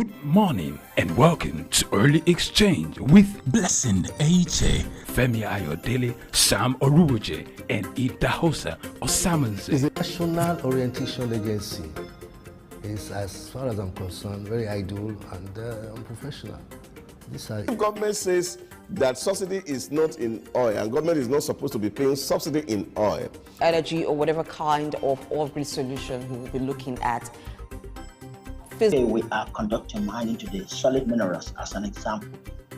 Good morning and welcome to Early Exchange with Blessing Aiche, Femi Ayodele, Sam Oruoje, and Idahosa Osamanze. It's a national orientation agency. It's, as far as I'm concerned, very idle and unprofessional. If government says that subsidy is not in oil and government is not supposed to be paying subsidy in oil, energy or whatever kind of oil-based solution we will be looking at. Today we are conducting mining today. Solid minerals, as an example,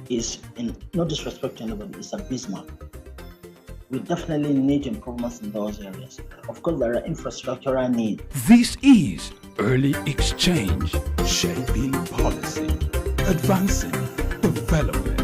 is, in no disrespect to anybody, is abysmal. We definitely need improvements in those areas. Of course, there are infrastructural needs. This is Early Exchange, shaping policy, advancing development.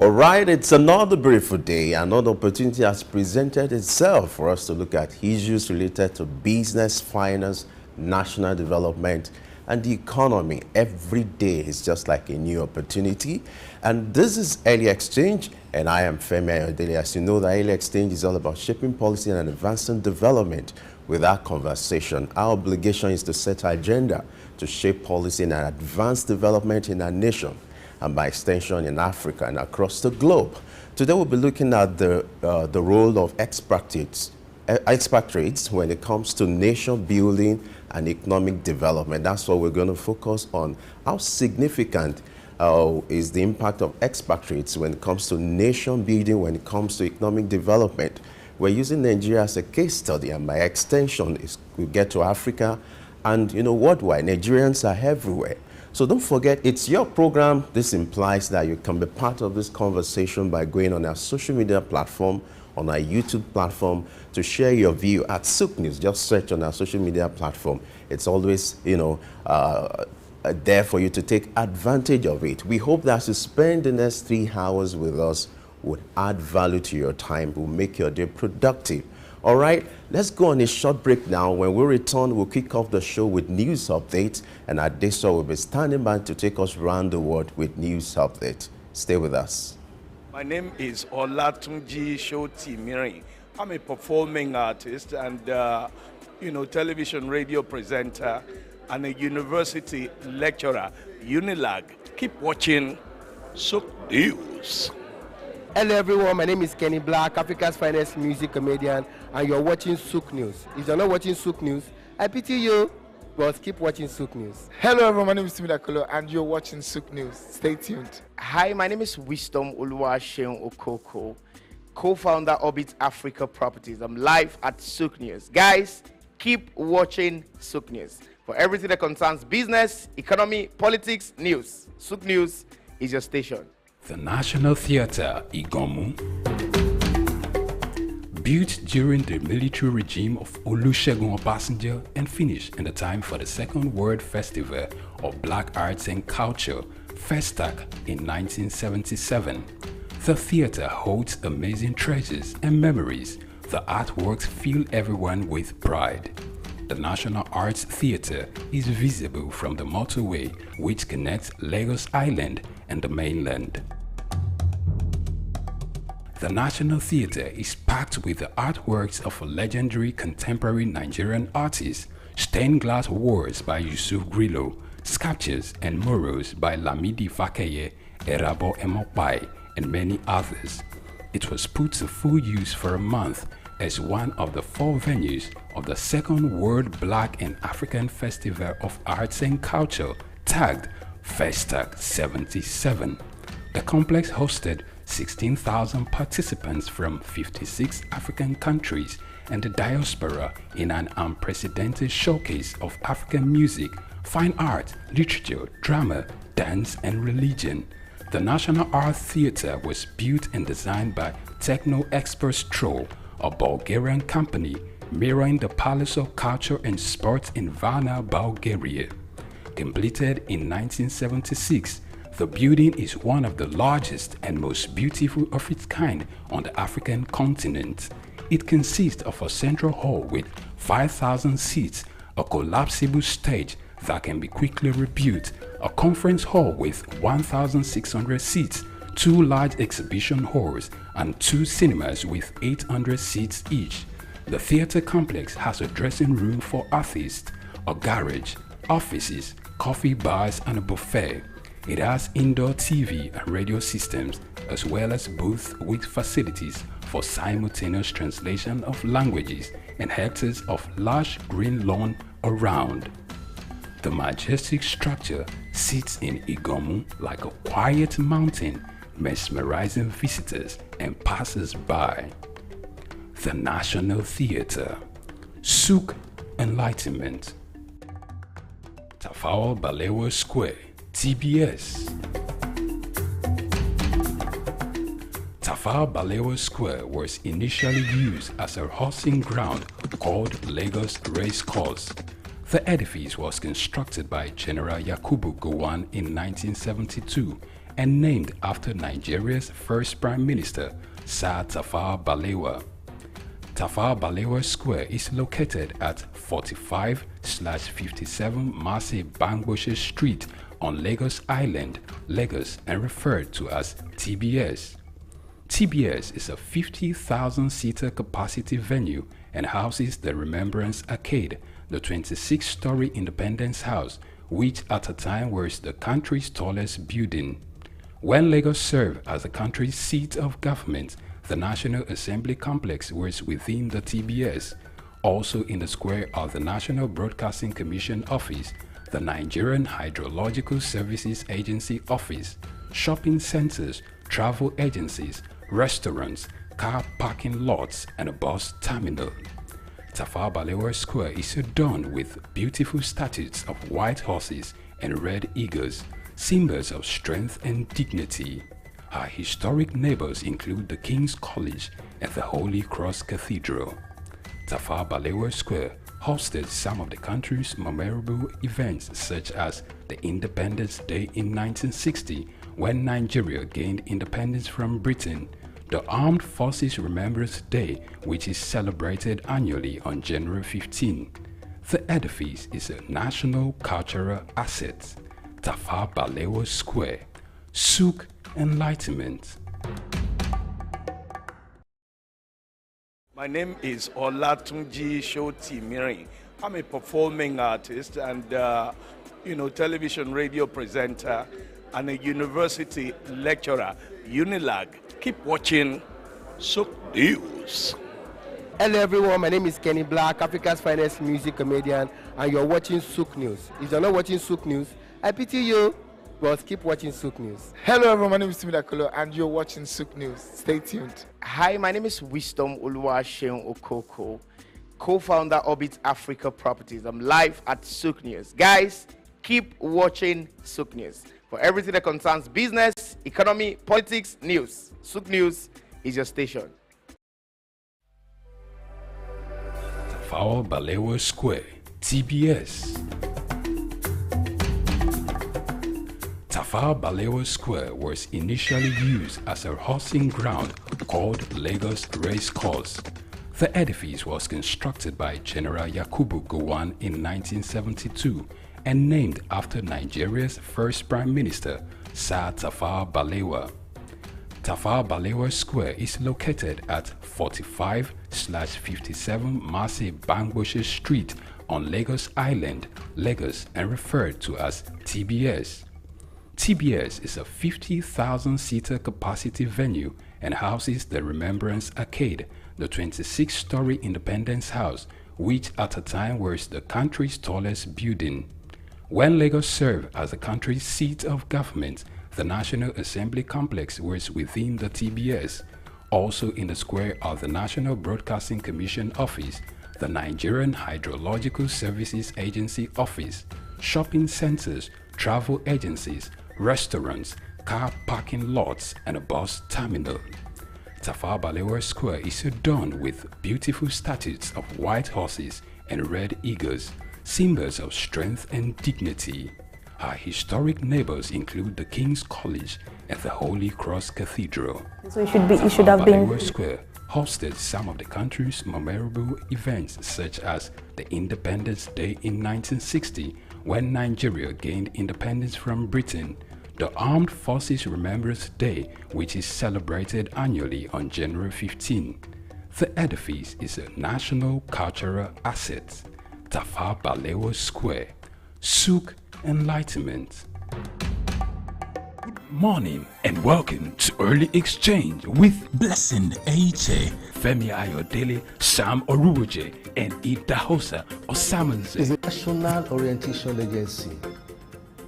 all right, it's another beautiful day. Another opportunity has presented itself for us to look at issues related to business, finance, national development, and the economy. Every day is just like a new opportunity. And this is Early Exchange, and I am Femi Ayodele. As you know, the Early Exchange is all about shaping policy and advancing development. With our conversation, our obligation is to set our agenda to shape policy and advance development in our nation, and by extension in Africa and across the globe. Today we'll be looking at the role of expatriates when it comes to nation building and economic development. That's what we're going to focus on. How significant is the impact of expatriates when it comes to nation building, when it comes to economic development? We're using Nigeria as a case study, and by extension we get to Africa and worldwide. Nigerians are everywhere. So don't forget, it's your program. This implies that you can be part of this conversation by going on our social media platform, on our YouTube platform, to share your view at Souk News. Just search on our social media platform. It's always, there for you to take advantage of it. We hope that you spend the next 3 hours with us would add value to your time, will make your day productive. All right, let's go on a short break now. When we return, we'll kick off the show with news updates, and at this show, we'll be standing by to take us around the world with news updates. Stay with us. My name is Olatunji Shoti Miri. I'm a performing artist and, television radio presenter and a university lecturer, Unilag. Keep watching Souk News. Hello everyone, my name is Kenny Black, Africa's finest music comedian, and you're watching Souk News. If you're not watching Souk News, I pity you, but keep watching Souk News. Hello everyone, my name is Timmy Dakolo, and you're watching Souk News. Stay tuned. Hi, my name is Wisdom Oluwaseun Okoko, co-founder Orbit Africa Properties. I'm live at Souk News. Guys, keep watching Souk News for everything that concerns business, economy, politics, news. Souk News is your station. The National Theatre, Igomu, built during the military regime of Olusegun Obasanjo and finished in the time for the Second World Festival of Black Arts and Culture, FESTAC, in 1977. The theatre holds amazing treasures and memories. The artworks fill everyone with pride. The National Arts Theatre is visible from the motorway which connects Lagos Island and the mainland. The National Theatre is packed with the artworks of a legendary contemporary Nigerian artist, stained glass walls by Yusuf Grillo, sculptures and murals by Lamidi Fakeye, Erabo Emopai, and many others. It was put to full use for a month as one of the 4 venues of the Second World Black and African Festival of Arts and Culture, tagged FESTAC 77. The complex hosted 16,000 participants from 56 African countries and the diaspora in an unprecedented showcase of African music, fine art, literature, drama, dance, and religion. The National Art Theatre was built and designed by Techno Expert Stroll, a Bulgarian company mirroring the Palace of Culture and Sports in Varna, Bulgaria. Completed in 1976, the building is one of the largest and most beautiful of its kind on the African continent. It consists of a central hall with 5,000 seats, a collapsible stage that can be quickly rebuilt, a conference hall with 1,600 seats, 2 large exhibition halls, and 2 cinemas with 800 seats each. The theater complex has a dressing room for artists, a garage, offices, coffee bars, and a buffet. It has indoor TV and radio systems, as well as booths with facilities for simultaneous translation of languages and hectares of lush green lawn around. The majestic structure sits in Igomu like a quiet mountain, mesmerizing visitors and passers-by. The National Theatre, Souk Enlightenment, Tafawa Balewa Square, TBS. Tafawa Balewa Square was initially used as a horsing ground called Lagos Race Course. The edifice was constructed by General Yakubu Gowon in 1972 and named after Nigeria's first Prime Minister, Sir Tafawa Balewa. Tafawa Balewa Square is located at 45/57 Marse Bangboshe Street on Lagos Island, Lagos, and referred to as TBS. TBS is a 50,000-seater capacity venue and houses the Remembrance Arcade, the 26-story Independence House, which at a time was the country's tallest building. When Lagos served as the country's seat of government, the National Assembly Complex was within the TBS. Also in the square are the National Broadcasting Commission Office, the Nigerian Hydrological Services Agency Office, shopping centers, travel agencies, restaurants, car parking lots, and a bus terminal. Tafawa Balewa Square is adorned with beautiful statues of white horses and red eagles, symbols of strength and dignity. Her historic neighbors include the King's College and the Holy Cross Cathedral. Tafawa Balewa Square hosted some of the country's memorable events, such as the Independence Day in 1960, when Nigeria gained independence from Britain, the Armed Forces Remembrance Day, which is celebrated annually on January 15. The edifice is a national cultural asset. Tafawa Balewa Square, Souk Enlightenment. My name is Olatunji Shotimirin. I'm a performing artist and television radio presenter and a university lecturer, Unilag. Keep watching Souk News. Hello everyone, my name is Kenny Black, Africa's finest music comedian, and you're watching Souk News. If you're not watching Souk News, I pity you, but keep watching Souk News. Hello everyone, my name is Timidakolo and you're watching Souk News. Stay tuned. Hi, my name is Wisdom Oluwaseun Okoko, co-founder Orbit Africa Properties. I'm live at Souk News. Guys, keep watching Souk News. For everything that concerns business, economy, politics, news, Souk News is your station. Tafawa Balewa Square, TBS. Tafawa Balewa Square was initially used as a horsing ground called Lagos Race Course. The edifice was constructed by General Yakubu Gowon in 1972 and named after Nigeria's first Prime Minister, Sir Tafawa Balewa. Tafawa Balewa Square is located at 45/57 Marse Bangboshe Street on Lagos Island, Lagos, and referred to as TBS. TBS is a 50,000-seater capacity venue and houses the Remembrance Arcade, the 26-story Independence House, which at a time was the country's tallest building. When Lagos served as the country's seat of government, the National Assembly Complex was within the TBS. Also in the square are the National Broadcasting Commission Office, the Nigerian Hydrological Services Agency Office, shopping centers, travel agencies, restaurants, car parking lots, and a bus terminal. Tafawa Balewa Square is adorned with beautiful statues of white horses and red eagles, symbols of strength and dignity. Her historic neighbors include the King's College and the Holy Cross Cathedral. So it should have been. Balewa Square hosted some of the country's memorable events, such as the Independence Day in 1960, when Nigeria gained independence from Britain, the Armed Forces Remembrance Day, which is celebrated annually on January 15. The edifice is a national cultural asset. Tafawa Balewa Square, Souk Enlightenment. Good morning and welcome to Early Exchange with Blessing Eiche, Femi Ayodele, Sam Oruoje, and Idahosa Osamanze. It's a national orientation agency.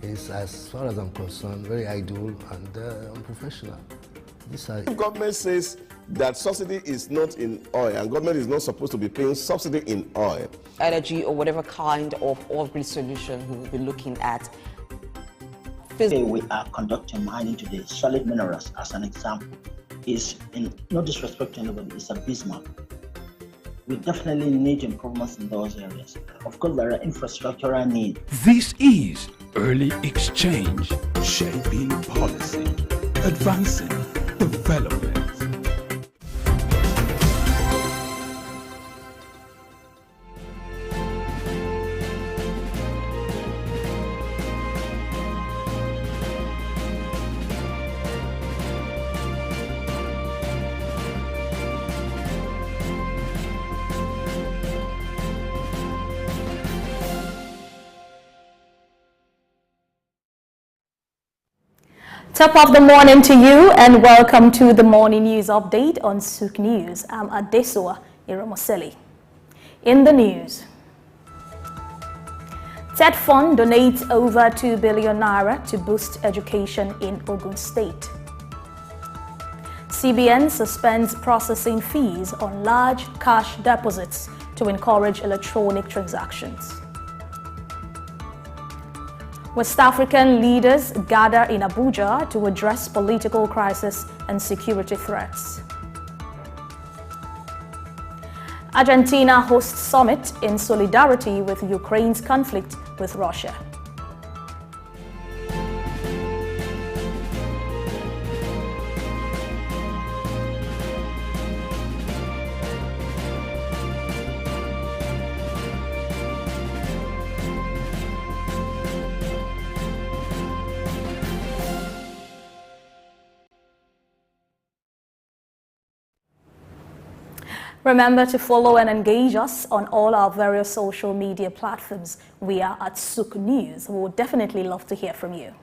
It's, as far as I'm concerned, very idle and unprofessional. If government says that subsidy is not in oil and government is not supposed to be paying subsidy in oil, energy or whatever kind of off-grid solution we will be looking at. Today we are conducting mining today. Solid minerals, as an example, is, in no disrespect to anybody, it's abysmal. We definitely need improvements in those areas. Of course, there are infrastructural needs. This is Early Exchange, shaping policy, advancing development. Top of the morning to you and welcome to the morning news update on Souk News. I'm Adesoa Iromoseli. In the news, TED Fund donates over 2 billion naira to boost education in Ogun State. CBN suspends processing fees on large cash deposits to encourage electronic transactions. West African leaders gather in Abuja to address political crisis and security threats. Argentina hosts summit in solidarity with Ukraine's conflict with Russia. Remember to follow and engage us on all our various social media platforms. We are at Souk News. We would definitely love to hear from you.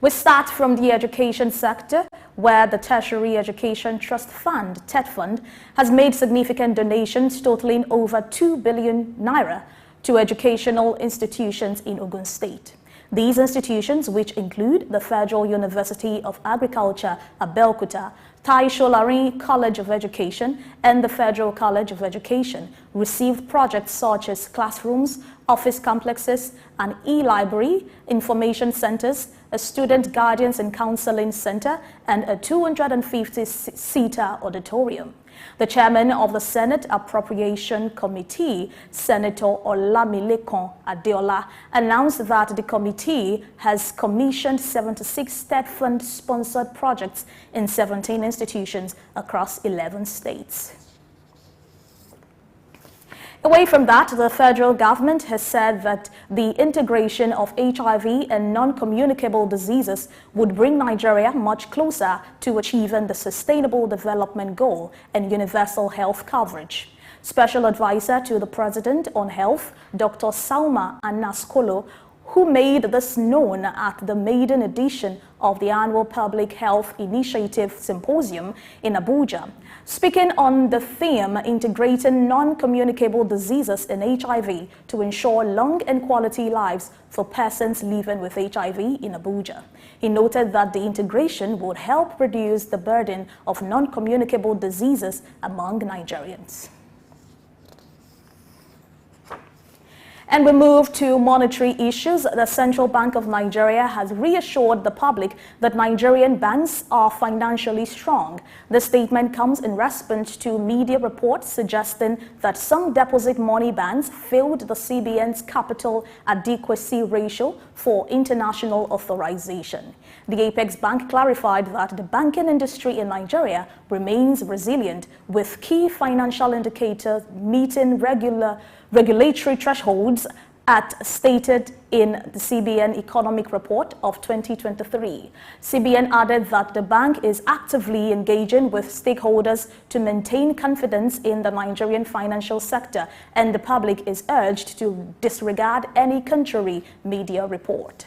We start from the education sector, where the Tertiary Education Trust Fund, TED Fund, has made significant donations totaling over 2 billion naira to educational institutions in Ogun State. These institutions, which include the Federal University of Agriculture, Abeokuta, Tai Sholari College of Education, and the Federal College of Education, received projects such as classrooms, office complexes, an e-library, information centers, a student guidance and counseling center, and a 250-seater auditorium. The chairman of the Senate Appropriation Committee, Senator Olamilekon Adeola, announced that the committee has commissioned 76 TED Fund-sponsored projects in 17 institutions across 11 states. Away from that, the federal government has said that the integration of HIV and non-communicable diseases would bring Nigeria much closer to achieving the Sustainable Development Goal and universal health coverage. Special Advisor to the President on Health, Dr. Salma Anaskolo, who made this known at the maiden edition of the annual Public Health Initiative Symposium in Abuja. Speaking on the theme, integrating non-communicable diseases in HIV to ensure long and quality lives for persons living with HIV in Abuja. He noted that the integration would help reduce the burden of non-communicable diseases among Nigerians. And we move to monetary issues. The Central Bank of Nigeria has reassured the public that Nigerian banks are financially strong. The statement comes in response to media reports suggesting that some deposit money banks failed the CBN's capital adequacy ratio for international authorization. The Apex Bank clarified that the banking industry in Nigeria remains resilient, with key financial indicators meeting regulatory thresholds as stated in the CBN Economic Report of 2023. CBN added that the bank is actively engaging with stakeholders to maintain confidence in the Nigerian financial sector, and the public is urged to disregard any contrary media report.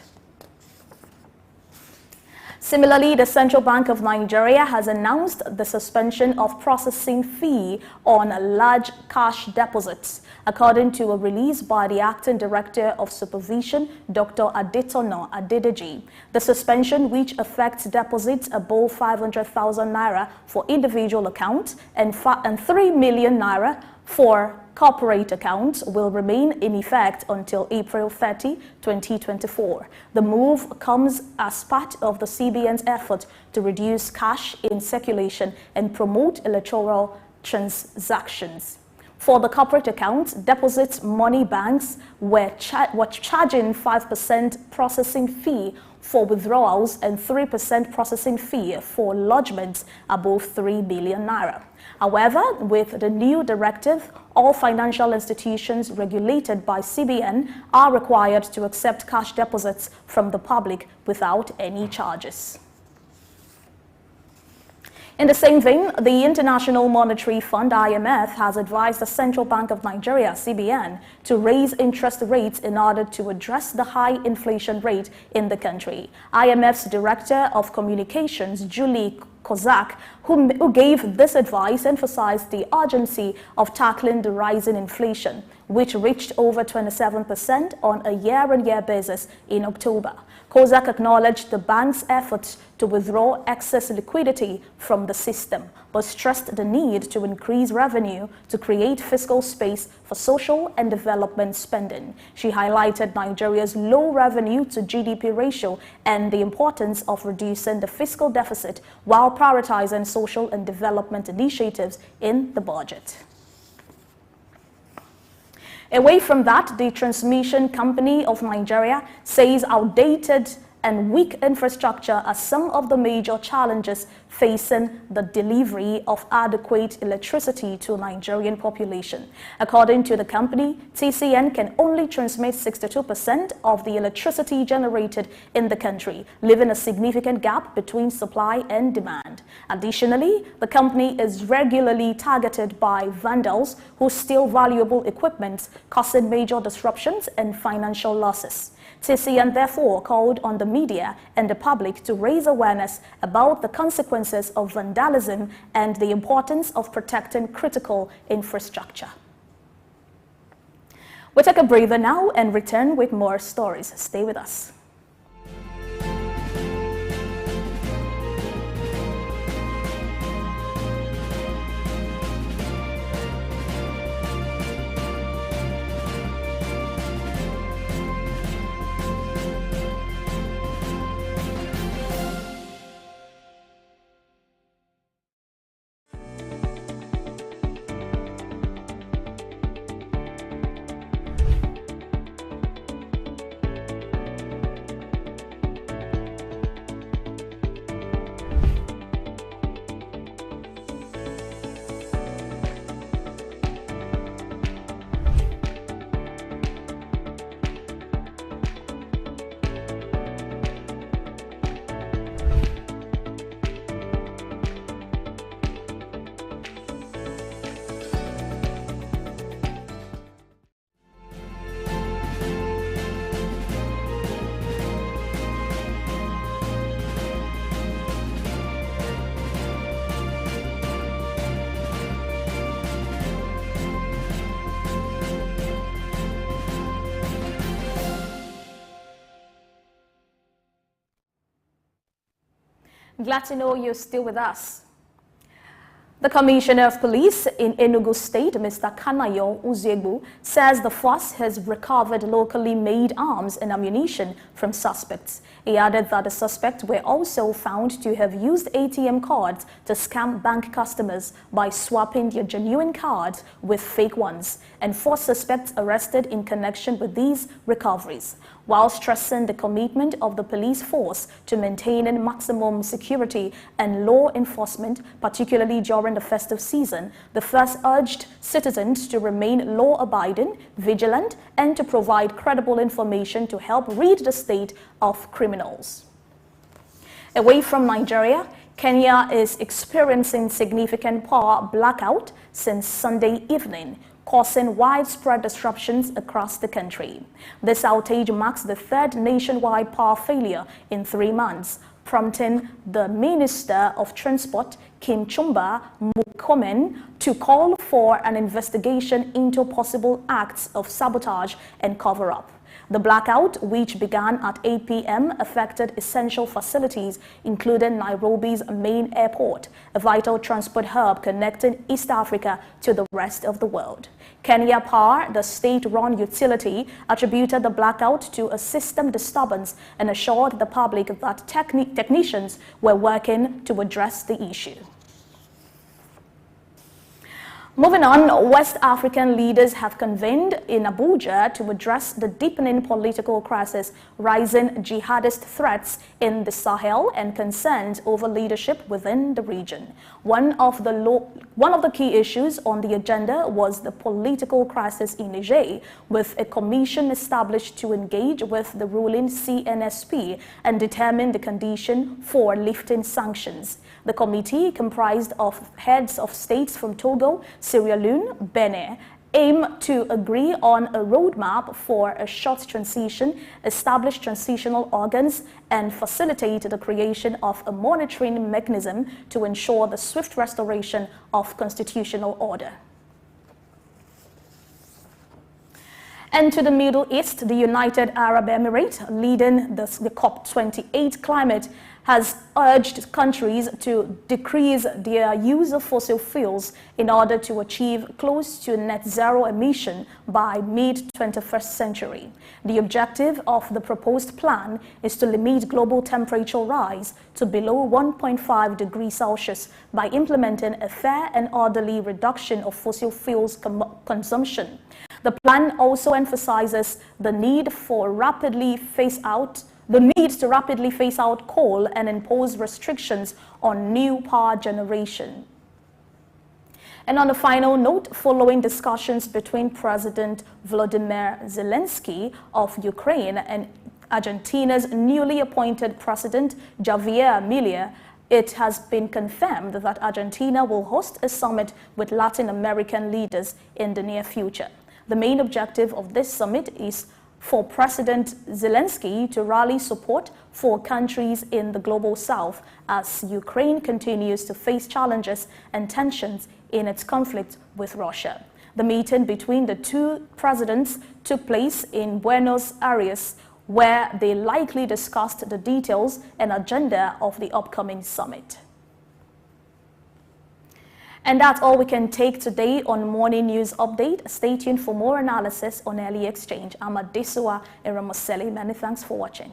Similarly, the Central Bank of Nigeria has announced the suspension of processing fee on large cash deposits. According to a release by the Acting Director of Supervision, Dr. Adetono Adedeji, the suspension, which affects deposits above 500,000 naira for individual accounts and 3 million naira for corporate accounts, will remain in effect until April 30, 2024. The move comes as part of the CBN's effort to reduce cash in circulation and promote electoral transactions. For the corporate accounts, deposits money banks were charging 5% processing fee for withdrawals and 3% processing fee for lodgements above 3 billion naira. However, with the new directive, all financial institutions regulated by CBN are required to accept cash deposits from the public without any charges. In the same vein, the International Monetary Fund, IMF, has advised the Central Bank of Nigeria, CBN, to raise interest rates in order to address the high inflation rate in the country. IMF's Director of Communications, Julie Kozak, who gave this advice, emphasized the urgency of tackling the rising inflation, which reached over 27% on a year-on-year basis in October. Kozak acknowledged the bank's efforts to withdraw excess liquidity from the system, but stressed the need to increase revenue to create fiscal space for social and development spending. She highlighted Nigeria's low revenue to GDP ratio and the importance of reducing the fiscal deficit while prioritizing social and development initiatives in the budget. Away from that, the Transmission Company of Nigeria says outdated and weak infrastructure are some of the major challenges facing the delivery of adequate electricity to the Nigerian population. According to the company, TCN can only transmit 62% of the electricity generated in the country, leaving a significant gap between supply and demand. Additionally, the company is regularly targeted by vandals who steal valuable equipment, causing major disruptions and financial losses. TCN therefore called on the media and the public to raise awareness about the consequences of vandalism and the importance of protecting critical infrastructure. We'll take a breather now and return with more stories. Stay with us. Glad to know you're still with us. The Commissioner of Police in Enugu State, Mr. Kanayo Uziegbu, says the force has recovered locally made arms and ammunition from suspects. He added that the suspects were also found to have used ATM cards to scam bank customers by swapping their genuine cards with fake ones, and 4 suspects arrested in connection with these recoveries. while stressing the commitment of the police force to maintaining maximum security and law enforcement, particularly during the festive season. The first urged citizens to remain law-abiding, vigilant, and to provide credible information to help rid the state of criminals. Away from Nigeria, Kenya is experiencing significant power blackout since Sunday evening, causing widespread disruptions across the country. This outage marks the third nationwide power failure in 3 months, prompting the Minister of Transport, Kim Chumba Mukomen, to call for an investigation into possible acts of sabotage and cover-up. The blackout, which began at 8 p.m., affected essential facilities, including Nairobi's main airport, a vital transport hub connecting East Africa to the rest of the world. Kenya Power, the state-run utility, attributed the blackout to a system disturbance and assured the public that technicians were working to address the issue. Moving on, West African leaders have convened in Abuja to address the deepening political crisis, rising jihadist threats in the Sahel, and concerns over leadership within the region. One of the key issues on the agenda was the political crisis in Niger, with a commission established to engage with the ruling CNSP and determine the condition for lifting sanctions. The committee, comprised of heads of states from Togo, Sierra Leone, Benin, aim to agree on a roadmap for a short transition, establish transitional organs, and facilitate the creation of a monitoring mechanism to ensure the swift restoration of constitutional order. And to the Middle East, the United Arab Emirates, leading the COP28 climate, has urged countries to decrease their use of fossil fuels in order to achieve close to net zero emission by mid-21st century. The objective of the proposed plan is to limit global temperature rise to below 1.5 degrees Celsius by implementing a fair and orderly reduction of fossil fuels consumption. The plan also emphasizes the need to rapidly phase out coal and impose restrictions on new power generation. And on a final note, following discussions between President Volodymyr Zelensky of Ukraine and Argentina's newly appointed President Javier Milei, it has been confirmed that Argentina will host a summit with Latin American leaders in the near future. The main objective of this summit is for President Zelensky to rally support for countries in the global south as Ukraine continues to face challenges and tensions in its conflict with Russia. The meeting between the two presidents took place in Buenos Aires, where they likely discussed the details and agenda of the upcoming summit. And that's all we can take today on Morning News Update. Stay tuned for more analysis on Early Exchange. I'm Adesua Eramoseli. Many thanks for watching.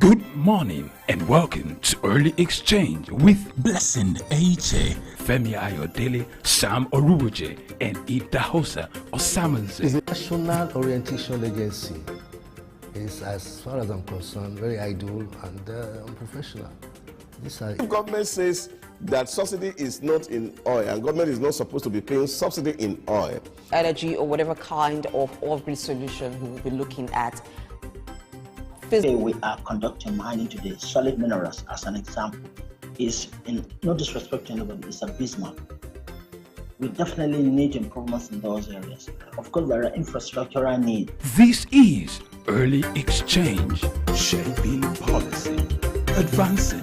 Good morning and welcome to Early Exchange with Blessing Aiche, Femi Ayodele, Sam Orubuje, and Idahosa Osamanze. It's a national orientation agency. It's, as far as I'm concerned, very idle and unprofessional. The government says that subsidy is not in oil, and government is not supposed to be paying subsidy in oil. Energy or whatever kind of off-grid solution we will be looking at. Today we are conducting mining today. Solid minerals, as an example, is, in no disrespect to anybody, it's abysmal. We definitely need improvements in those areas. Of course, there are infrastructural needs. This is Early Exchange, shaping policy, advancing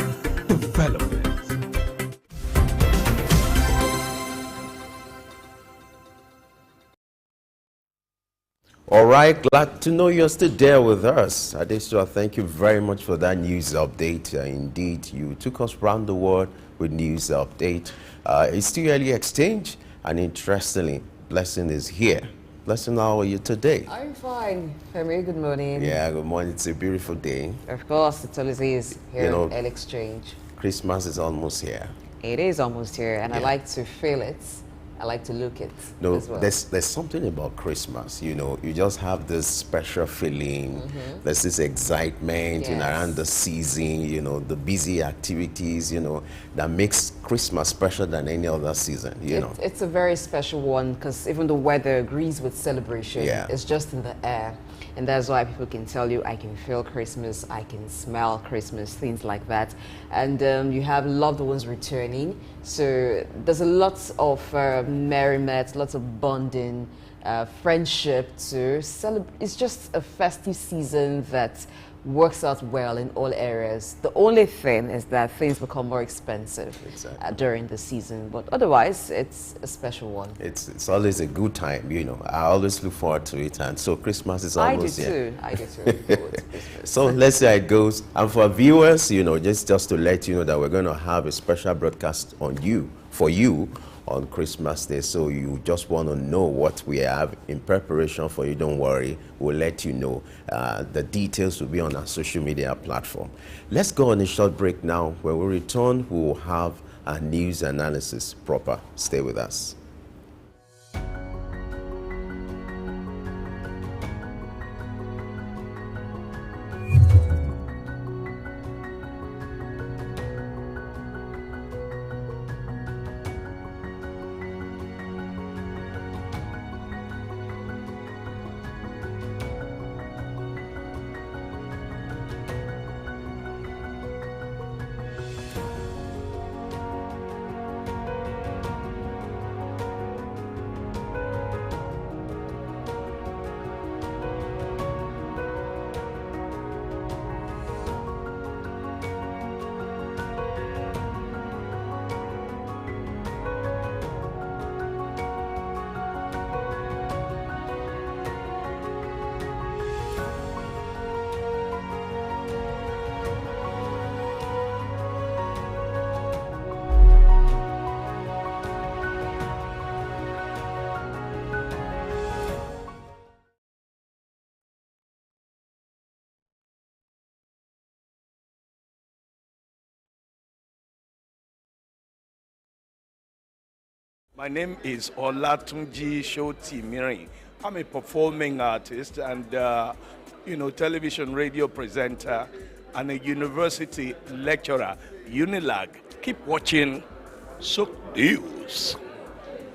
development. All right, glad to know you're still there with us. Adesua, thank you very much for that news update. Indeed, you took us around the world with news update. It's still Early Exchange, and interestingly, Blessing is here. Blessing, how are you today? I'm fine. Femi, good morning. Yeah, good morning. It's a beautiful day. Of course, it always is here You know, in Early Exchange. Christmas is almost here. It is almost here, and I Yeah. like to feel it. I like to look it No, as well. there's something about Christmas, you know, you just have this special feeling, there's this excitement, you know, Yes. around the season, you know, the busy activities, you know, that makes Christmas special than any other season, you know. It's a very special one because even the weather agrees with celebration. Yeah. It's just in the air. And that's why people can tell you, I can feel Christmas, I can smell Christmas, things like that. And you have loved ones returning. So there's a lot of merriment, lots of bonding, friendship to celebrate. It's just a festive season that works out well in all areas. The only thing is that things become more expensive during the season, but otherwise it's a special one. It's always a good time, you know. I always look forward to it, and so Christmas is almost here. I do too. Look forward to Christmas. So let's see how it goes. And for viewers, you know, just to let you know that we're going to have a special broadcast for you on Christmas Day. So you just want to know what we have in preparation for you, don't worry. We'll let you know. The details will be on our social media platform. Let's go on a short break now. When we return, we will have our news analysis proper. Stay with us. My name is Olatunji Shoti Mirin. I'm a performing artist and, you know, television radio presenter and a university lecturer, Unilag. Keep watching Sook News.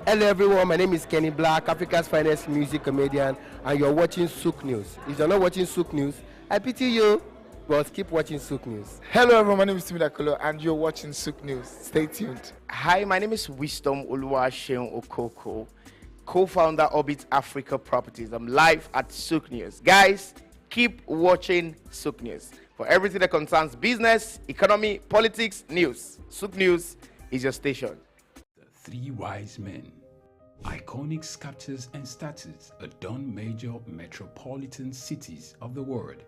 Hello everyone, my name is Kenny Black, Africa's finest music comedian, and you're watching Sook News. If you're not watching Sook News, I pity you, but keep watching Sook News. Hello everyone, my name is Timmy Dakolo and you're watching Sook News. Stay tuned. Hi, my name is Wisdom Oluwaseun Okoko, co-founder Orbit Africa Properties. I'm live at Sook News. Guys, keep watching Sook News for everything that concerns business, economy, politics, news. Sook News is your station. The Three Wise Men. Iconic sculptures and statues adorn major metropolitan cities of the world.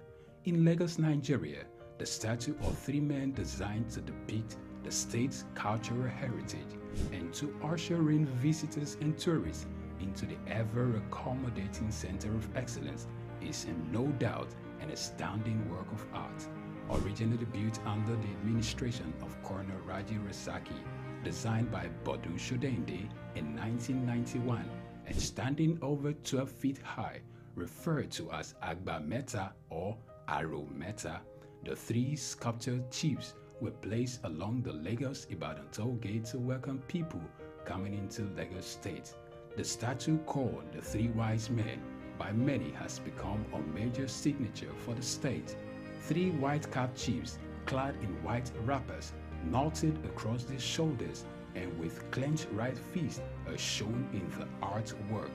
In Lagos, Nigeria, the statue of three men designed to depict the state's cultural heritage and to usher in visitors and tourists into the ever-accommodating center of excellence is in no doubt an astounding work of art. originally built under the administration of Colonel Raji Rasaki, designed by Bodu Shodende in 1991, and standing over 12 feet high, referred to as Agba Meta or Aro Meta. The three sculptured chiefs were placed along the Lagos-Ibadan toll gate to welcome people coming into Lagos State. The statue called the Three Wise Men by many has become a major signature for the state. Three white-capped chiefs clad in white wrappers, knotted across their shoulders and with clenched right fists are shown in the artwork.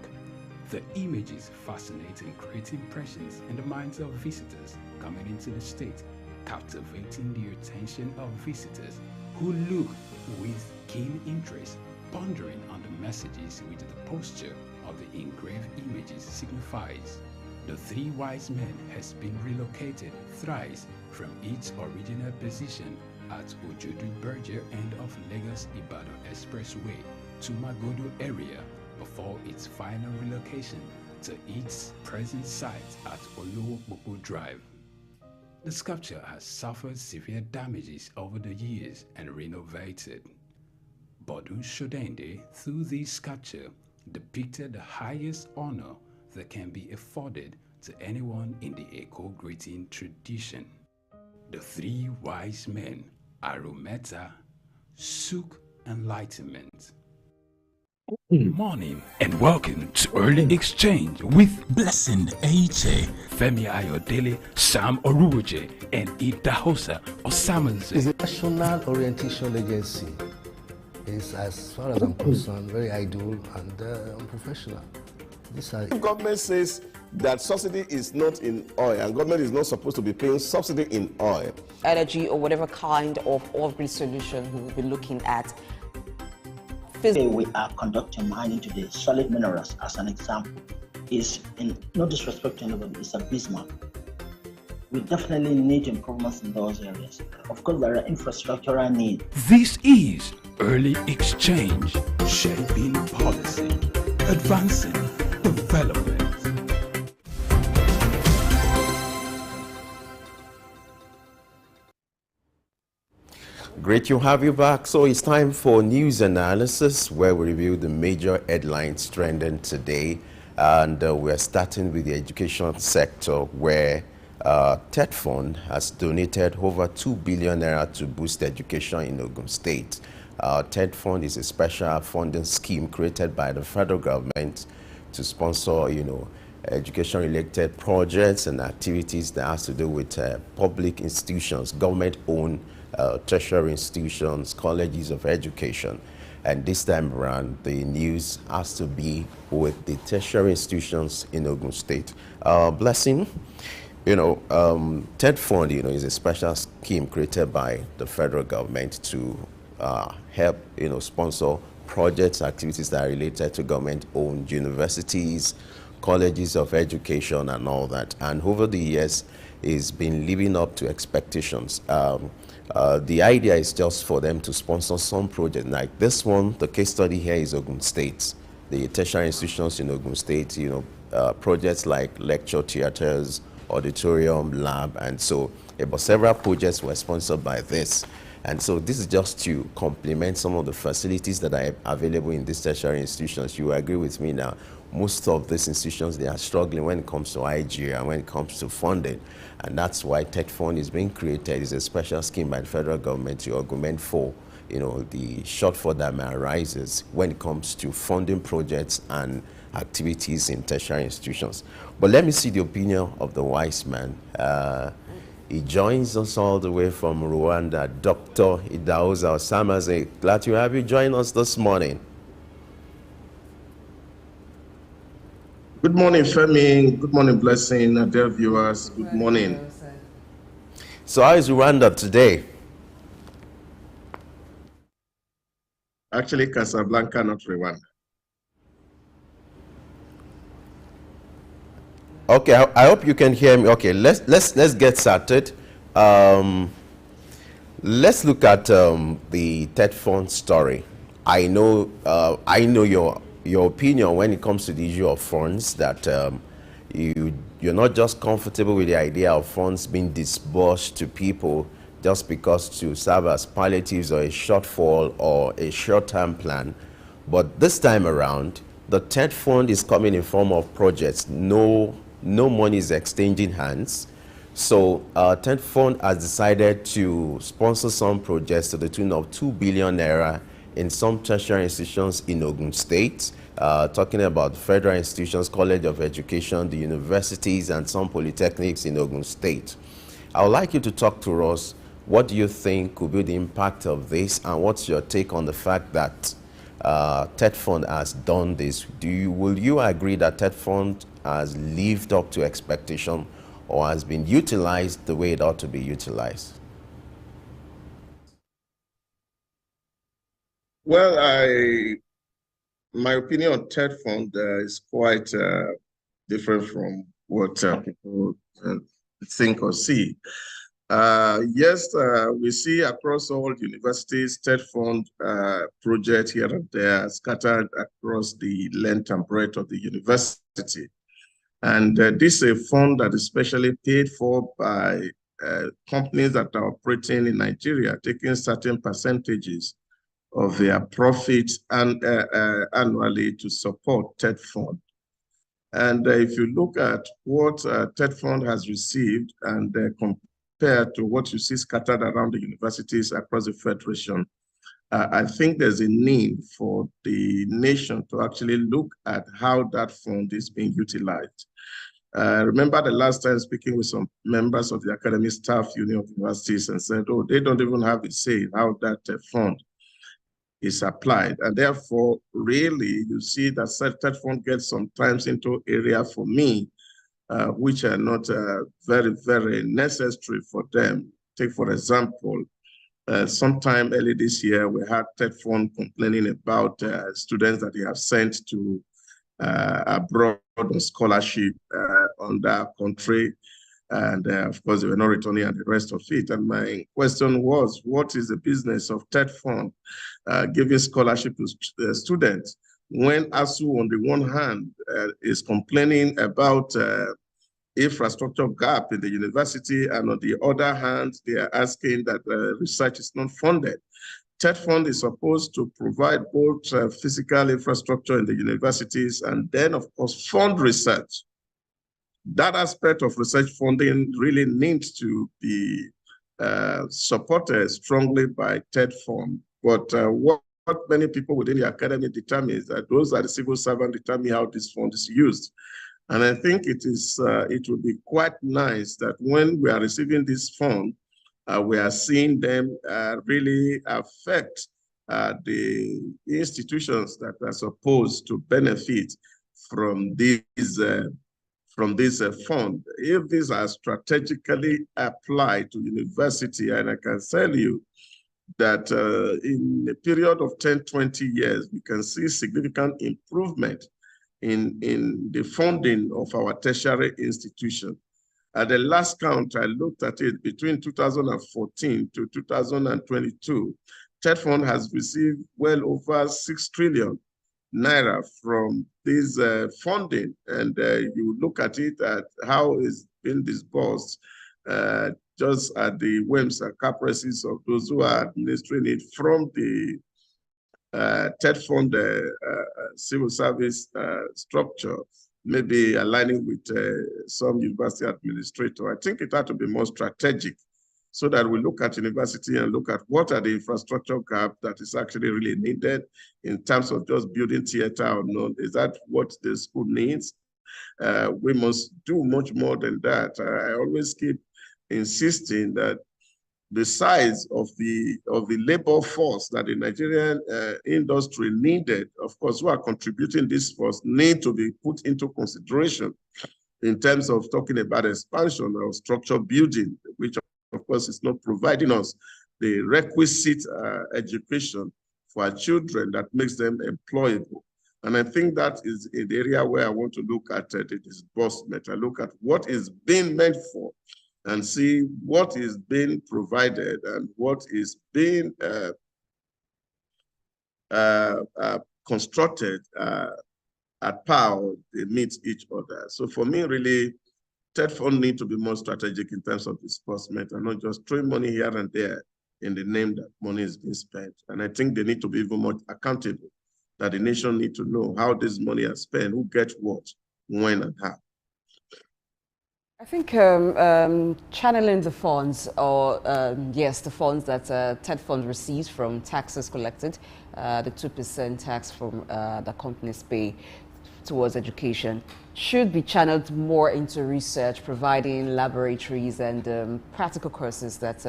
The images fascinate and create impressions in the minds of visitors coming into the state, captivating the attention of visitors who look with keen interest, pondering on the messages which the posture of the engraved images signifies. The Three Wise Men has been relocated thrice from its original position at Ojodu Berger end of Lagos-Ibadan Expressway to Magodo area before its final relocation to its present site at Olowopopo Drive. The sculpture has suffered severe damages over the years and renovated. Bodu Shodende, through this sculpture, depicted the highest honor that can be afforded to anyone in the Eko greeting tradition. The Three Wise Men, Arometa, Suk Enlightenment. Morning and welcome to Early Exchange with Blessing Eiche, Femi Ayodele, Sam Oruoje, and Idahosa Osamanze. It's a national orientation agency. It's, as far as I'm concerned, very idle and unprofessional. If government says that subsidy is not in oil and government is not supposed to be paying subsidy in oil, energy or whatever kind of off-grid solution we will be looking at. Today we are conducting mining today. Solid minerals, as an example, is, in no disrespect to anybody, is abysmal. We definitely need improvements in those areas. Of course, there are infrastructural needs. This is Early Exchange, shaping policy, advancing development. Great to have you back. So it's time for news analysis, where we review the major headlines trending today. And we're starting with the education sector, where TED Fund has donated over 2 billion naira to boost education in Ogun State. TED Fund is a special funding scheme created by the federal government to sponsor, education-related projects and activities that has to do with public institutions, government-owned tertiary institutions, colleges of education. And this time around, the news has to be with the tertiary institutions in Ogun State. Blessing, TED Fund, is a special scheme created by the federal government to help, sponsor projects, activities that are related to government-owned universities, colleges of education, and all that. And over the years, it's been living up to expectations. The idea is just for them to sponsor some project like this one. The case study here is Ogun State, the tertiary institutions in Ogun State, projects like lecture theaters, auditorium, lab, and so about several projects were sponsored by this. And so this is just to complement some of the facilities that are available in these tertiary institutions. You agree with me now? Most of these institutions, they are struggling when it comes to IG and when it comes to funding. And that's why TED Fund is being created. It's a special scheme by the federal government to augment for, the shortfall that may arise when it comes to funding projects and activities in tertiary institutions. But let me see the opinion of the wise man. He joins us all the way from Rwanda, Dr. Idahosa Osamanze. Glad to have you join us this morning. good morning, Femi. Good morning, Blessing, dear viewers. Good morning. So how is Rwanda today? Actually, Casablanca, not Rwanda. Okay, I hope you can hear me. Okay, let's get started. Let's look at the TED Fund story. I know your opinion when it comes to the issue of funds, that You're not just comfortable with the idea of funds being disbursed to people just because to serve as palliatives or a shortfall or a short-term plan. But this time around, the TED fund is coming in form of projects. No money is exchanging hands. So TED fund has decided to sponsor some projects to the tune of 2 billion naira in some tertiary institutions in Ogun State, talking about federal institutions, College of Education, the universities, and some polytechnics in Ogun State. I would like you to talk to us. What do you think could be the impact of this, and what's your take on the fact that TED Fund has done this? Will you agree that TED Fund has lived up to expectation or has been utilized the way it ought to be utilized? Well, my opinion on TED Fund is quite different from what people think or see. Yes, we see across all universities, TED Fund projects here and there scattered across the length and breadth of the university. And this is a fund that is specially paid for by companies that are operating in Nigeria, taking certain percentages of their profits and annually to support TED Fund. And if you look at what TED Fund has received and compared to what you see scattered around the universities across the Federation, I think there's a need for the nation to actually look at how that fund is being utilized. Remember the last time speaking with some members of the Academic Staff Union of Universities and said, oh, they don't even have a say in how that fund is applied. And therefore, really, you see that TED fund gets sometimes into area for me, which are not very, very necessary for them. Take, for example, sometime early this year, we had TED fund complaining about students that they have sent to abroad on scholarship on their country. And of course, they were not returning and the rest of it. And my question was, what is the business of TED Fund giving scholarship to students when ASU, on the one hand, is complaining about infrastructure gap in the university, and on the other hand, they are asking that research is not funded. TED Fund is supposed to provide both physical infrastructure in the universities and then, of course, fund research. That aspect of research funding really needs to be supported strongly by TED Fund. But what many people within the academy determine is that those are the civil servants determine how this fund is used. And I think it would be quite nice that when we are receiving this fund, we are seeing them really affect the institutions that are supposed to benefit from this fund. If these are strategically applied to university, and I can tell you that in a period of 10, 20 years, we can see significant improvement in the funding of our tertiary institution. At the last count, I looked at it between 2014 to 2022, TED Fund has received well over 6 trillion naira from this funding. And you look at it at how it's been disbursed just at the whims and caprices of those who are administering it from the TED Fund civil service structure, maybe aligning with some university administrator. I think it had to be more strategic so that we look at university and look at what are the infrastructure gaps that is actually really needed in terms of just building theater or not. Is that what the school needs? We must do much more than that. I always keep insisting that the size of the labor force that the Nigerian industry needed, of course, who are contributing this force, need to be put into consideration in terms of talking about expansion or structure building, which of course is not providing us the requisite education for our children that makes them employable. And I think that is in the area where I want to look at the disbursement. I look at what is being meant for and see what is being provided and what is being constructed at par, or they meet each other. So for me, really, TED fund need to be more strategic in terms of disbursement and not just throwing money here and there in the name that money is being spent. And I think they need to be even more accountable, that the nation need to know how this money is spent, who gets what, when, and how. I think channeling the funds, or yes, the funds that TED Fund receives from taxes collected, the 2% tax from the companies pay towards education, should be channeled more into research, providing laboratories and practical courses that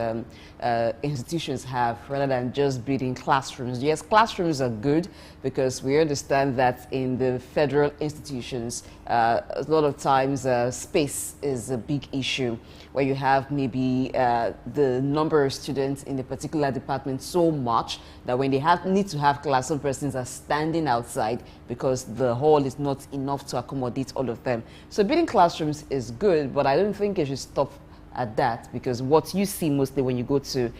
institutions have, rather than just building classrooms. Yes, classrooms are good because we understand that in the federal institutions, a lot of times space is a big issue, where you have maybe the number of students in a particular department so much that when they need to have class, some persons are standing outside because the hall is not enough to accommodate all of them. So building classrooms is good, but I don't think it should stop at that, because what you see mostly when you go to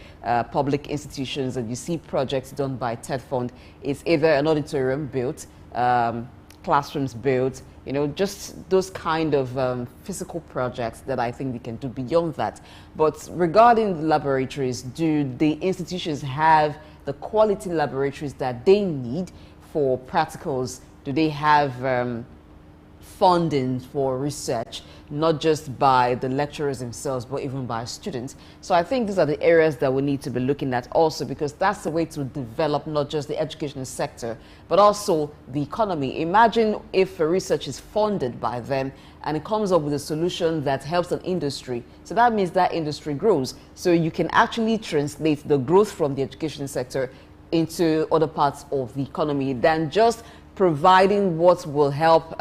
public institutions and you see projects done by TED Fund is either an auditorium built, classrooms built, you know, just those kind of physical projects that I think they can do beyond that. But regarding the laboratories, do the institutions have the quality laboratories that they need for practicals? Do they have funding for research, not just by the lecturers themselves, but even by students? So I think these are the areas that we need to be looking at also, because that's the way to develop not just the education sector, but also the economy. Imagine if research is funded by them and it comes up with a solution that helps an industry. So that means that industry grows. So you can actually translate the growth from the education sector into other parts of the economy than just providing what will help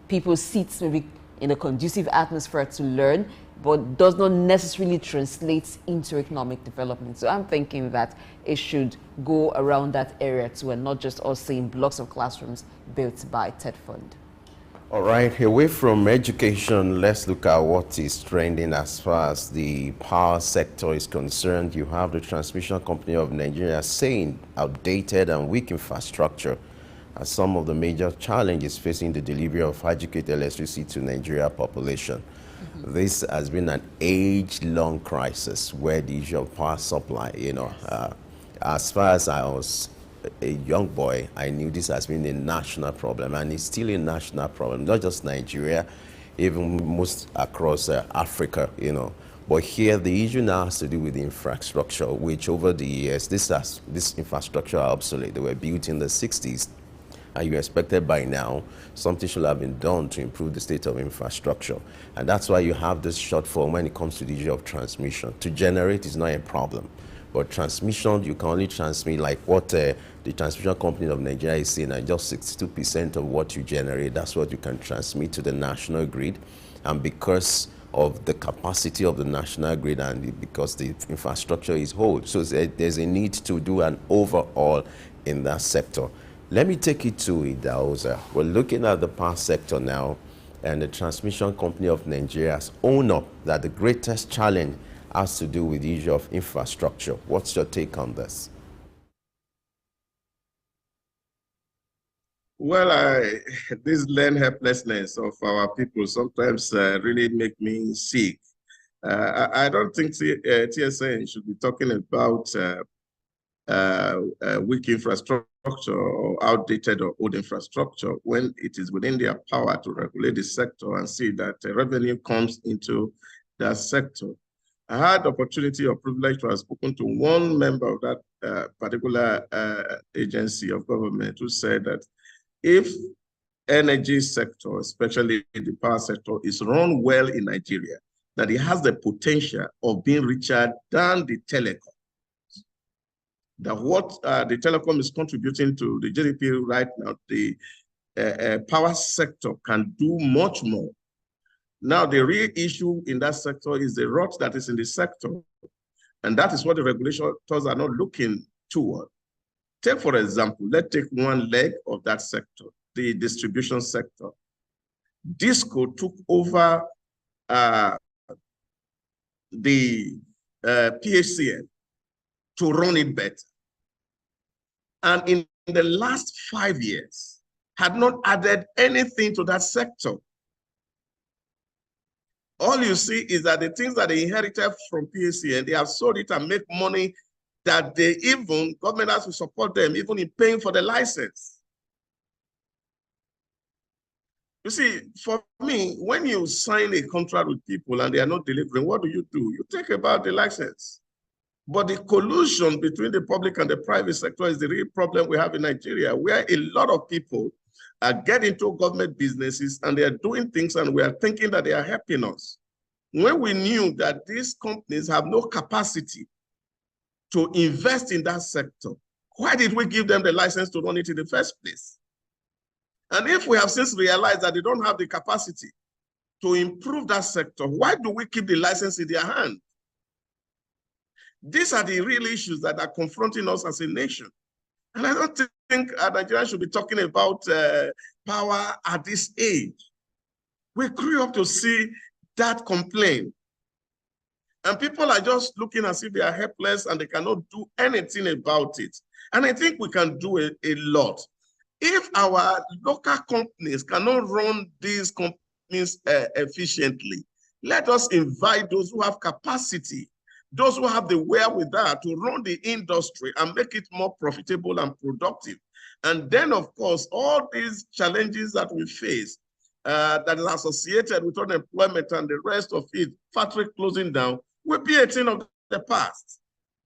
people sit maybe in a conducive atmosphere to learn, but does not necessarily translate into economic development. So I'm thinking that it should go around that area too, and not just us seeing blocks of classrooms built by TED Fund. All right, away from education, let's look at what is trending as far as the power sector is concerned. You have the Transmission Company of Nigeria saying outdated and weak infrastructure are some of the major challenges facing the delivery of adequate electricity to Nigeria population. This has been an age-long crisis where the issue of power supply, as far as I was a young boy, I knew this has been a national problem, and it's still a national problem, not just Nigeria, even most across Africa, But here, the issue now has to do with the infrastructure, which over the years, this infrastructure are obsolete. They were built in the 60s. And you expected by now something should have been done to improve the state of infrastructure. And that's why you have this shortfall when it comes to the issue of transmission. To generate is not a problem, but transmission, you can only transmit like what the Transmission Company of Nigeria is saying, and just 62% of what you generate, that's what you can transmit to the national grid. And because of the capacity of the national grid and because the infrastructure is old, so there's a need to do an overhaul in that sector. Let me take you to Idahosa. We're looking at the power sector now, and the Transmission Company of Nigeria has owned up that the greatest challenge has to do with the issue of infrastructure. What's your take on this? Well, this learned helplessness of our people sometimes really make me sick. I don't think TSN should be talking about weak infrastructure or outdated or old infrastructure when it is within their power to regulate the sector and see that revenue comes into that sector. I had the opportunity or privilege to have spoken to one member of that particular agency of government who said that if energy sector, especially the power sector, is run well in Nigeria, that it has the potential of being richer than the telecom. That what the telecom is contributing to the GDP right now, the power sector can do much more. Now, the real issue in that sector is the rot that is in the sector. And that is what the regulators are not looking toward. Take, for example, let's take one leg of that sector, the distribution sector. DISCO took over the PHCN to run it better. And in the last 5 years, had not added anything to that sector. All you see is that the things that they inherited from PACN, they have sold it and make money that they even, government has to support them, even in paying for the license. You see, for me, when you sign a contract with people and they are not delivering, what do? You take about the license. But the collusion between the public and the private sector is the real problem we have in Nigeria, where a lot of people get into government businesses and they are doing things and we are thinking that they are helping us. When we knew that these companies have no capacity to invest in that sector, why did we give them the license to run it in the first place? And if we have since realized that they don't have the capacity to improve that sector, why do we keep the license in their hand? These are the real issues that are confronting us as a nation. And I don't think Nigeria should be talking about power at this age. We grew up to see that complaint. And people are just looking as if they are helpless and they cannot do anything about it. And I think we can do a lot. If our local companies cannot run these companies efficiently, let us invite those who have capacity, those who have the wherewithal to run the industry and make it more profitable and productive. And then, of course, all these challenges that we face that is associated with unemployment and the rest of it, factory closing down, will be a thing of the past.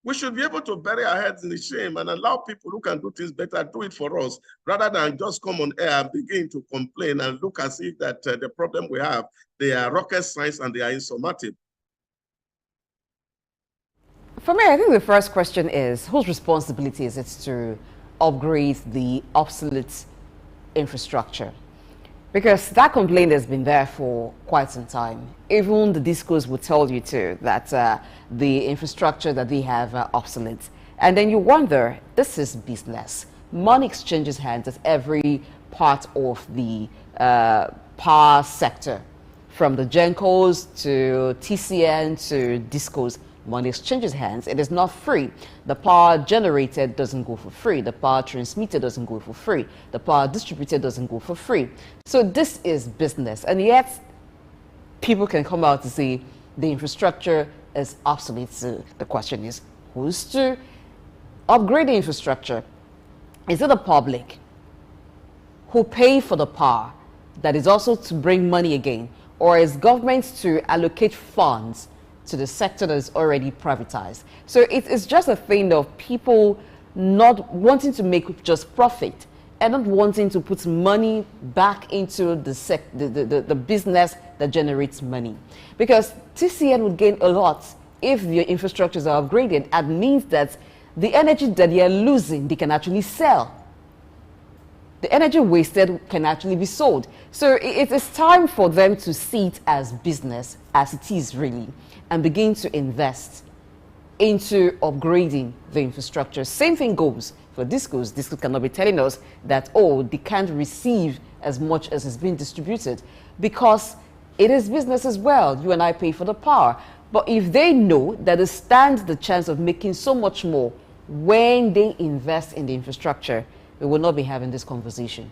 We should be able to bury our heads in the shame and allow people who can do things better do it for us, rather than just come on air and begin to complain and look as if that the problem we have, they are rocket science and they are insurmountable. For me, I think the first question is, whose responsibility is it to upgrade the obsolete infrastructure? Because that complaint has been there for quite some time. Even the discos will tell you too that the infrastructure that they have are obsolete. And then you wonder, this is business. Money exchanges hands at every part of the power sector, from the Gencos to TCN to discos. Money exchanges hands. It is not free. The power generated doesn't go for free. The power transmitted doesn't go for free. The power distributed doesn't go for free. So this is business. And yet, people can come out to say the infrastructure is obsolete. So the question is, who's to upgrade the infrastructure? Is it the public who pay for the power that is also to bring money again? Or is government to allocate funds to the sector that is already privatized? So it's just a thing of people not wanting to make just profit and not wanting to put money back into the business that generates money. Because TCN would gain a lot if your infrastructures are upgraded. That means that the energy that they are losing, they can actually sell. The energy wasted can actually be sold. So it is time for them to see it as business, as it is really, and begin to invest into upgrading the infrastructure. Same thing goes for discos. Discos cannot be telling us that, oh, they can't receive as much as is being distributed, because it is business as well. You and I pay for the power. But if they know that they stand the chance of making so much more when they invest in the infrastructure, we will not be having this conversation.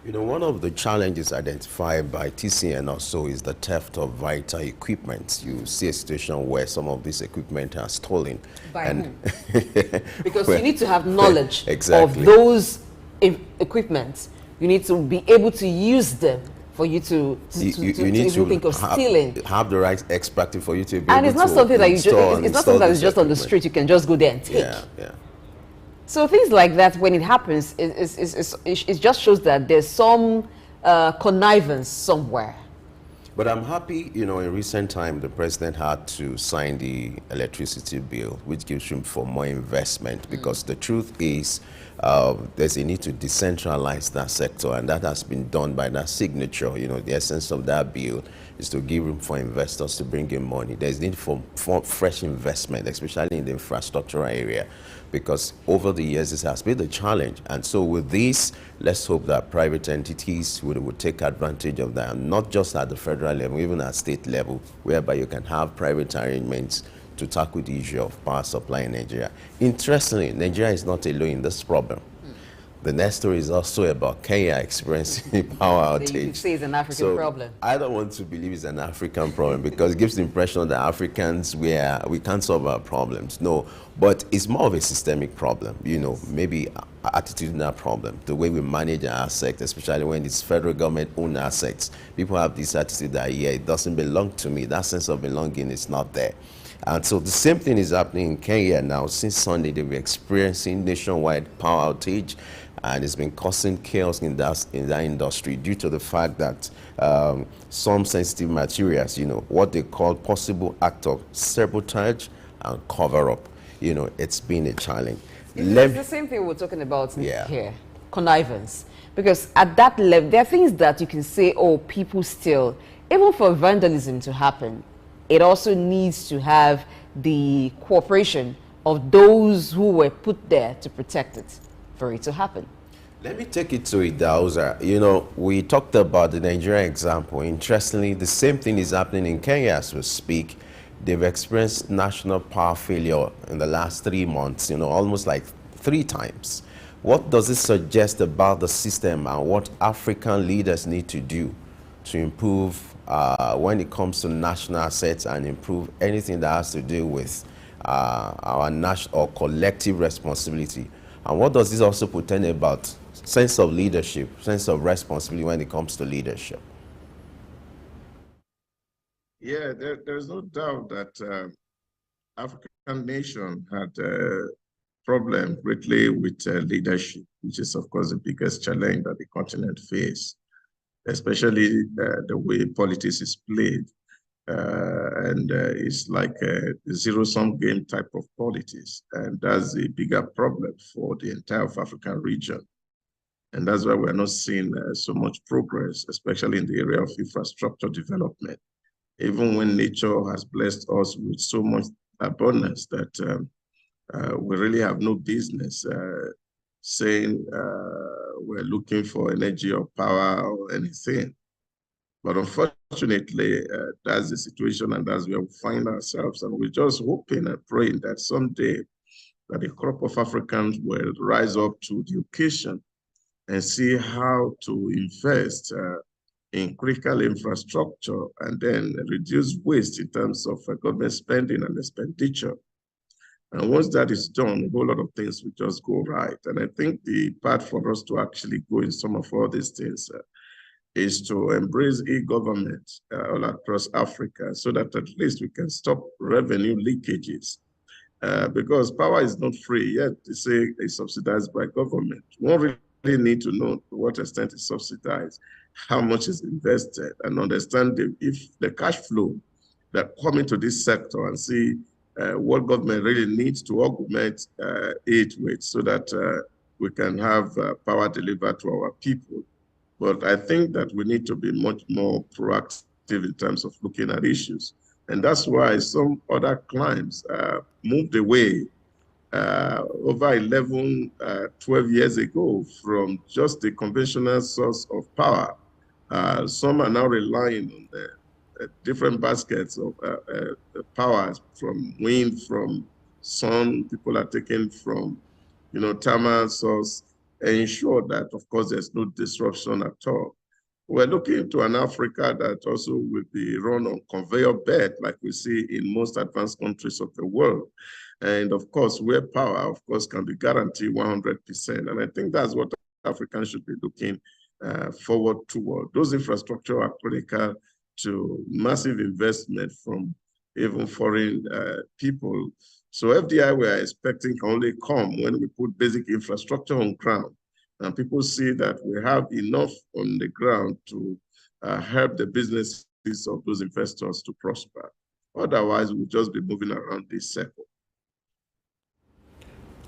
You know, one of the challenges identified by TCN also is the theft of vital equipment. You see a situation where some of this equipment are stolen. By whom? Because you need to have knowledge exactly of those equipment. You need to be able to use them for you to think of stealing. Have the right expertise for you to be and able it's not to something that you just, it's not something that is just on the street. You can just go there and take. Yeah. So things like that, when it happens, it just shows that there's some connivance somewhere. But I'm happy, you know, in recent time, the president had to sign the electricity bill, which gives room for more investment, because the truth is there's a need to decentralize that sector, and that has been done by that signature. You know, the essence of that bill is to give room for investors to bring in money. There's need for fresh investment, especially in the infrastructural area, because over the years this has been a challenge. And so with this, let's hope that private entities would take advantage of that, not just at the federal level, even at state level, whereby you can have private arrangements to tackle the issue of power supply in Nigeria. Interestingly, Nigeria is not alone in this problem. The next story is also about Kenya experiencing a power outage. You could say it's an African problem. I don't want to believe it's an African problem because it gives the impression that Africans, we can't solve our problems. No, but it's more of a systemic problem, you know, maybe attitudinal problem, the way we manage our assets, especially when it's federal government-owned assets. People have this attitude that, yeah, it doesn't belong to me. That sense of belonging is not there. And so the same thing is happening in Kenya now. Since Sunday, they were experiencing nationwide power outage, and it's been causing chaos in that industry due to the fact that some sensitive materials, you know, what they call possible act of sabotage and cover-up, you know, it's been a challenge. It's the same thing we're talking about Yeah. here, connivance. Because at that level, there are things that you can say, oh, people steal. Even for vandalism to happen, it also needs to have the cooperation of those who were put there to protect it for it to happen. Let me take it to Idauza. You know, we talked about the Nigerian example. Interestingly, the same thing is happening in Kenya as we speak. They've experienced national power failure in the last 3 months, you know, almost like 3 times. What does it suggest about the system and what African leaders need to do to improve when it comes to national assets and improve anything that has to do with our national or collective responsibility? And what does this also portend about sense of leadership, sense of responsibility when it comes to leadership? Yeah, there's no doubt that African nation had a problem greatly with leadership, which is, of course, the biggest challenge that the continent faces, especially the way politics is played. It's like a zero-sum game type of politics. And that's a bigger problem for the entire African region. And that's why we're not seeing so much progress, especially in the area of infrastructure development. Even when nature has blessed us with so much abundance that we really have no business saying we're looking for energy or power or anything. But unfortunately, that's the situation and that's where we find ourselves. And we're just hoping and praying that someday that a crop of Africans will rise up to the occasion and see how to invest in critical infrastructure and then reduce waste in terms of government spending and expenditure. And once that is done, a whole lot of things will just go right. And I think the path for us to actually go in some of all these things is to embrace e-government all across Africa so that at least we can stop revenue leakages. Because power is not free, yet they say it's subsidized by government. We don't really need to know to what extent it's subsidized, how much is invested, and understand if the cash flow that come into this sector and see what government really needs to augment it with so that we can have power delivered to our people. But I think that we need to be much more proactive in terms of looking at issues. And that's why some other climes moved away over 11, 12 years ago from just the conventional source of power. Some are now relying on the different baskets of power from wind, from sun. People are taking from, you know, thermal source and ensure that, of course, there's no disruption at all. We're looking to an Africa that also will be run on conveyor belt, like we see in most advanced countries of the world. And of course, where power, of course, can be guaranteed 100%. And I think that's what Africans should be looking forward toward. Those infrastructure are critical to massive investment from even foreign people. So FDI we are expecting can only come when we put basic infrastructure on ground. And people see that we have enough on the ground to help the businesses of those investors to prosper. Otherwise, we'll just be moving around this circle.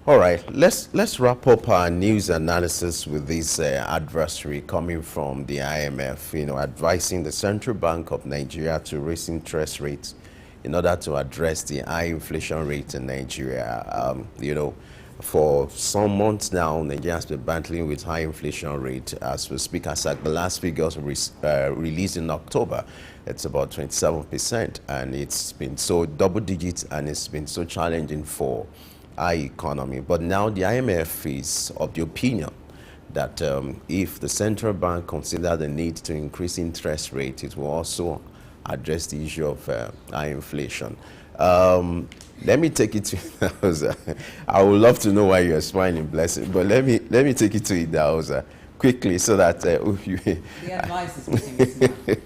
All right, let's wrap up our news analysis with this adversary coming from the IMF, you know, advising the Central Bank of Nigeria to raise interest rates in order to address the high inflation rate in Nigeria. You know, for some months now, Nigeria has been battling with high inflation rate. As we speak, as at the last figures released in October, it's about 27%, and it's been so double digits, and it's been so challenging for our economy. But now the IMF is of the opinion that if the central bank consider the need to increase interest rate, it will also address the issue of high inflation. Let me take it to I would love to know why you're smiling, Blessing, but let me take it to Idahosa quickly so that the advice is making me smile.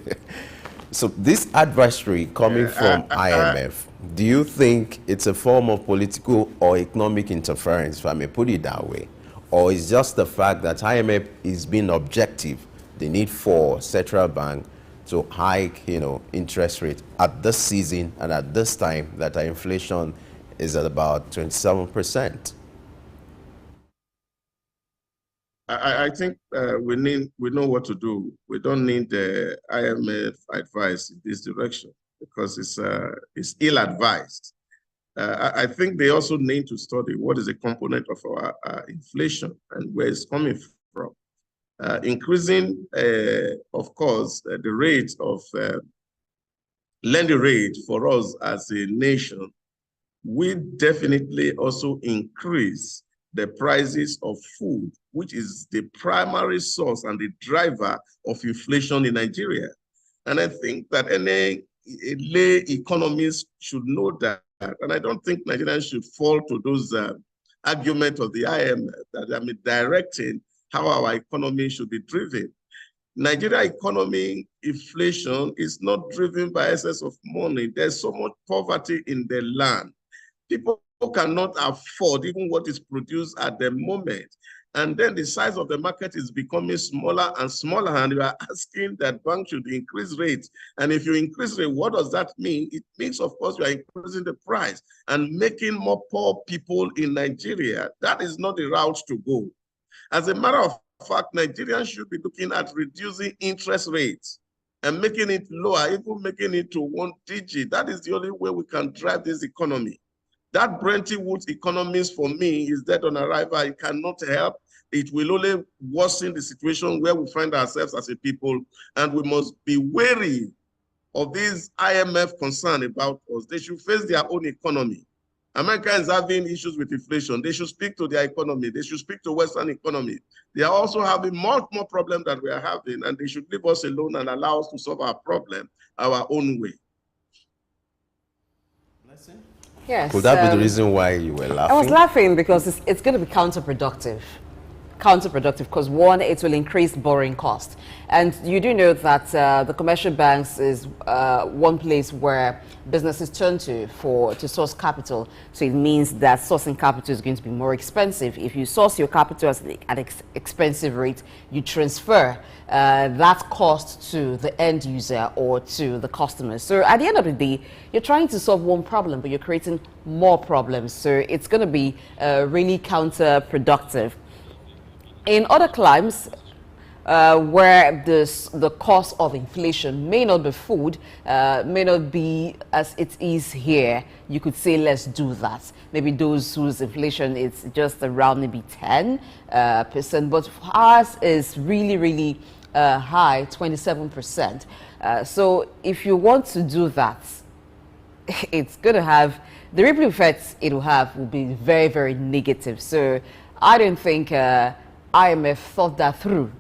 So this advisory coming from IMF, do you think it's a form of political or economic interference, if I may put it that way? Or is just the fact that IMF is being objective, the need for central bank to hike, interest rate at this season and at this time that our inflation is at about 27%? I think we know what to do. We don't need the IMF advice in this direction because it's ill-advised. I think they also need to study what is a component of our inflation and where it's coming from. Increasing, of course, the rate of lending rate for us as a nation will definitely also increase the prices of food, which is the primary source and the driver of inflation in Nigeria. And I think that any lay economists should know that. And I don't think Nigerians should fall to those arguments of the IMF that directing how our economy should be driven. Nigeria economy inflation is not driven by excess of money. There's so much poverty in the land. People cannot afford even what is produced at the moment. And then the size of the market is becoming smaller and smaller, and you are asking that banks should increase rates. And if you increase rate, what does that mean? It means, of course, you are increasing the price and making more poor people in Nigeria. That is not the route to go. As a matter of fact, Nigerians should be looking at reducing interest rates and making it lower, even making it to 1 digit. That is the only way we can drive this economy. That Bretton Woods economics for me is dead on arrival. It cannot help. It will only worsen the situation where we find ourselves as a people, and we must be wary of this IMF concern about us. They should face their own economy. America is having issues with inflation. They should speak to their economy. They should speak to Western economy. They are also having more problems that we are having, and they should leave us alone and allow us to solve our problem our own way. Yes. Could that be the reason why you were laughing? I was laughing because it's going to be counterproductive. Because one, it will increase borrowing cost. And you do know that the commercial banks is one place where businesses turn to source capital. So it means that sourcing capital is going to be more expensive. If you source your capital at an expensive rate, you transfer that cost to the end user or to the customer. So at the end of the day, you're trying to solve one problem, but you're creating more problems. So it's going to be really counterproductive. In other climes, where the cost of inflation may not be food, may not be as it is here, you could say, let's do that. Maybe those whose inflation is just around maybe 10%, but ours is really, really high, 27%. So if you want to do that, it's going to have, the ripple effects it will have will be very, very negative. So I don't think IMF thought that through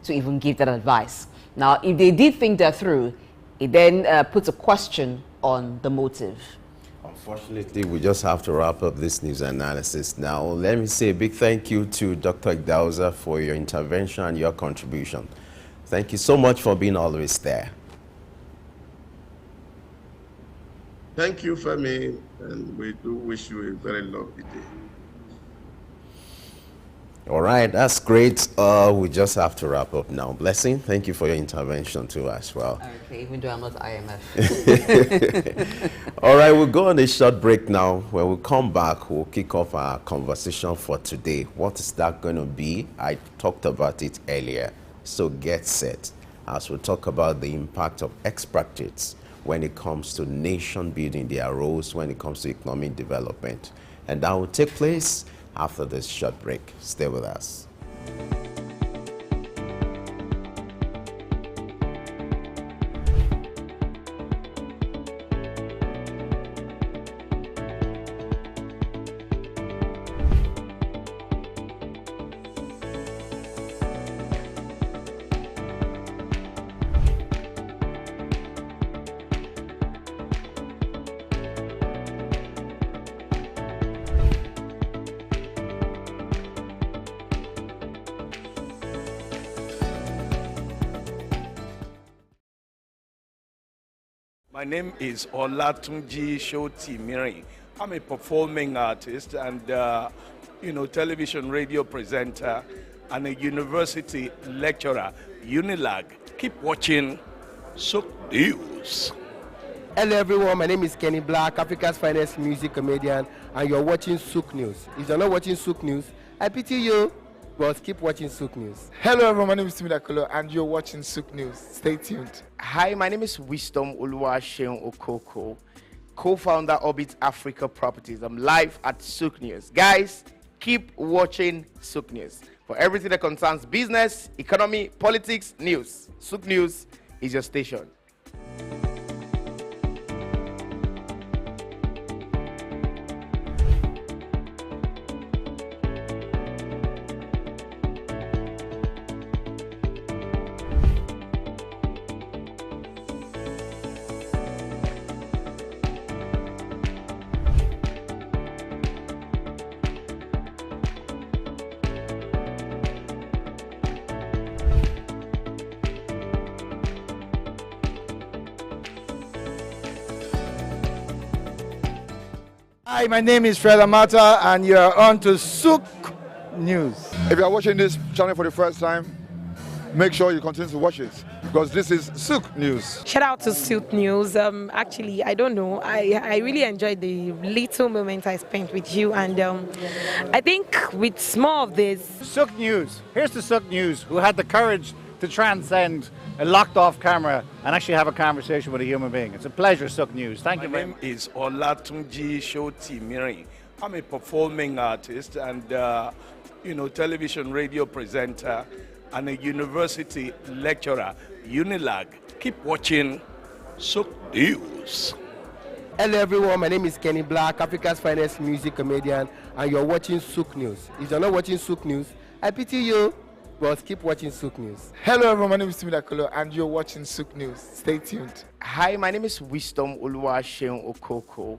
to even give that advice. Now, if they did think that through, it then puts a question on the motive. Unfortunately, we just have to wrap up this news analysis now. Let me say a big thank you to Dr. Idahosa for your intervention and your contribution. Thank you so much for being always there. Thank you, Femi, and we do wish you a very lovely day. All right, that's great. We just have to wrap up now. Blessing, thank you for your intervention too as well. Okay, even though I'm not IMF. All right, we'll go on a short break now. When we come back, we'll kick off our conversation for today. What is that going to be? I talked about it earlier. So get set as we talk about the impact of expatriates when it comes to nation building, their roles when it comes to economic development. And that will take place after this short break. Stay with us. My name is Olatunji Shoti. I'm a performing artist and, television radio presenter and a university lecturer, Unilag. Keep watching Sook News. Hello everyone, my name is Kenny Black, Africa's finest music comedian, and you're watching Sook News. If you're not watching Sook News, I pity you, but keep watching Sook News. Hello everyone, my name is Timidakolo and you're watching Sook News. Stay tuned. Hi, my name is Wisdom Oluwaseun Okoko, co-founder Orbit Africa Properties. I'm live at Sook News. Guys, keep watching Sook News. For everything that concerns business, economy, politics, news, Sook News is your station. Hi, my name is Fred Amata, and you are on to Sook News. If you are watching this channel for the first time, make sure you continue to watch it because this is Sook News. Shout out to Sook News. Actually, I don't know. I really enjoyed the little moment I spent with you, and I think with more of this. Sook News. Here's the Sook News who had the courage to transcend a locked-off camera and actually have a conversation with a human being. It's a pleasure, Sook News. Thank you very much. My name is Olatunji Shoti. I'm a performing artist and, television radio presenter and a university lecturer, Unilag. Keep watching Sook News. Hello everyone, my name is Kenny Black, Africa's finest music comedian, and you're watching Sook News. If you're not watching Sook News, I pity you, but keep watching Sook News. Hello everyone, my name is Timidakolo and you're watching Sook News. Stay tuned. Hi, my name is Wisdom Oluwaseun Okoko,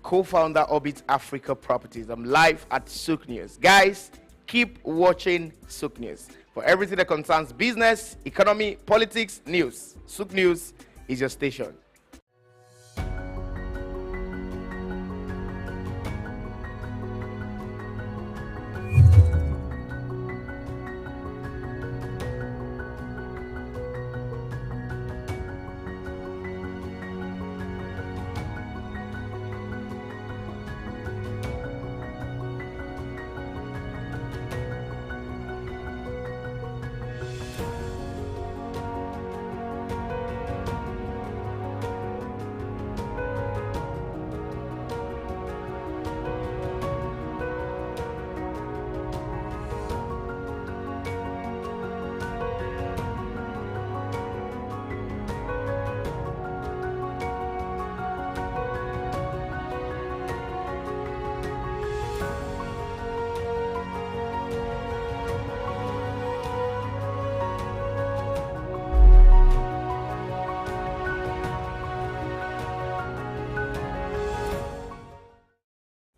co-founder Orbit Africa Properties. I'm live at Sook News. Guys, keep watching Sook News. For everything that concerns business, economy, politics, news, Sook News is your station.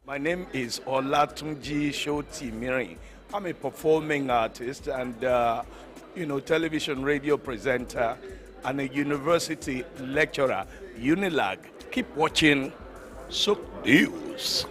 My name is Olatunji Shoti. I'm a performing artist and, television radio presenter and a university lecturer, Unilag. Keep watching Sook News.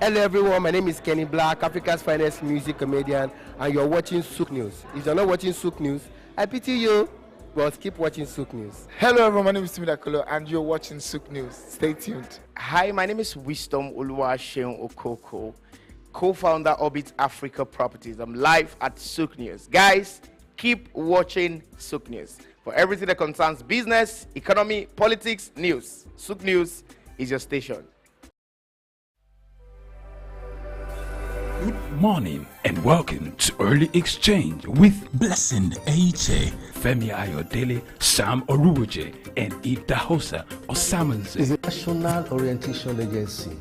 Hello everyone, my name is Kenny Black, Africa's finest music comedian, and you're watching Sook News. If you're not watching Sook News, I pity you, but keep watching Sook News. Hello everyone, my name is Timidakolo and you're watching Sook News. Stay tuned. Hi, my name is Wisdom Oluwaseun Okoko, co-founder Orbit Africa Properties. I'm live at Sook News. Guys, keep watching Sook News. For everything that concerns business, economy, politics, news, Sook News is your station. Good morning and welcome to Early Exchange with Blessing Aiche, Femi Ayodele, Sam Oruoje, and Idahosa Osamanze. It's a national orientation agency.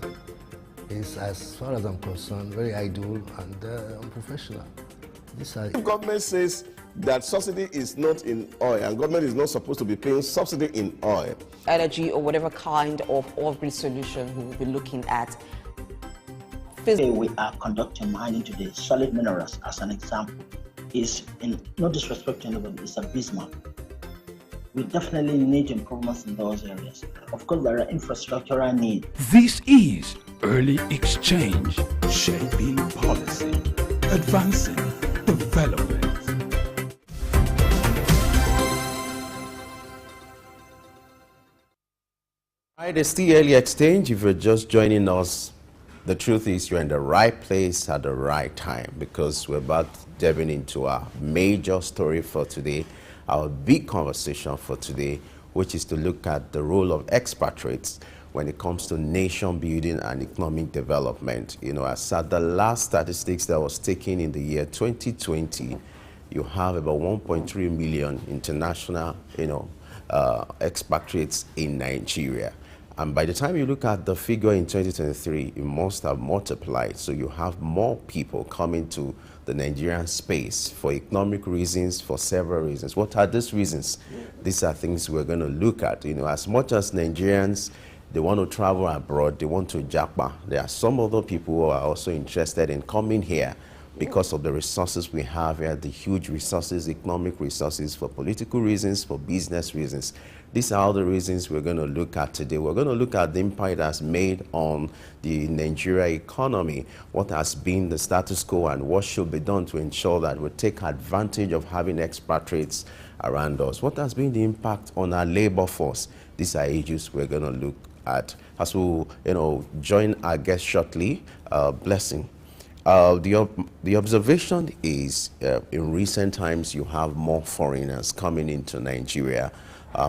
It's, as far as I'm concerned, very idle and unprofessional. If government says that subsidy is not in oil and government is not supposed to be paying subsidy in oil, energy or whatever kind of off-grid solution we will be looking at. Today we are conducting mining today. Solid minerals, as an example, is, in no disrespect to anybody, it's a bismarck. We definitely need improvements in those areas. Of course, there are infrastructural needs. This is early exchange, shaping policy, advancing development. Right, it's the early exchange. If you're just joining us, the truth is you're in the right place at the right time, because we're about delving into our major story for today, our big conversation for today, which is to look at the role of expatriates when it comes to nation building and economic development. You know, as at the last statistics that was taken in the year 2020, you have about 1.3 million international, expatriates in Nigeria. And by the time you look at the figure in 2023, it must have multiplied. So you have more people coming to the Nigerian space for economic reasons, for several reasons. What are these reasons? These are things we're going to look at. You know, as much as Nigerians, they want to travel abroad, they want to japa, there are some other people who are also interested in coming here because of the resources we have here, the huge resources, economic resources, for political reasons, for business reasons. These are all the reasons we're going to look at today. We're going to look at the impact it has made on the Nigeria economy, what has been the status quo, and what should be done to ensure that we take advantage of having expatriates around us. What has been the impact on our labor force? These are issues we're going to look at as we, join our guest shortly. Blessing. The observation is in recent times you have more foreigners coming into Nigeria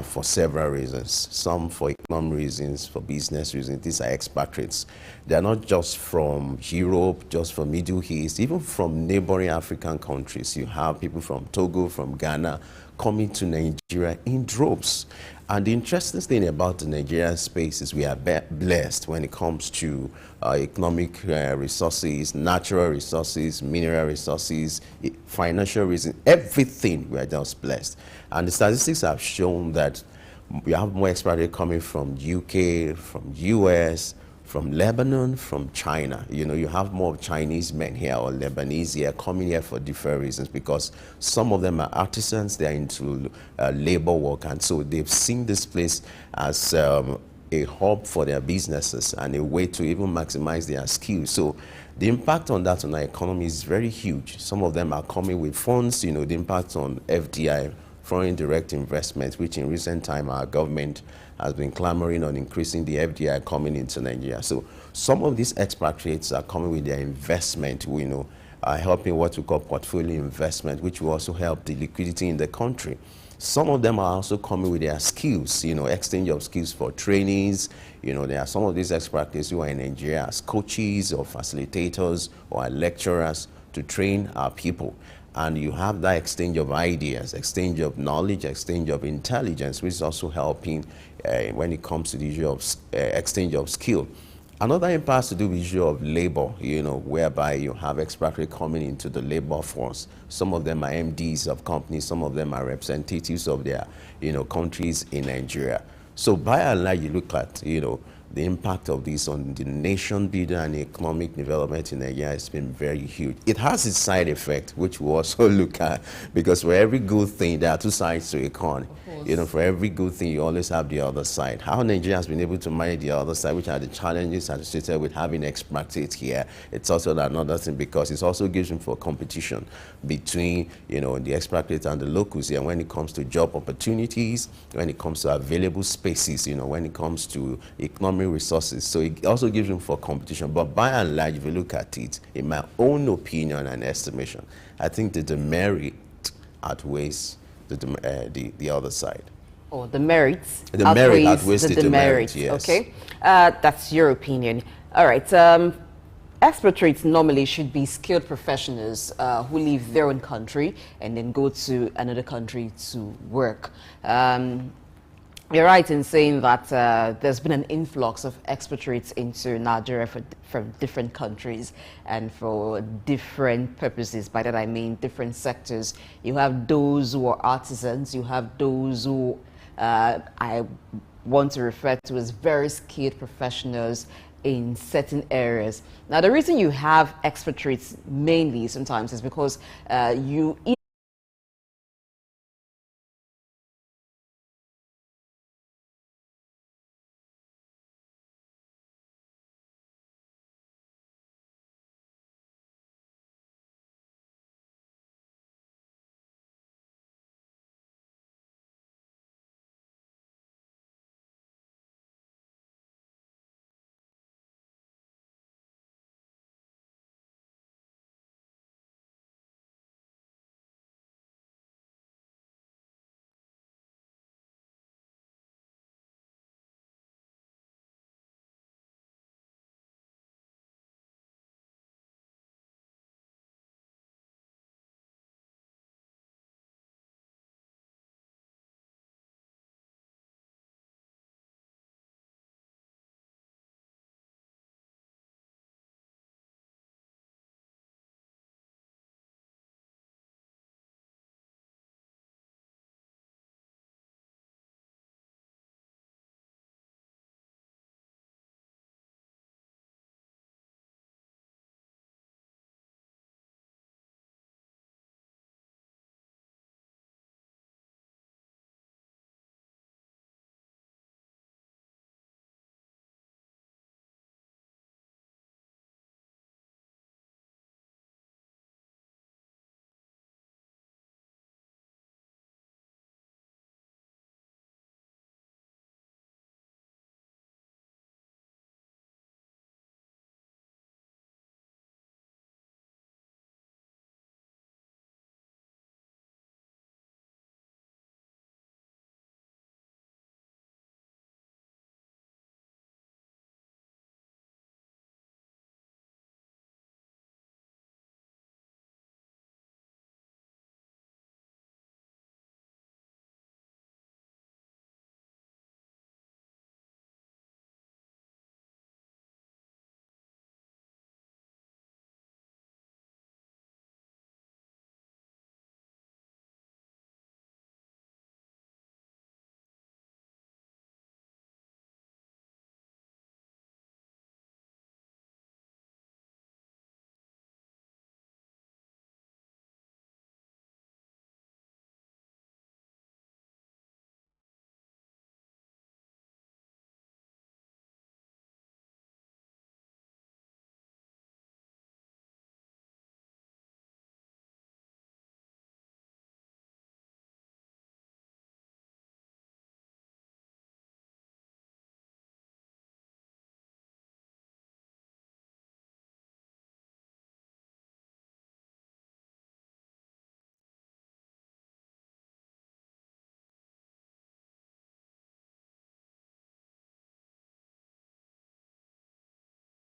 for several reasons. Some for economic reasons, for business reasons. These are expatriates. They are not just from Europe, just from Middle East, even from neighboring African countries. You have people from Togo, from Ghana, coming to Nigeria in droves. And the interesting thing about the Nigerian space is we are blessed when it comes to economic resources, natural resources, mineral resources, financial reasons, everything. We are just blessed. And the statistics have shown that we have more expatriates coming from UK, from US, from Lebanon, from China. You know, you have more Chinese men here or Lebanese here coming here for different reasons, because some of them are artisans, they're into labor work, and so they've seen this place as a hub for their businesses and a way to even maximize their skills. So the impact on that on our economy is very huge. Some of them are coming with funds, the impact on FDI, foreign direct investment, which in recent time our government has been clamoring on increasing the FDI coming into Nigeria. So some of these expatriates are coming with their investment, are helping what we call portfolio investment, which will also help the liquidity in the country. Some of them are also coming with their skills, exchange of skills for trainees. There are some of these expatriates who are in Nigeria as coaches or facilitators or lecturers to train our people. And you have that exchange of ideas, exchange of knowledge, exchange of intelligence, which is also helping when it comes to the issue of exchange of skill. Another impact has to do with the issue of labor, whereby you have expatriates coming into the labor force. Some of them are MDs of companies, some of them are representatives of their, countries in Nigeria. So by and large, you look at, the impact of this on the nation building and economic development in Nigeria has been very huge. It has its side effect, which we also look at, because for every good thing, there are two sides to a coin. For every good thing, you always have the other side. How Nigeria has been able to manage the other side, which are the challenges associated with having expatriates here, it's also another thing, because it also gives room for competition between, the expatriates and the locals here when it comes to job opportunities, when it comes to available spaces, when it comes to economic resources. So it also gives room for competition. But by and large, if you look at it, in my own opinion and estimation, I think the demerit outweighs the other side. Or the merits outweighs the demerits. Yes. Okay, that's your opinion. All right. Expatriates normally should be skilled professionals who leave their own country and then go to another country to work. You're right in saying that there's been an influx of expatriates into Nigeria from different countries and for different purposes. By that I mean different sectors. You have those who are artisans, you have those who I want to refer to as very skilled professionals in certain areas. Now, the reason you have expatriates mainly sometimes is because you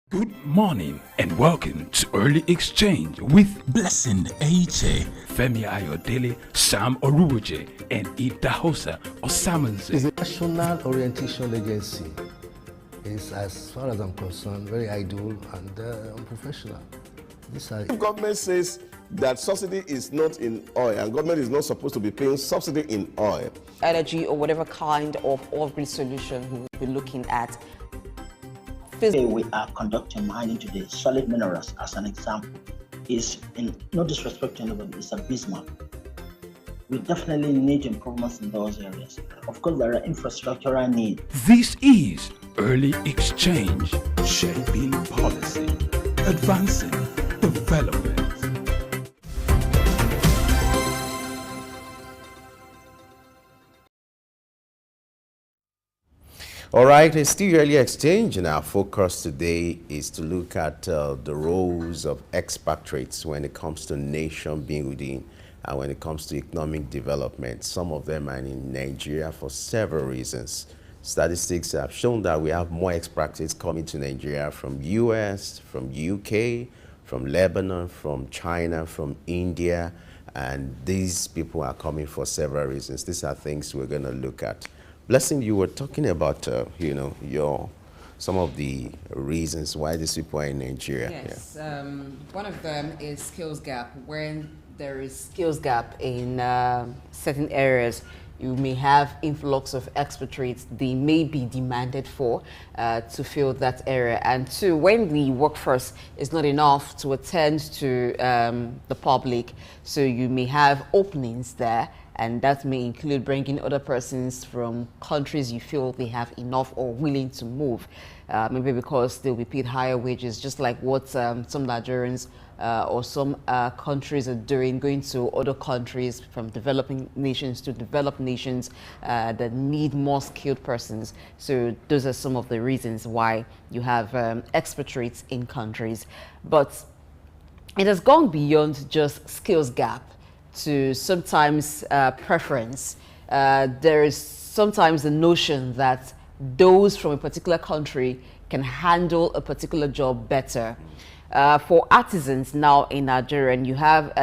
Good morning and welcome to Early Exchange with Blessing Aiche, Femi Ayodele, Sam Oruwoje, and Idahosa Osamaze. It's a national orientation agency. It's, as far as I'm concerned, very idle and unprofessional. If government says that subsidy is not in oil and government is not supposed to be paying subsidy in oil, energy or whatever kind of off-grid solution we will be looking at. Today we are conducting mining today. Solid minerals, as an example, is, in no disrespect to anybody, is abysmal. We definitely need improvements in those areas. Of course, there are infrastructural needs. This is Early Exchange, shaping policy, advancing development. all right, it's still Early Exchange, and our focus today is to look at the roles of expatriates when it comes to nation building and when it comes to economic development. Some of them are in Nigeria for several reasons. Statistics have shown that we have more expatriates coming to Nigeria from US, from UK, from Lebanon, from China, from India, and these people are coming for several reasons. These are things we're going to look at. Blessing, you were talking about, some of the reasons why these people are in Nigeria. Yes, one of them is skills gap. When there is skills gap in certain areas, you may have influx of expatriates. They may be demanded for to fill that area. And two, when the workforce is not enough to attend to the public, so you may have openings there, and that may include bringing other persons from countries you feel they have enough or willing to move, maybe because they'll be paid higher wages, just like what some Nigerians or some countries are doing, going to other countries from developing nations to developed nations that need more skilled persons. So those are some of the reasons why you have expatriates in countries. But it has gone beyond just skills gap to sometimes preference. There is sometimes the notion that those from a particular country can handle a particular job better. For artisans now in Nigeria, and you have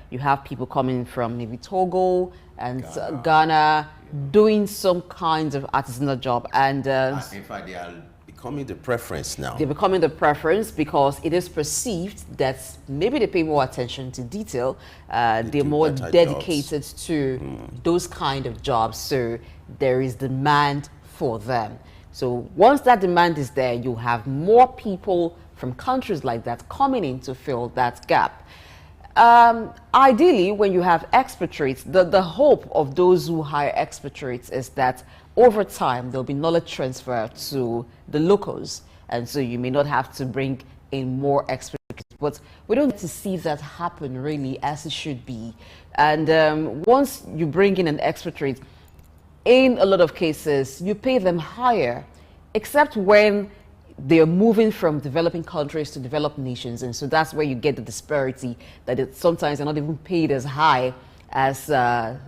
you have people coming from maybe Togo and Ghana doing some kinds of artisanal job, and in fact, they are becoming the preference now. They're becoming the preference because it is perceived that maybe they pay more attention to detail, they're more dedicated to those kind of jobs, so there is demand for them. So once that demand is there, you have more people from countries like that coming in to fill that gap. Ideally, when you have expatriates, the hope of those who hire expatriates is that over time there'll be knowledge transfer to the locals, and so you may not have to bring in more expatriates. But we don't get to see that happen really as it should be. And once you bring in an expatriate, in a lot of cases, you pay them higher, except when they're moving from developing countries to developed nations. And so that's where you get the disparity, that sometimes they're not even paid as high as the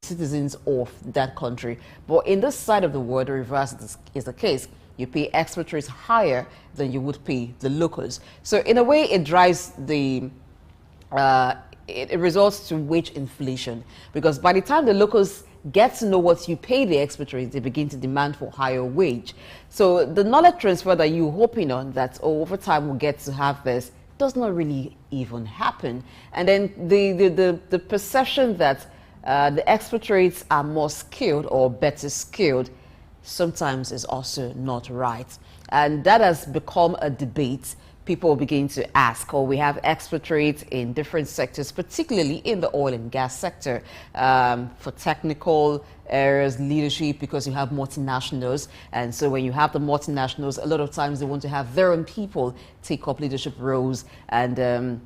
citizens of that country. But in this side of the world, the reverse is the case. You pay expatriates higher than you would pay the locals. So in a way, it drives the it results to wage inflation, because by the time the locals get to know what you pay the expatriates, they begin to demand for higher wage. So the knowledge transfer that you're hoping on, that over time we'll get to have this, does not really even happen. And then the perception that the expatriates are more skilled or better skilled sometimes is also not right. And that has become a debate. People begin to ask, we have expatriates in different sectors, particularly in the oil and gas sector, for technical areas, leadership, because you have multinationals. And so when you have the multinationals, a lot of times they want to have their own people take up leadership roles. And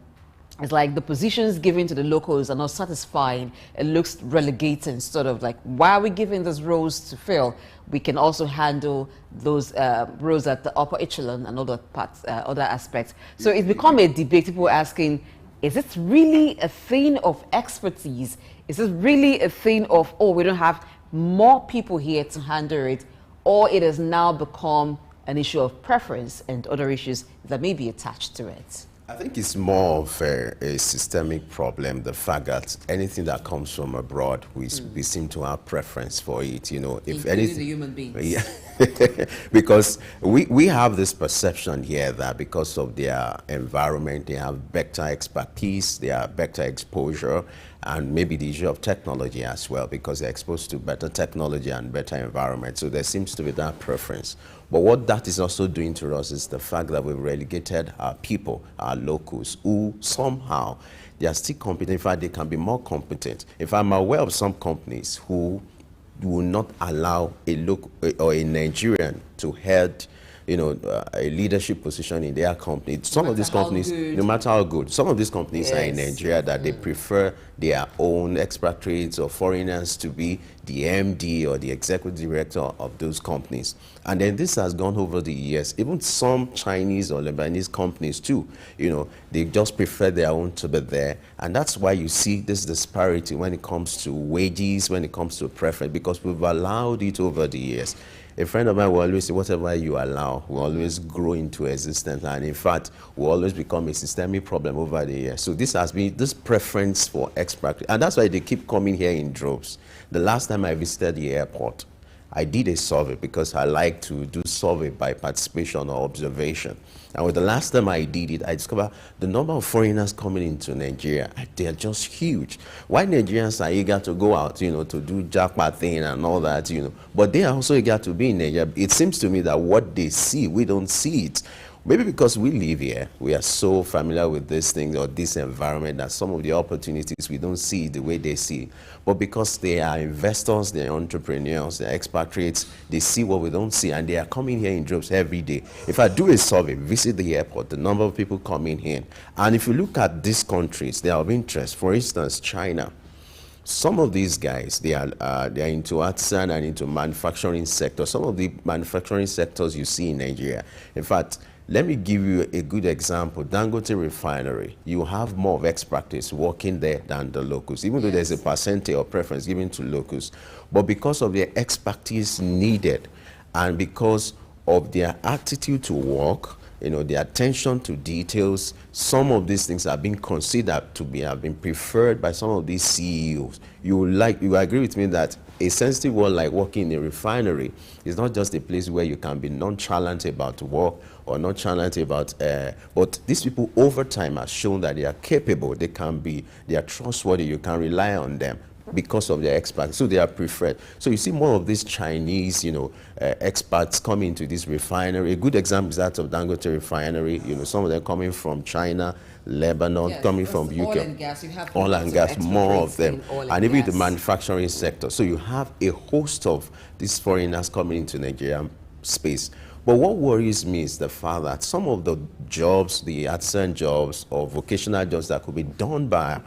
it's like the positions given to the locals are not satisfying. It looks relegating, sort of like, why are we giving those roles to fill? We can also handle those roles at the upper echelon and other parts, other aspects. So it's become a debate. People asking, is it really a thing of expertise? Is it really a thing of, we don't have more people here to handle it? Or it has now become an issue of preference and other issues that may be attached to it? I think it's more of a systemic problem, the fact that anything that comes from abroad, we seem to have preference for it, you know. If Including anything, the human beings. Yeah. Because we have this perception here that because of their environment, they have better expertise, they have better exposure, and maybe the issue of technology as well, because they're exposed to better technology and better environment. So there seems to be that preference. But what that is also doing to us is the fact that we've relegated our people, our locals, who somehow they are still competent. In fact, they can be more competent. If I'm aware of some companies who will not allow a local or a Nigerian to head, you know, a leadership position in their company. Some of these companies, no matter how good, some of these companies are in Nigeria that they prefer their own expatriates or foreigners to be the MD or the executive director of those companies. And then this has gone over the years. Even some Chinese or Lebanese companies too, you know, they just prefer their own to be there. And that's why you see this disparity when it comes to wages, when it comes to preference, because we've allowed it over the years. A friend of mine will always say, whatever you allow will always grow into existence. And in fact, will always become a systemic problem over the years. So this has been this preference for expat. And that's why they keep coming here in droves. The last time I visited the airport, I did a survey because I like to do survey by participation or observation. And with the last time I did it, I discovered the number of foreigners coming into Nigeria, they're just huge. Why Nigerians are eager to go out, you know, to do jackpot thing and all that, you know, but they are also eager to be in Nigeria. It seems to me that what they see, we don't see it. Maybe because we live here, we are so familiar with this thing or this environment that some of the opportunities we don't see the way they see. But because they are investors, they are entrepreneurs, they are expatriates, they see what we don't see, and they are coming here in droves every day. If I do a survey, visit the airport, the number of people coming in, and if you look at these countries, they are of interest. For instance, China. Some of these guys, they are into artisan and into manufacturing sector. Some of the manufacturing sectors you see in Nigeria. In fact, let me give you a good example. Dangote Refinery, you have more of expertise working there than the locals, even though there's a percentage or preference given to locals. But because of their expertise needed and because of their attitude to work, you know, the attention to details, some of these things are being considered to be, have been preferred by some of these CEOs. You agree with me that a sensitive world like working in a refinery is not just a place where you can be nonchalant about work or nonchalant about, but these people over time have shown that they are capable, they are trustworthy, you can rely on them because of their experts, so they are preferred. So you see more of these Chinese, you know, experts coming to this refinery. A good example is that of Dangote Refinery. You know, some of them coming from China, Lebanon, coming from UK. Oil and gas, you have oil and gas, more of them, and even gas. the manufacturing sector. So you have a host of these foreigners coming into Nigerian space. But what worries me is the fact that some of the jobs, the artisan jobs or vocational jobs that could be done by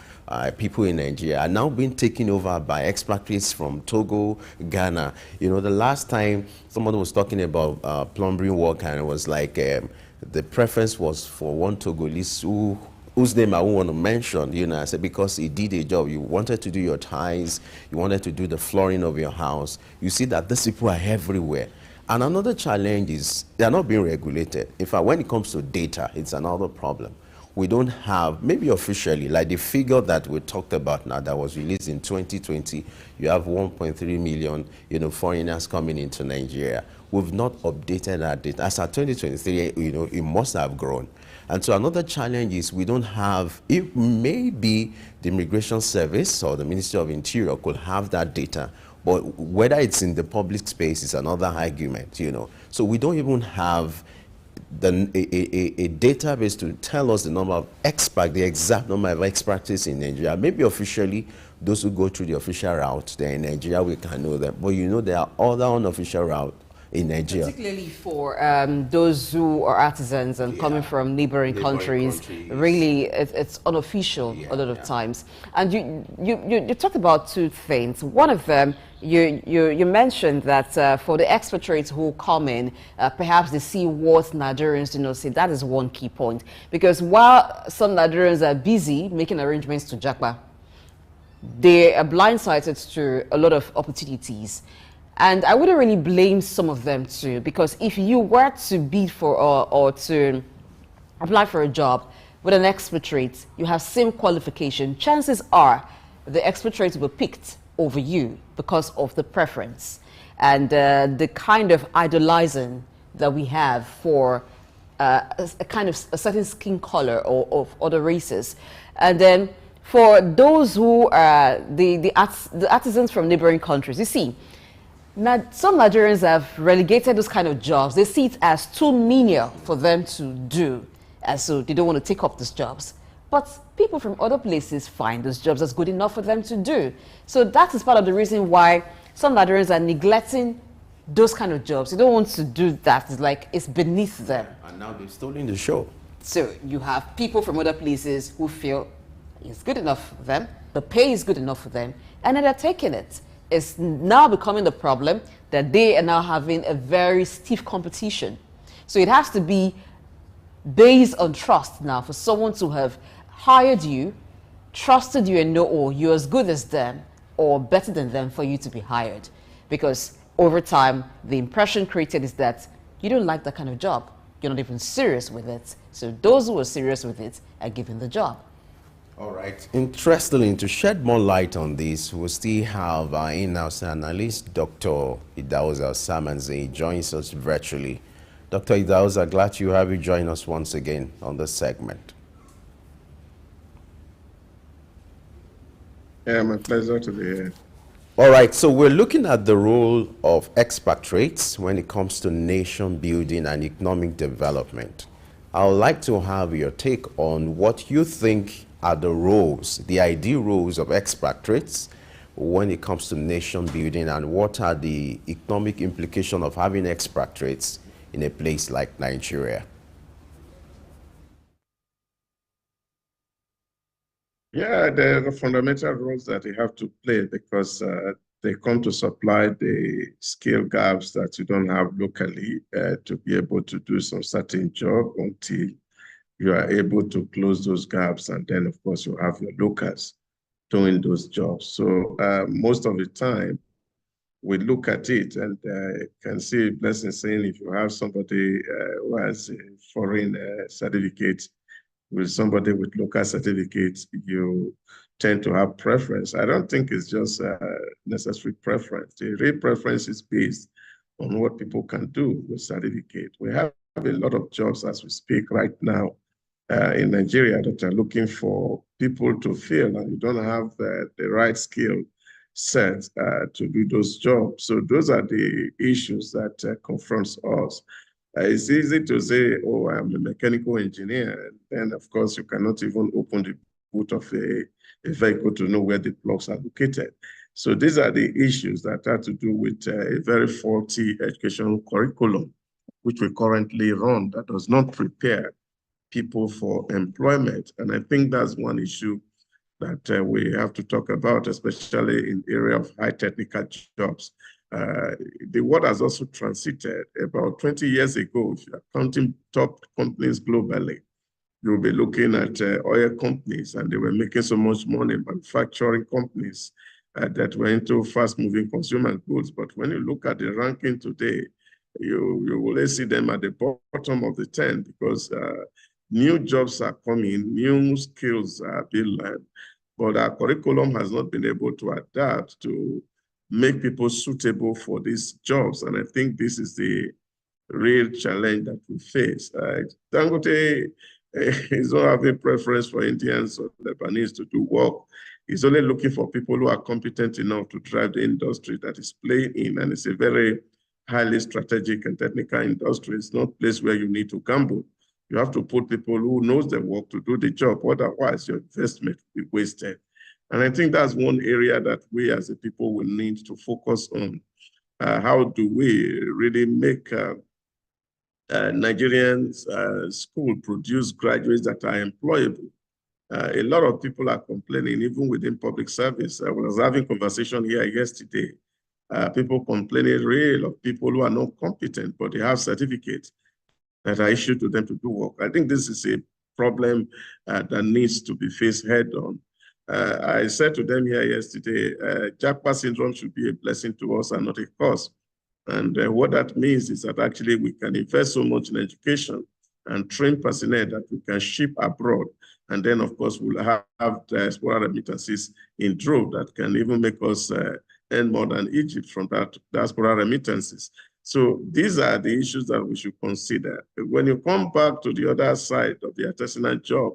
people in Nigeria are now being taken over by expatriates from Togo, Ghana. You know, the last time someone was talking about plumbing work, and it was like the preference was for one Togolese whose name I won't want to mention, you know. I said, because he did a job. You wanted to do your ties, you wanted to do the flooring of your house. You see that these people are everywhere. And another challenge is they are not being regulated. In fact, when it comes to data, it's another problem. We don't have, maybe officially, like the figure that we talked about now that was released in 2020, you have 1.3 million, you know, foreigners coming into Nigeria. We've not updated that data. As at 2023, you know, it must have grown. And so another challenge is we don't have, it may be the Immigration Service or the Ministry of Interior could have that data, but whether it's in the public space is another argument, you know. So we don't even have a database to tell us the number of expats, the exact number of expatriates in Nigeria. Maybe officially, those who go through the official route, they're in Nigeria, we can know them. But you know, there are other unofficial routes in Nigeria. Particularly for those who are artisans and coming from neighboring countries. Really, it's unofficial a lot of times. And you talked about two things. One of them, you mentioned that for the expatriates who come in, perhaps they see what Nigerians do not see. That is one key point. Because while some Nigerians are busy making arrangements to Japa, they are blindsided to a lot of opportunities. And I wouldn't really blame some of them too, because if you were to bid for or to apply for a job with an expatriate, you have same qualification, chances are the expatriate will be picked over you because of the preference and the kind of idolizing that we have for a kind of a certain skin color or of other races. And then for those who are the artisans from neighboring countries, you see, some Nigerians have relegated those kind of jobs. They see it as too menial for them to do, and so they don't want to take up these jobs. But people from other places find those jobs as good enough for them to do. So that is part of the reason why some Nigerians are neglecting those kind of jobs. They don't want to do that. It's like it's beneath them. And now they've stolen the show. So you have people from other places who feel it's good enough for them, the pay is good enough for them, and then they're taking it. It's now becoming the problem that they are now having a very stiff competition. So it has to be based on trust now for someone to have hired you, trusted you and know, oh, you're as good as them or better than them for you to be hired. Because over time, the impression created is that you don't like that kind of job. You're not even serious with it. So those who are serious with it are given the job. All right. Interestingly, to shed more light on this, we still have our in-house analyst, Dr. Idauza Samanze, joins us virtually. Dr. Idauza, glad to have you join us once again on this segment. Yeah, my pleasure to be here. All right, so we're looking at the role of expatriates when it comes to nation building and economic development. I would like to have your take on what you think are the roles, the ideal roles of expatriates when it comes to nation building, and what are the economic implications of having expatriates in a place like Nigeria? Yeah, there are fundamental roles that they have to play because they come to supply the skill gaps that you don't have locally to be able to do some certain job until you are able to close those gaps. And then, of course, you have your locals doing those jobs. So most of the time, we look at it and can see Blessing saying if you have somebody who has a foreign certificate with somebody with local certificates, you tend to have preference. I don't think it's just necessary preference. The real preference is based on what people can do with certificate. We have a lot of jobs as we speak right now in Nigeria that are looking for people to fill, and you don't have the right skill set to do those jobs. So those are the issues that confronts us. It's easy to say, oh, I'm a mechanical engineer. And then, of course, you cannot even open the boot of a vehicle to know where the plugs are located. So these are the issues that have to do with a very faulty educational curriculum, which we currently run, that does not prepare people for employment. And I think that's one issue that we have to talk about, especially in the area of high technical jobs. The world has also transited. About 20 years ago, if you're counting top companies globally, you'll be looking at oil companies, and they were making so much money, manufacturing companies that were into fast-moving consumer goods. But when you look at the ranking today, you will see them at the bottom of the 10 because new jobs are coming, new skills are being learned, but our curriculum has not been able to adapt to make people suitable for these jobs. And I think this is the real challenge that we face. Dangote is not having preference for Indians or Lebanese to do work. He's only looking for people who are competent enough to drive the industry that is playing in. And it's a very highly strategic and technical industry. It's not a place where you need to gamble. You have to put people who knows the work to do the job. Otherwise, your investment will be wasted. And I think that's one area that we as a people will need to focus on. How do we really make Nigerians school produce graduates that are employable? A lot of people are complaining, even within public service. I was having a conversation here yesterday. People complaining real of people who are not competent, but they have certificates that are issued to them to do work. I think this is a problem that needs to be faced head on. I said to them here yesterday, Jackpot syndrome should be a blessing to us and not a curse. And what that means is that actually we can invest so much in education and train personnel that we can ship abroad. And then, of course, we'll have diaspora remittances in drove that can even make us earn more than Egypt from that diaspora remittances. So these are the issues that we should consider. When you come back to the other side of the artisanal job,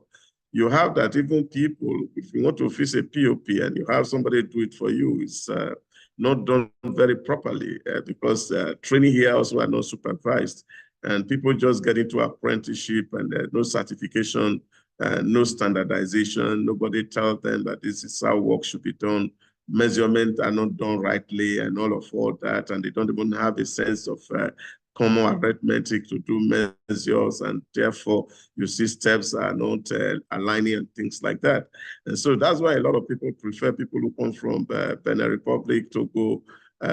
you have that even people, if you want to fix a POP and you have somebody do it for you, it's not done very properly because training here also are not supervised. And people just get into apprenticeship and no certification, no standardization. Nobody tells them that this is how work should be done. Measurements are not done rightly and all that. And they don't even have a sense of common arithmetic to do measures, and therefore you see steps are not aligning and things like that. And so that's why a lot of people prefer people who come from Benin Republic, Togo,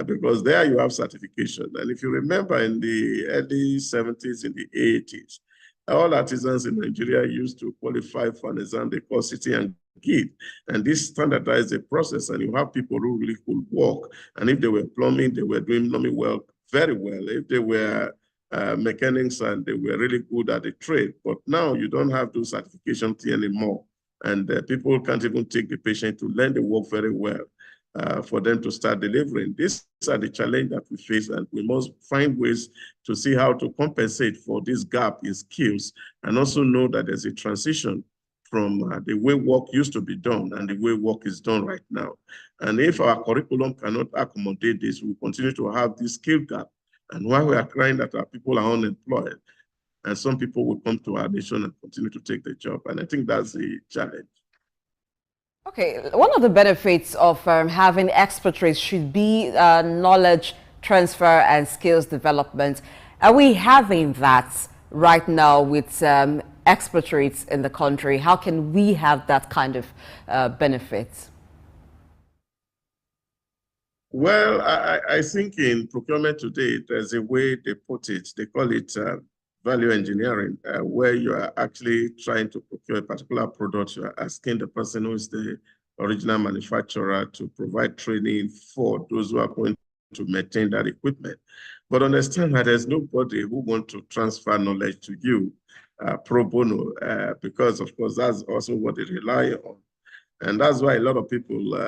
because there you have certification. And if you remember in the early 70s, in the 80s, all artisans in Nigeria used to qualify for an exam they call City and Guild. And this standardized the process, and you have people who really could work. And if they were plumbing, they were doing plumbing well, very well. If they were mechanics, and they were really good at the trade. But now you don't have those certifications anymore. And people can't even take the patient to learn the work very well for them to start delivering. These are the challenge that we face, and we must find ways to see how to compensate for this gap in skills, and also know that there's a transition from the way work used to be done and the way work is done right now. And if our curriculum cannot accommodate this, we continue to have this skill gap. And while we are crying that our people are unemployed, and some people will come to our nation and continue to take the job. And I think that's the challenge. Okay, one of the benefits of having expatriates should be knowledge transfer and skills development. Are we having that right now with expatriates in the country? How can we have that kind of benefit? Well, I think in procurement today, there's a way they put it. They call it value engineering, where you are actually trying to procure a particular product. You are asking the person who is the original manufacturer to provide training for those who are going to maintain that equipment. But understand that there's nobody who wants to transfer knowledge to you pro bono, because of course that's also what they rely on. And that's why a lot of people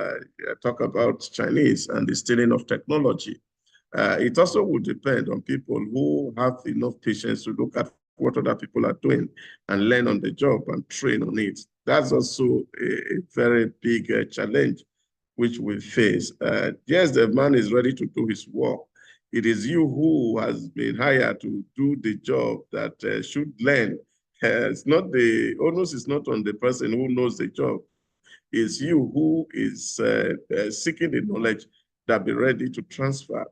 talk about Chinese and the stealing of technology. It also would depend on people who have enough patience to look at what other people are doing and learn on the job and train on it. That's also a very big challenge which we face. Yes, the man is ready to do his work. It is you who has been hired to do the job that should learn. It's not the onus is not on the person who knows the job. It's you who is seeking the knowledge that be ready to transfer.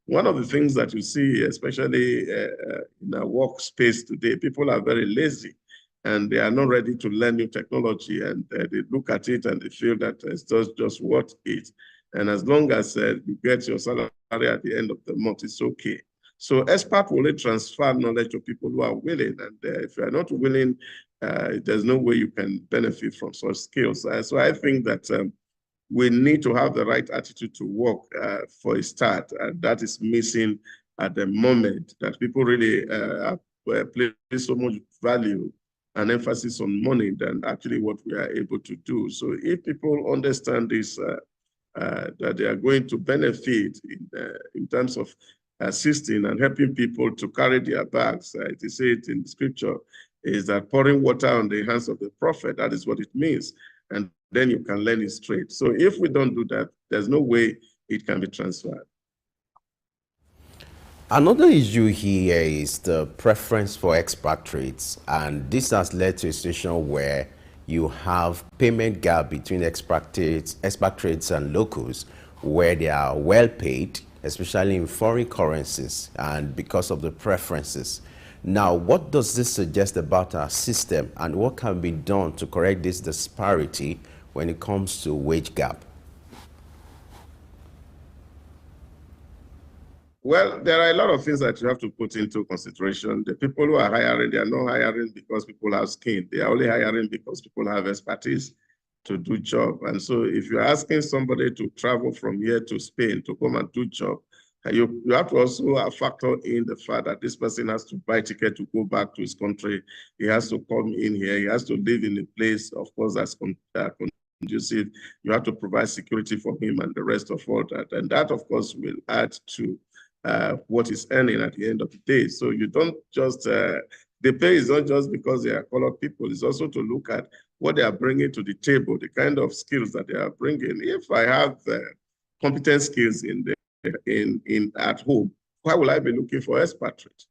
One of the things that you see, especially in our workspace today, people are very lazy and they are not ready to learn new technology, and they look at it and they feel that it's just worth it. And as long as you get your salary at the end of the month, it's okay. So expert will only transfer knowledge to people who are willing, and if you are not willing, there's no way you can benefit from such skills. So I think that we need to have the right attitude to work for a start, and that is missing at the moment, that people really place so much value and emphasis on money than actually what we are able to do. So if people understand this, that they are going to benefit in terms of assisting and helping people to carry their bags, they say it in the scripture, is that pouring water on the hands of the prophet. That is what it means. And then you can learn it straight. So if we don't do that, there's no way it can be transferred. Another issue here is the preference for expatriates, and this has led to a situation where you have payment gap between expatriates and locals, where they are well paid, especially in foreign currencies, and because of the preferences. Now, what does this suggest about our system, and what can be done to correct this disparity when it comes to wage gap? Well, there are a lot of things that you have to put into consideration. The people who are hiring, they are not hiring because people have skin. They are only hiring because people have expertise. to do job. And so if you're asking somebody to travel from here to Spain to come and do job, you have to also factor in the fact that this person has to buy ticket to go back to his country. He has to come in here. He has to live in a place, of course, that's conducive. You have to provide security for him and the rest of all that. And that, of course, will add to what he's earning at the end of the day. So you don't just, the pay is not just because they are colored people. It's also to look at what they are bringing to the table, the kind of skills that they are bringing. If I have competent skills at home, why will I be looking for expatriates?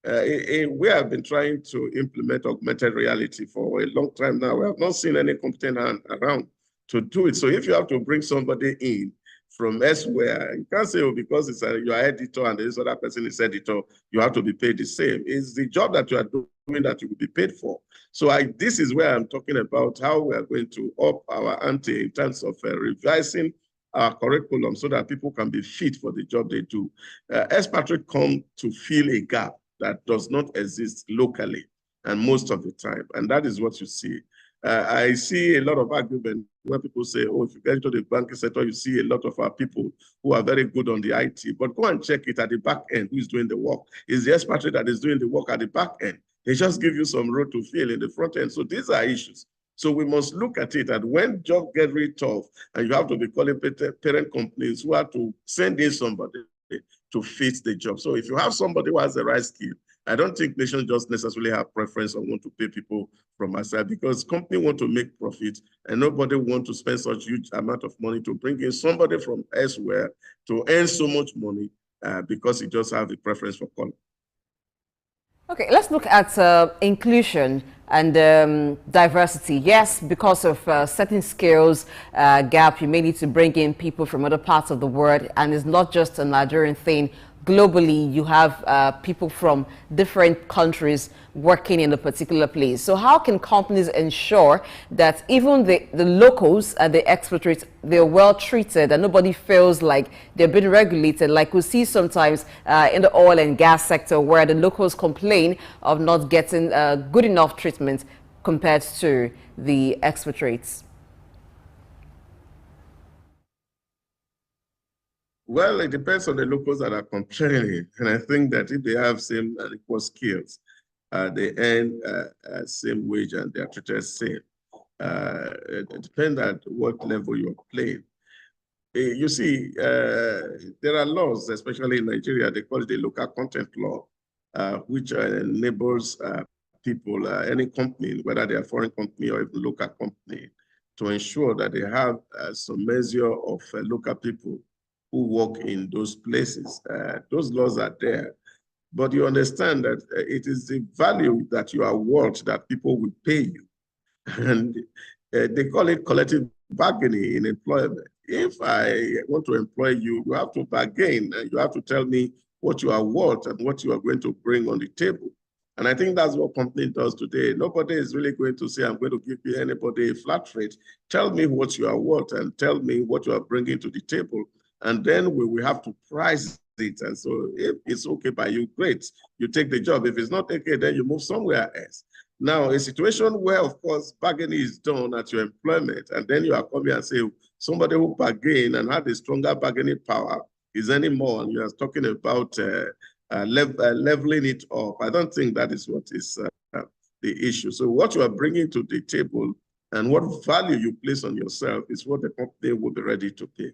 We have been trying to implement augmented reality for a long time now. We have not seen any competent hand around to do it. So if you have to bring somebody in from elsewhere, you can't say, oh, because it's you are editor and this other person is editor, you have to be paid the same. It's the job that you are doing that you will be paid for. So this is where I'm talking about how we are going to up our ante in terms of revising our curriculum so that people can be fit for the job they do. Expatriates come to fill a gap that does not exist locally and most of the time. And that is what you see. I see a lot of argument when people say, oh, if you get into the banking sector, you see a lot of our people who are very good on the IT, but go and check it at the back end, who is doing the work. It's the expatriate that is doing the work at the back end. They just give you some road to fill in the front end. So these are issues. So we must look at it that when jobs get really tough and you have to be calling parent companies who have to send in somebody to fit the job. So if you have somebody who has the right skill, I don't think nations just necessarily have preference or want to pay people from outside because companies want to make profit and nobody want to spend such huge amount of money to bring in somebody from elsewhere to earn so much money because he just have a preference for color. Okay, let's look at inclusion and diversity. Yes, because of certain skills gap, you may need to bring in people from other parts of the world, and it's not just a Nigerian thing. Globally, you have people from different countries working in a particular place. So how can companies ensure that even the locals and the expatriates, they're well treated and nobody feels like they're being regulated, like we see sometimes in the oil and gas sector where the locals complain of not getting good enough treatment compared to the expatriates? Well, it depends on the locals that are complaining. And I think that if they have same and equal skills, they earn same wage and they are treated same. It depends at what level you're playing. You see, there are laws, especially in Nigeria, they call it the local content law, which enables people, any company, whether they are foreign company or even local company, to ensure that they have some measure of local people who work in those places. Those laws are there. But you understand that it is the value that you are worth that people will pay you. And they call it collective bargaining in employment. If I want to employ you, you have to bargain and you have to tell me what you are worth and what you are going to bring on the table. And I think that's what company does today. Nobody is really going to say, I'm going to give anybody a flat rate. Tell me what you are worth and tell me what you are bringing to the table. And then we will have to price it. And so if it's okay by you, great, you take the job. If it's not okay, then you move somewhere else. Now, a situation where, of course, bargaining is done at your employment, and then you are coming and say, somebody who bargained and had a stronger bargaining power is anymore, and you are talking about leveling it up. I don't think that is what is the issue. So what you are bringing to the table and what value you place on yourself is what the company will be ready to pay.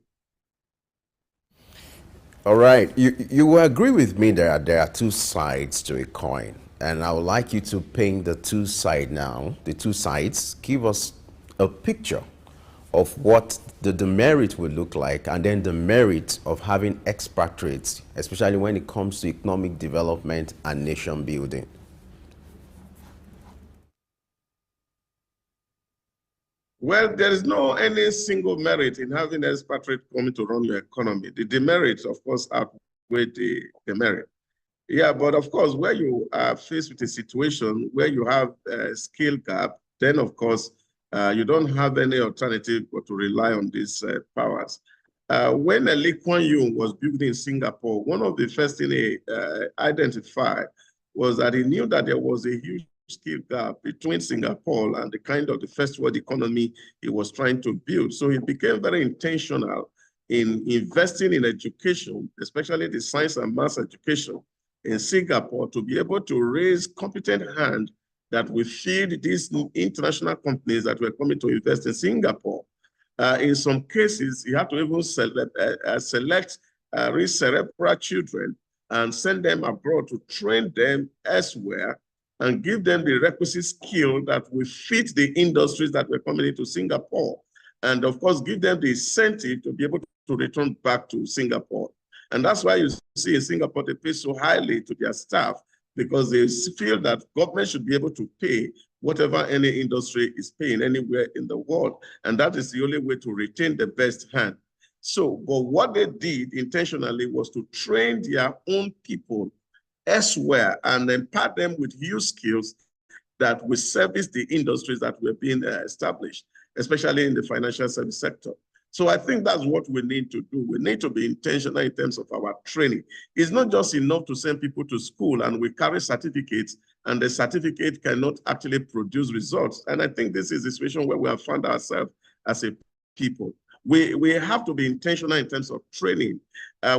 All right. You will agree with me that there are two sides to a coin. And I would like you to paint the two sides now, the two sides. Give us a picture of what the demerit will look like and then the merit of having expatriates, especially when it comes to economic development and nation building. Well, there is no any single merit in having an expatriate coming to run your economy. The demerits, of course, outweigh the merit. Yeah, but of course, where you are faced with a situation where you have a skill gap, then of course, you don't have any alternative but to rely on these powers. When Lee Kuan Yew was built in Singapore, one of the first things he identified was that he knew that there was a huge skill gap between Singapore and the kind of the first world economy he was trying to build. So he became very intentional in investing in education, especially the science and maths education in Singapore, to be able to raise competent hand that will feed these international companies that were coming to invest in Singapore. In some cases, you have to even select cerebral children and send them abroad to train them elsewhere and give them the requisite skill that will fit the industries that were coming into Singapore. And of course, give them the incentive to be able to return back to Singapore. And that's why you see in Singapore, they pay so highly to their staff, because they feel that government should be able to pay whatever any industry is paying anywhere in the world. And that is the only way to retain the best hand. So, but what they did intentionally was to train their own people elsewhere and impart them with new skills that will service the industries that were being established, especially in the financial service sector. So I think that's what we need to do. We need to be intentional in terms of our training. It's not just enough to send people to school and we carry certificates and the certificate cannot actually produce results. And I think this is a situation where we have found ourselves as a people. We have to be intentional in terms of training.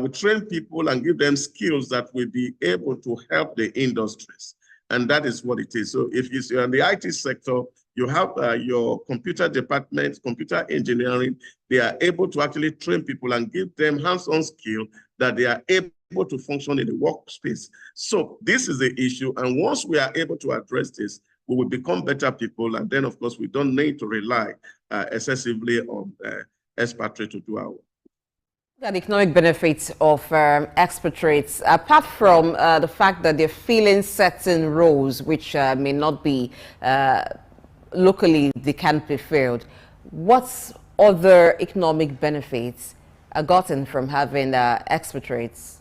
We train people and give them skills that will be able to help the industries. And that is what it is. So if you're in the IT sector, you have your computer department, computer engineering, they are able to actually train people and give them hands-on skill that they are able to function in the workspace. So this is the issue. And once we are able to address this, we will become better people. And then, of course, we don't need to rely excessively on expatriates to do our work. The economic benefits of expatriates, apart from the fact that they're filling certain roles which may not be locally, they can't be filled, what other economic benefits are gotten from having expatriates?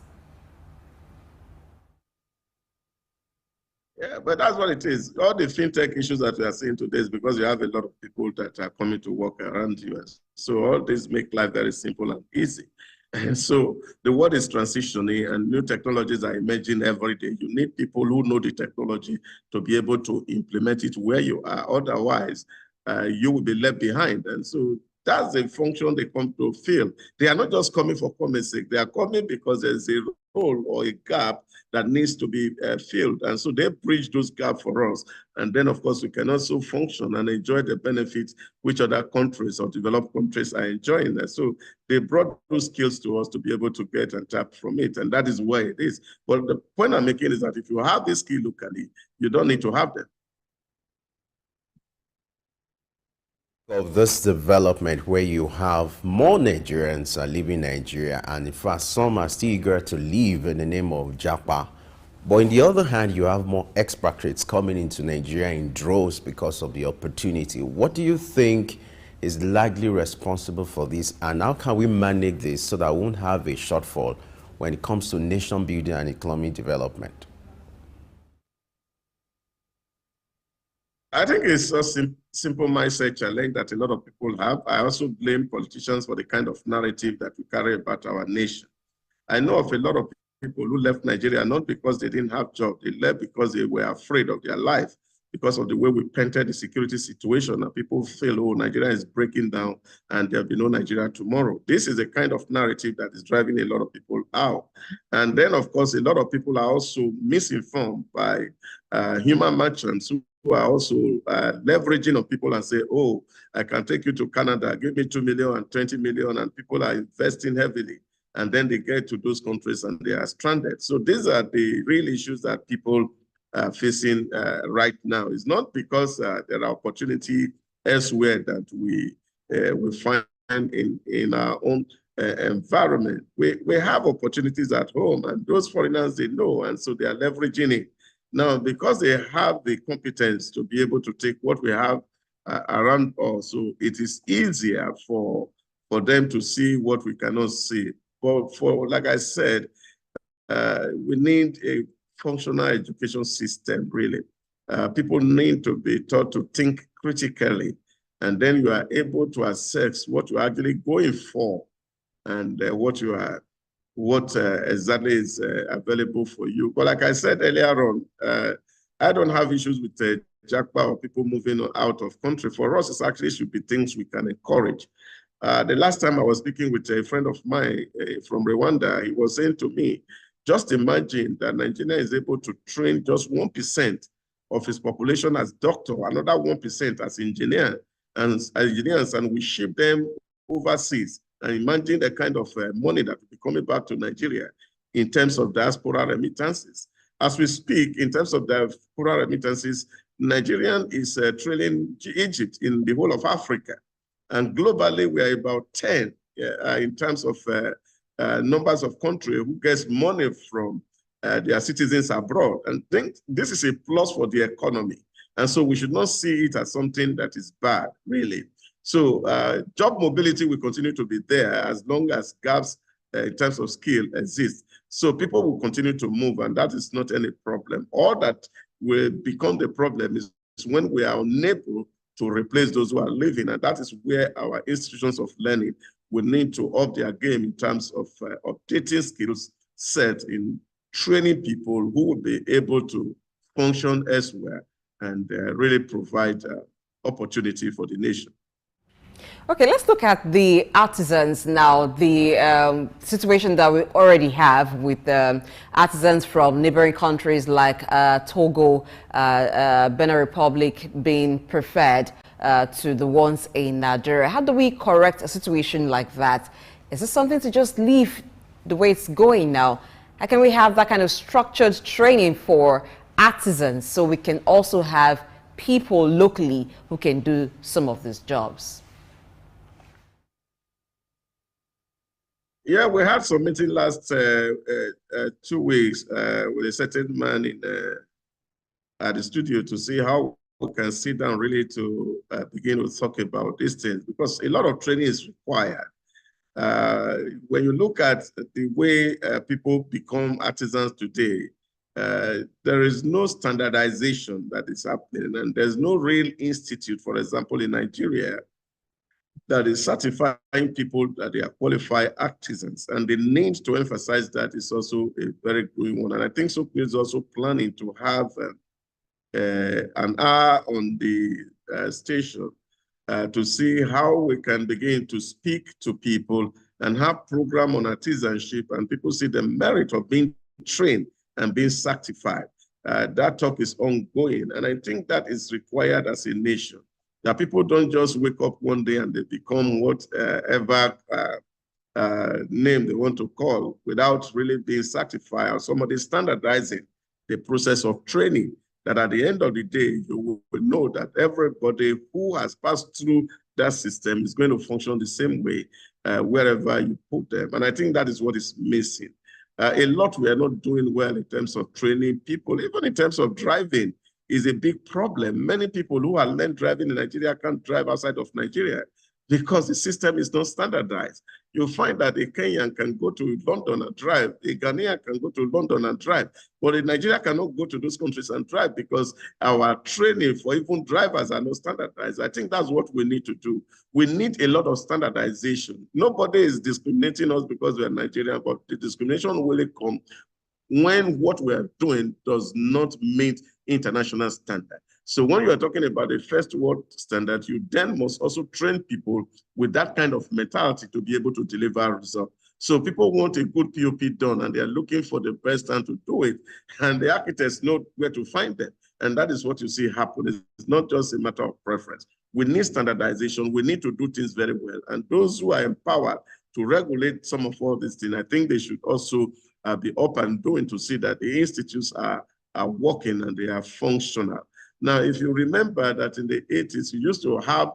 Yeah, but that's what it is. All the fintech issues that we are seeing today is because you have a lot of people that are coming to work around you. So all this make life very simple and easy. And so the world is transitioning and new technologies are emerging every day. You need people who know the technology to be able to implement it where you are. Otherwise, you will be left behind. And so that's the function they come to fill. They are not just coming for common's sake. They are coming because there's a role or a gap that needs to be filled. And so they bridge those gaps for us. And then, of course, we can also function and enjoy the benefits which other countries or developed countries are enjoying. And so they brought those skills to us to be able to get and tap from it. And that is where it is. But the point I'm making is that if you have this skill locally, you don't need to have them. Of this development where you have more Nigerians are leaving Nigeria, and in fact some are still eager to leave in the name of Japa, but on the other hand you have more expatriates coming into Nigeria in droves because of the opportunity. What do you think is largely responsible for this, and how can we manage this so that we won't have a shortfall when it comes to nation building and economic development? I think it's a simple mindset challenge that a lot of people have. I also blame politicians for the kind of narrative that we carry about our nation. I know of a lot of people who left Nigeria not because they didn't have jobs. They left because they were afraid of their life, because of the way we painted the security situation, and people feel, oh, Nigeria is breaking down and there'll be no Nigeria tomorrow. This is the kind of narrative that is driving a lot of people out. And then, of course, a lot of people are also misinformed by human merchants who are also leveraging on people and say, oh, I can take you to Canada, give me 2 million and 20 million, and people are investing heavily. And then they get to those countries and they are stranded. So these are the real issues that people are facing right now. It's not because there are opportunities elsewhere that we find in our own environment. We have opportunities at home, and those foreigners, they know, and so they are leveraging it. Now, because they have the competence to be able to take what we have around us, so it is easier for them to see what we cannot see. But like I said, we need a functional education system, really. People need to be taught to think critically, and then you are able to assess what you're actually going for and what exactly is available for you. But like I said earlier on, I don't have issues with jackpot or people moving out of country. For us, it actually should be things we can encourage. The last time I was speaking with a friend of mine from Rwanda, he was saying to me, just imagine that Nigeria is able to train just 1% of is population as doctor, another 1% as engineers, and we ship them overseas. And imagine the kind of money that will be coming back to Nigeria in terms of diaspora remittances. As we speak, in terms of diaspora remittances, Nigeria is trailing Egypt in the whole of Africa. And globally, we are about 10 in terms of numbers of countries who gets money from their citizens abroad. And think this is a plus for the economy. And so we should not see it as something that is bad, really. So job mobility will continue to be there as long as gaps in terms of skill exist. So people will continue to move, and that is not any problem. All that will become the problem is when we are unable to replace those who are leaving, and that is where our institutions of learning will need to up their game in terms of updating skills set in training people who will be able to function elsewhere and really provide opportunity for the nation. Okay, let's look at the artisans now, the situation that we already have with artisans from neighboring countries like Togo, Benin Republic being preferred to the ones in Nigeria. How do we correct a situation like that? Is this something to just leave the way it's going now? How can we have that kind of structured training for artisans so we can also have people locally who can do some of these jobs? Yeah, we had some meeting last 2 weeks with a certain man in at the studio to see how we can sit down really to begin to talk about these things, because a lot of training is required. When you look at the way people become artisans today, there is no standardization that is happening, and there's no real institute, for example, in Nigeria, that is certifying people that they are qualified artisans. And the need to emphasize that is also a very growing one. And I think SOCME is also planning to have an hour on the station to see how we can begin to speak to people and have program on artisanship, and people see the merit of being trained and being certified. That talk is ongoing. And I think that is required as a nation, that people don't just wake up one day and they become whatever name they want to call without really being certified, or somebody standardizing the process of training, that at the end of the day, you will know that everybody who has passed through that system is going to function the same way wherever you put them. And I think that is what is missing. A lot we are not doing well in terms of training people, even in terms of driving, is a big problem. Many people who are learned driving in Nigeria can't drive outside of Nigeria because the system is not standardized. You'll find that a Kenyan can go to London and drive, a Ghanaian can go to London and drive, but in Nigeria cannot go to those countries and drive because our training for even drivers are not standardized. I think that's what we need to do. We need a lot of standardization. Nobody is discriminating us because we are Nigerian, but the discrimination will come when what we are doing does not meet international standard. So when you are talking about the first world standard, you then must also train people with that kind of mentality to be able to deliver results. So people want a good POP done, and they are looking for the best time to do it, and the architects know where to find them. And that is what you see happen. It's not just a matter of preference. We need standardization. We need to do things very well. And those who are empowered to regulate some of all these things, I think they should also be up and doing to see that the institutes are working and they are functional. Now, if you remember that in the 80s, we used to have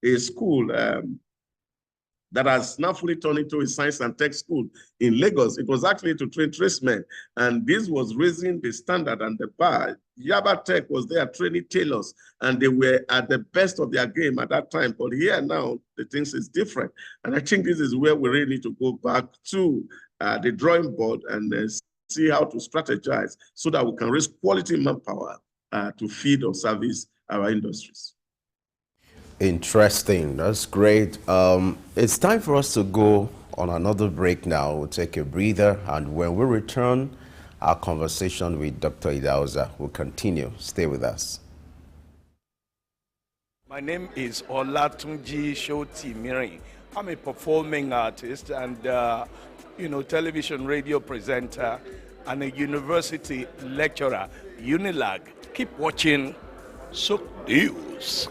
a school that has now fully turned into a science and tech school in Lagos. It was actually to train tradesmen, and this was raising the standard and the bar. Yaba Tech was there training tailors, and they were at the best of their game at that time. But here now, the things is different. And I think this is where we really need to go back to the drawing board and see how to strategize so that we can raise quality manpower to feed or service our industries. Interesting. That's great. It's time for us to go on another break now. We'll take a breather, and when we return, Our conversation with Dr. Idauza will continue. Stay with us. My name is Olatunji Shoti Miri. I'm a performing artist and, television radio presenter and a university lecturer, Unilag. Keep watching Sook News.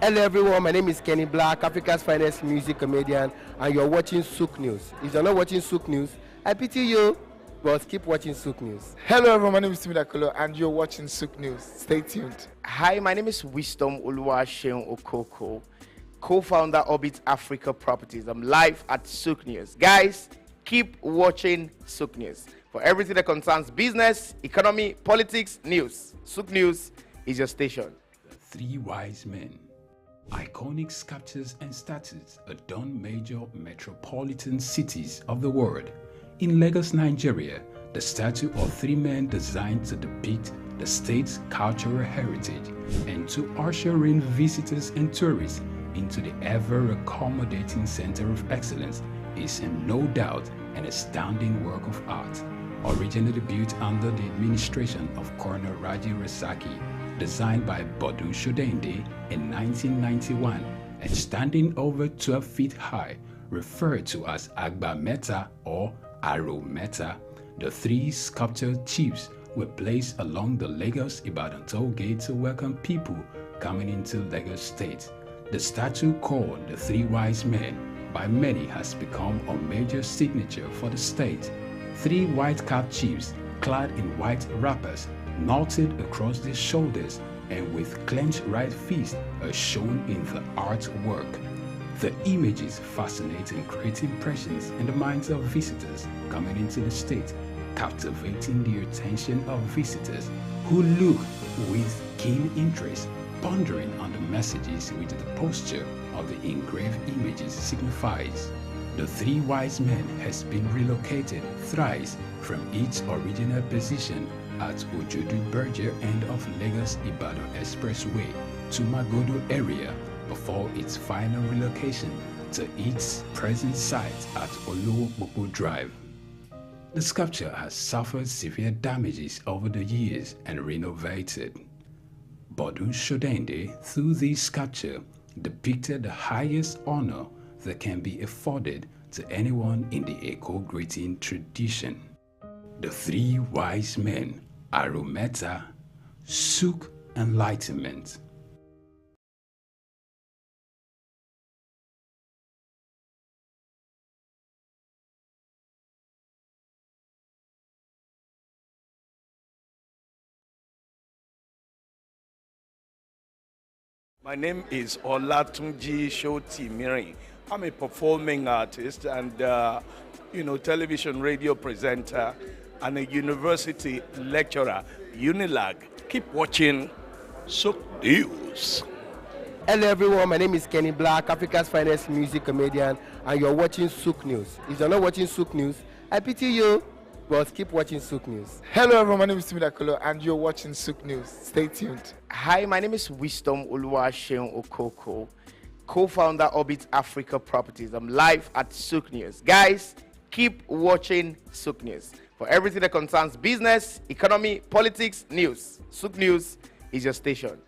Hello everyone, my name is Kenny Black, Africa's finest music comedian, and you're watching Sook News. If you're not watching Sook News, I pity you, but keep watching Sook News. Hello everyone, my name is Timmy Dakolo, and you're watching Sook News. Stay tuned. Hi, my name is Wisdom Oluwaseun Okoko, co-founder Orbit Africa Properties. I'm live at Sook News. Guys, keep watching Sook News. For everything that concerns business, economy, politics, news, Sook News is your station. The Three Wise Men. Iconic sculptures and statues adorn major metropolitan cities of the world. In Lagos, Nigeria, the statue of three men designed to depict the state's cultural heritage and to usher in visitors and tourists into the ever-accommodating center of excellence is no doubt an astounding work of art. Originally built under the administration of Colonel Raji Rasaki, designed by Bodu Shodende in 1991 and standing over 12 feet high, referred to as Agba Meta or Aro Meta, the three sculptured chiefs were placed along the Lagos-Ibadan toll gate to welcome people coming into Lagos State. The statue called the Three Wise Men by many has become a major signature for the state. Three white-capped chiefs clad in white wrappers knotted across their shoulders and with clenched right fists are shown in the artwork. The images fascinate and create impressions in the minds of visitors coming into the state, captivating the attention of visitors who look with keen interest, pondering on the messages which the posture of the engraved images signifies. The Three Wise Men has been relocated thrice from its original position at Ojodu Berger end of Lagos-Ibadan Expressway to Magodo area before its final relocation to its present site at Olowopopo Drive. The sculpture has suffered severe damages over the years and renovated. Bodu Shodende, through this sculpture, depicted the highest honor that can be afforded to anyone in the Eko greeting tradition. The Three Wise Men, Arometa, Sook Enlightenment. My name is Olatunji Shoti Miri. I'm a performing artist and, television radio presenter and a university lecturer, Unilag. Keep watching Sook News. Hello everyone, my name is Kenny Black, Africa's finest music comedian, and you're watching Sook News. If you're not watching Sook News, I pity you, but keep watching Sook News. Hello everyone, my name is Timmy Dakolo, and you're watching Sook News. Stay tuned. Hi, my name is Wisdom Oluwaseun Okoko, co-founder Orbit Africa Properties. I'm live at Sook News. Guys, keep watching Sook News. For everything that concerns business, economy, politics, news, Sook News is your station.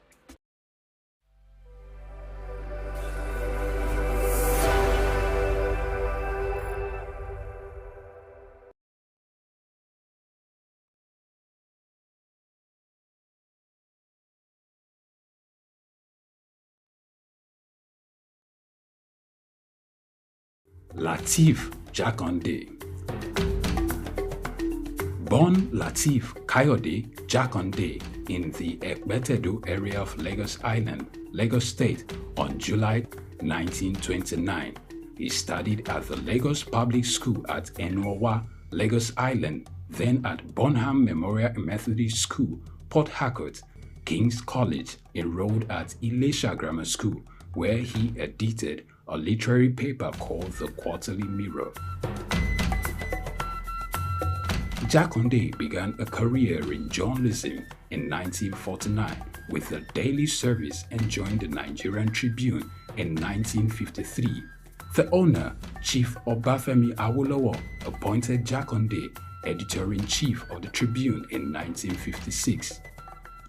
Lateef Jakande. Born Lateef Kayode Jakande in the Ekpetedo area of Lagos Island, Lagos State on July 1929. He studied at the Lagos Public School at Enowa, Lagos Island, then at Bonham Memorial Methodist School, Port Harcourt, King's College, enrolled at Ilesha Grammar School, where he edited a literary paper called The Quarterly Mirror. Jakande began a career in journalism in 1949 with the Daily Service and joined the Nigerian Tribune in 1953. The owner, Chief Obafemi Awolowo, appointed Jakande editor-in-chief of the Tribune in 1956.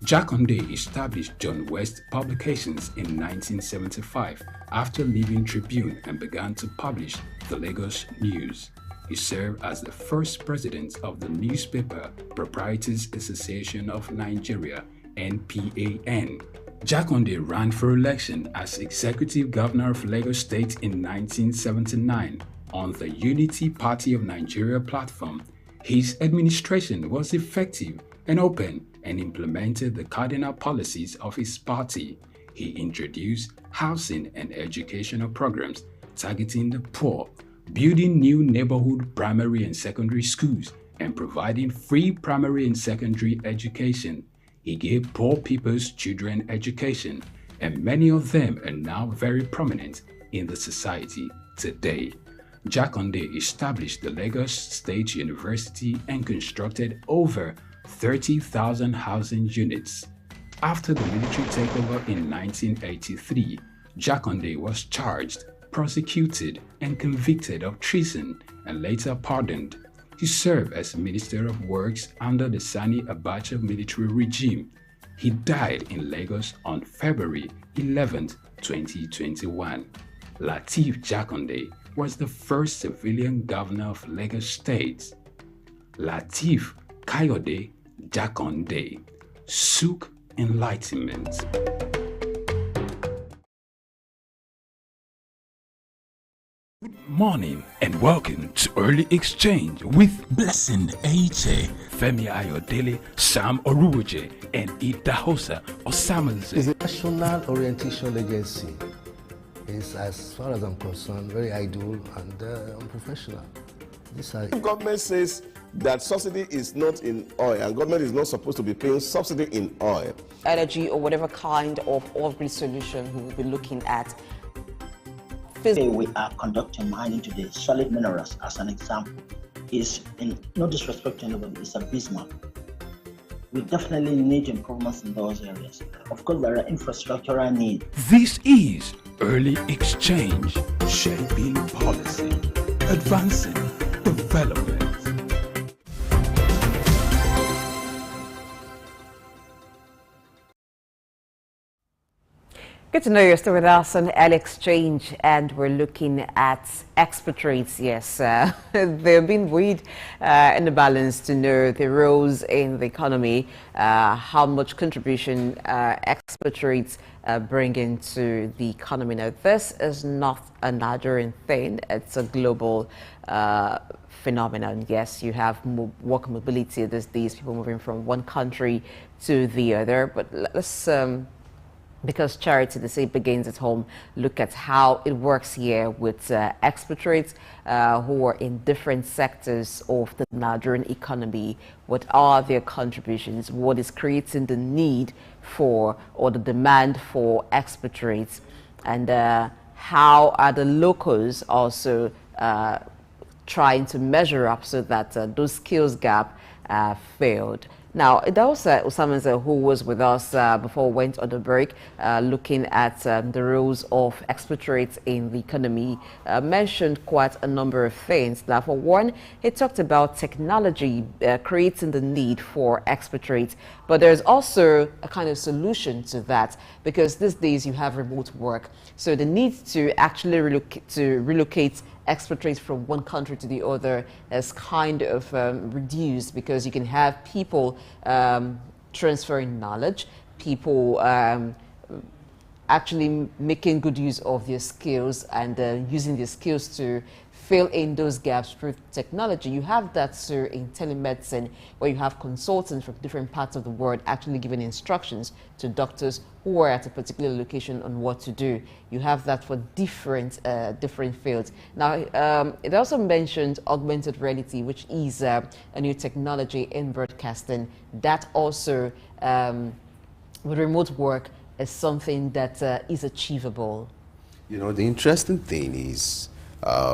Jakande established John West Publications in 1975 after leaving Tribune and began to publish the Lagos News. He served as the first president of the Newspaper Proprietors Association of Nigeria, NPAN. Jakande ran for election as executive governor of Lagos State in 1979 on the Unity Party of Nigeria platform. His administration was effective and open and implemented the cardinal policies of his party. He introduced housing and educational programs targeting the poor, building new neighborhood primary and secondary schools, and providing free primary and secondary education. He gave poor people's children education, and many of them are now very prominent in the society today. Jakande established the Lagos State University and constructed over 30,000 housing units. After the military takeover in 1983, Jakande was charged, prosecuted, and convicted of treason and later pardoned. He served as Minister of Works under the Sani Abacha military regime. He died in Lagos on February 11, 2021. Lateef Jakande was the first civilian governor of Lagos State. Lateef Kayode Jakande, Souk Enlightenment. Good morning and welcome to Early Exchange with Blessing Aiche, Femi Ayodele, Sam Oruoje, and Idahosa Osamanze. It's a national orientation agency. It's, as far as I'm concerned, very idle and unprofessional. If government says that subsidy is not in oil and government is not supposed to be paying subsidy in oil, energy or whatever kind of off-grid solution we will be looking at. Today we are conducting mining today. Solid minerals, as an example, is, in no disrespect to anybody, it's abysmal. We definitely need improvements in those areas. Of course, there are infrastructural needs. This is Early Exchange, shaping policy, advancing development. Good to know you're still with us on Early Exchange, and we're looking at export rates. Yes, they've been weighed in the balance to know the roles in the economy, how much contribution export rates bring into the economy. Now, this is not a Nigerian thing, it's a global phenomenon. Yes, you have work mobility these days, people moving from one country to the other, but let's because charity, they say, begins at home, look at how it works here with export rates who are in different sectors of the Nigerian economy. What are their contributions? What is creating the need for or the demand for export rates? And how are the locals also trying to measure up so that those skills gap failed? Now, Idahosa Osamanze, who was with us before we went on the break, looking at the roles of export rates in the economy, mentioned quite a number of things. Now, for one, he talked about technology creating the need for export rates, but there's also a kind of solution to that, because these days you have remote work. So the need to actually relocate export rates from one country to the other is kind of reduced, because you can have people transferring knowledge, people actually making good use of their skills and using their skills to fill in those gaps through technology. You have that, sir, in telemedicine, where you have consultants from different parts of the world actually giving instructions to doctors who are at a particular location on what to do. You have that for different fields. Now, it also mentioned augmented reality, which is a new technology in broadcasting. That also, with remote work, is something that is achievable. You know, the interesting thing is,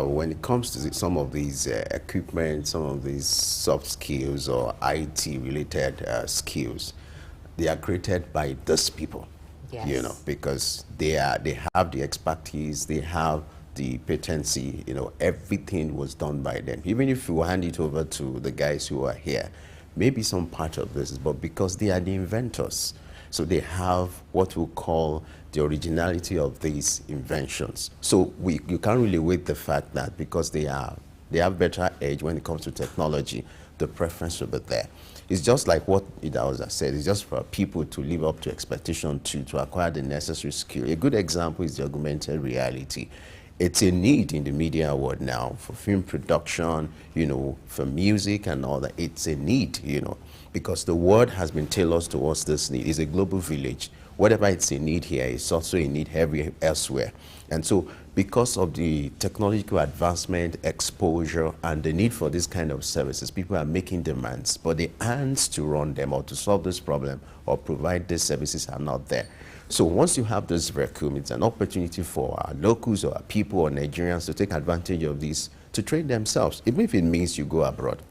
when it comes to some of these equipment, some of these soft skills or IT-related skills, they are created by those people. Yes. You know, because they have the expertise, they have the patency, everything was done by them. Even if you hand it over to the guys who are here, maybe some part of this, but because they are the inventors. So they have what we call the originality of these inventions. So you can't really wait the fact that because they have better edge when it comes to technology, the preference will be there. It's just like what Idahosa said, it's just for people to live up to expectation to acquire the necessary skill. A good example is the augmented reality. It's a need in the media world now for film production, for music and all that. It's a need, because the world has been tailored towards this need. It's a global village. Whatever it's a need here, it's also a need elsewhere. And so because of the technological advancement, exposure, and the need for this kind of services, people are making demands, but the hands to run them or to solve this problem or provide these services are not there. So once you have this vacuum, it's an opportunity for our locals or our people or Nigerians to take advantage of this to train themselves, even if it means you go abroad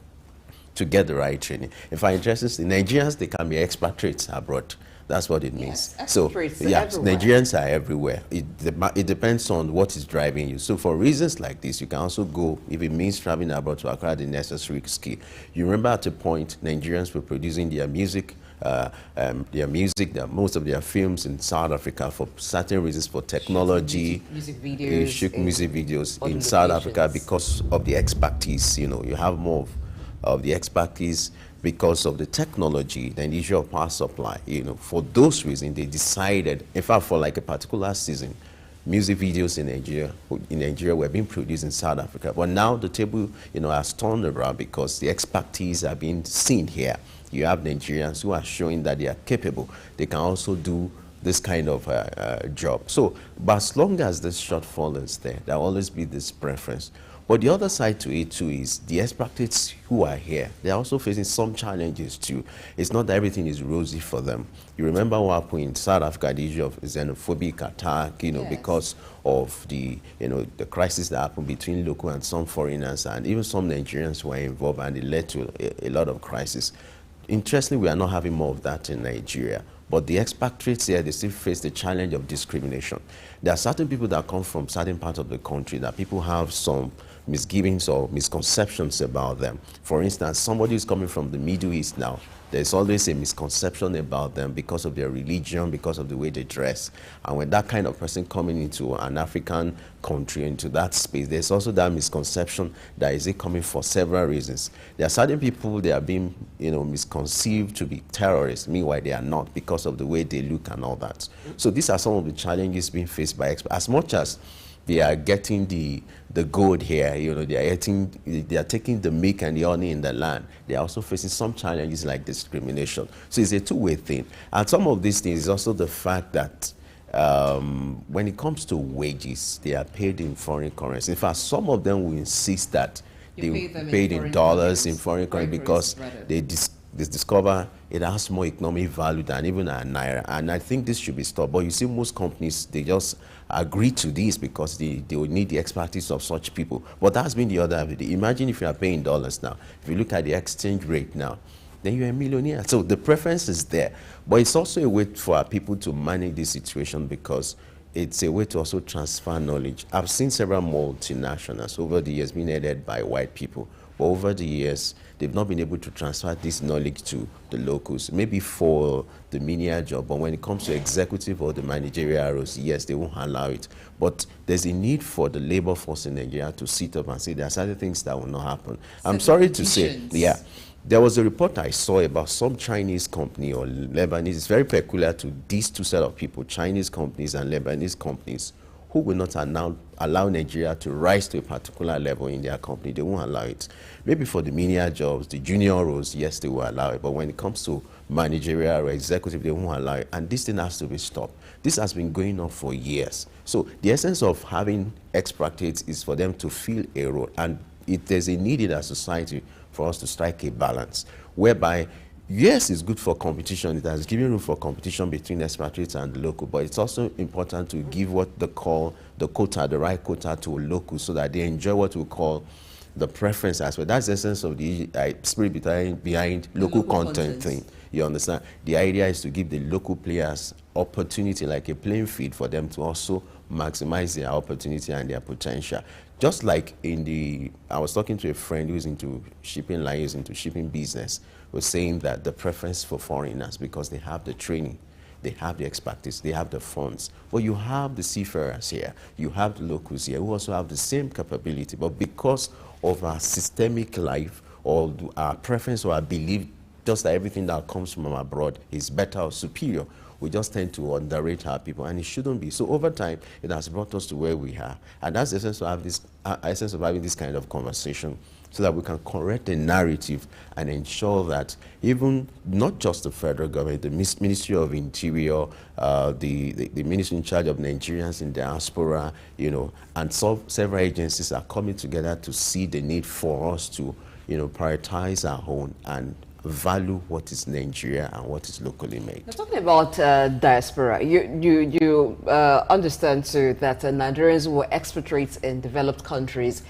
to get the right training. If I'm interested in Nigerians, they can be expatriates abroad. That's what it means. So, yes, Nigerians are everywhere. It depends on what is driving you. So for reasons like this, you can also go, if it means traveling abroad to acquire the necessary skill. You remember at a point, Nigerians were producing their music, most of their films in South Africa for certain reasons, for technology, music videos in South Africa because of the expertise. You have more of the expertise because of the technology than the issue of power supply. For those reasons, they decided, in fact, for like a particular season, music videos in Nigeria were being produced in South Africa. But now the table, has turned around because the expertise are being seen here. You have Nigerians who are showing that they are capable. They can also do this kind of job. So, but as long as this shortfall is there, there will always be this preference. But the other side to it too is the expatriates who are here, they're also facing some challenges too. It's not that everything is rosy for them. You remember what happened in South Africa, the issue of xenophobic attack, yes, because of the crisis that happened between local and some foreigners, and even some Nigerians were involved, and it led to a lot of crisis. Interestingly, we are not having more of that in Nigeria. But the expatriates here, they still face the challenge of discrimination. There are certain people that come from certain parts of the country that people have some misgivings or misconceptions about them. For instance, somebody who's coming from the Middle East now, there's always a misconception about them because of their religion, because of the way they dress. And when that kind of person coming into an African country, into that space, there's also that misconception that is it coming for several reasons. There are certain people, they are being misconceived to be terrorists, meanwhile they are not because of the way they look and all that. So these are some of the challenges being faced by experts. As much as they are getting the gold here, they are taking the milk and the honey in the land. They are also facing some challenges like discrimination. So it's a two-way thing. And some of these things is also the fact that when it comes to wages, they are paid in foreign currency. In fact, some of them will insist that they will be paid in dollars, in foreign currency, because they discover it has more economic value than even a naira. And I think this should be stopped. But you see, most companies, they just agree to this because they will need the expertise of such people. But that's been the other of it. Imagine if you are paying dollars now. If you look at the exchange rate now, then you're a millionaire. So the preference is there. But it's also a way for our people to manage this situation because it's a way to also transfer knowledge. I've seen several multinationals over the years being headed by white people. But over the years, they've not been able to transfer this knowledge to the locals, maybe for the menial job, but when it comes to executive or the managerial roles, yes, they won't allow it. But there's a need for the labor force in Nigeria to sit up and say there are certain things that will not happen. I'm sorry to say, there was a report I saw about some Chinese company or Lebanese. It's very peculiar to these two set of people, Chinese companies and Lebanese companies, who will not allow Nigeria to rise to a particular level in their company. They won't allow it. Maybe for the menial jobs, the junior roles, yes, they will allow it. But when it comes to managerial or executive, they won't allow it. And this thing has to be stopped. This has been going on for years. So the essence of having expatriates is for them to fill a role. And there's a need in our society for us to strike a balance, whereby yes, it's good for competition. It has given room for competition between expatriates and the local, but it's also important to give what they call the quota, the right quota to locals so that they enjoy what we call the preference as well. That's the essence of the spirit behind local content thing. You understand? The idea is to give the local players opportunity, like a playing field for them to also maximize their opportunity and their potential. Just like I was talking to a friend who's into shipping line, who's into shipping business, was saying that the preference for foreigners because they have the training, they have the expertise, they have the funds. But you have the seafarers here, you have the locals here who also have the same capability, but because of our systemic life or our preference or our belief, just that everything that comes from abroad is better or superior, we just tend to underrate our people, and it shouldn't be. So over time, it has brought us to where we are, and that's the essence of having this kind of conversation, so that we can correct the narrative and ensure that even not just the federal government, the Ministry of Interior, the ministry in charge of Nigerians in diaspora, and several agencies are coming together to see the need for us to, prioritize our own and value what is Nigeria and what is locally made. Now, talking about diaspora, you understand too that Nigerians who are expatriates in developed countries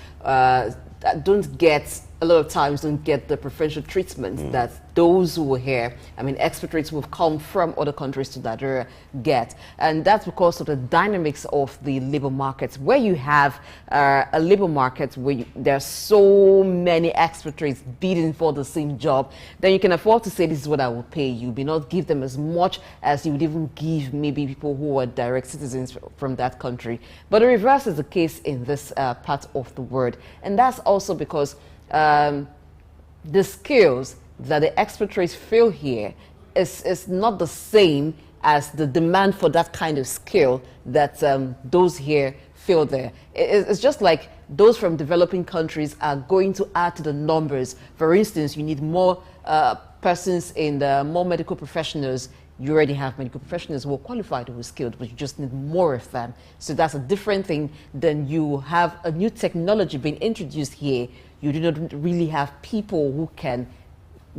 don't get the preferential treatment that those who are here, expatriates who have come from other countries to Nigeria get. And that's because of the dynamics of the labor markets. Where you have a labor market where there are so many expatriates bidding for the same job, then you can afford to say, this is what I will pay you. May not give them as much as you would even give maybe people who are direct citizens from that country. But the reverse is the case in this part of the world. And that's also because the skills that the expatriates feel here is not the same as the demand for that kind of skill that those here feel there. It's just like those from developing countries are going to add to the numbers. For instance, you need more persons in more medical professionals. You already have medical professionals who are qualified, who are skilled, but you just need more of them. So that's a different thing than you have a new technology being introduced here. You do not really have people who can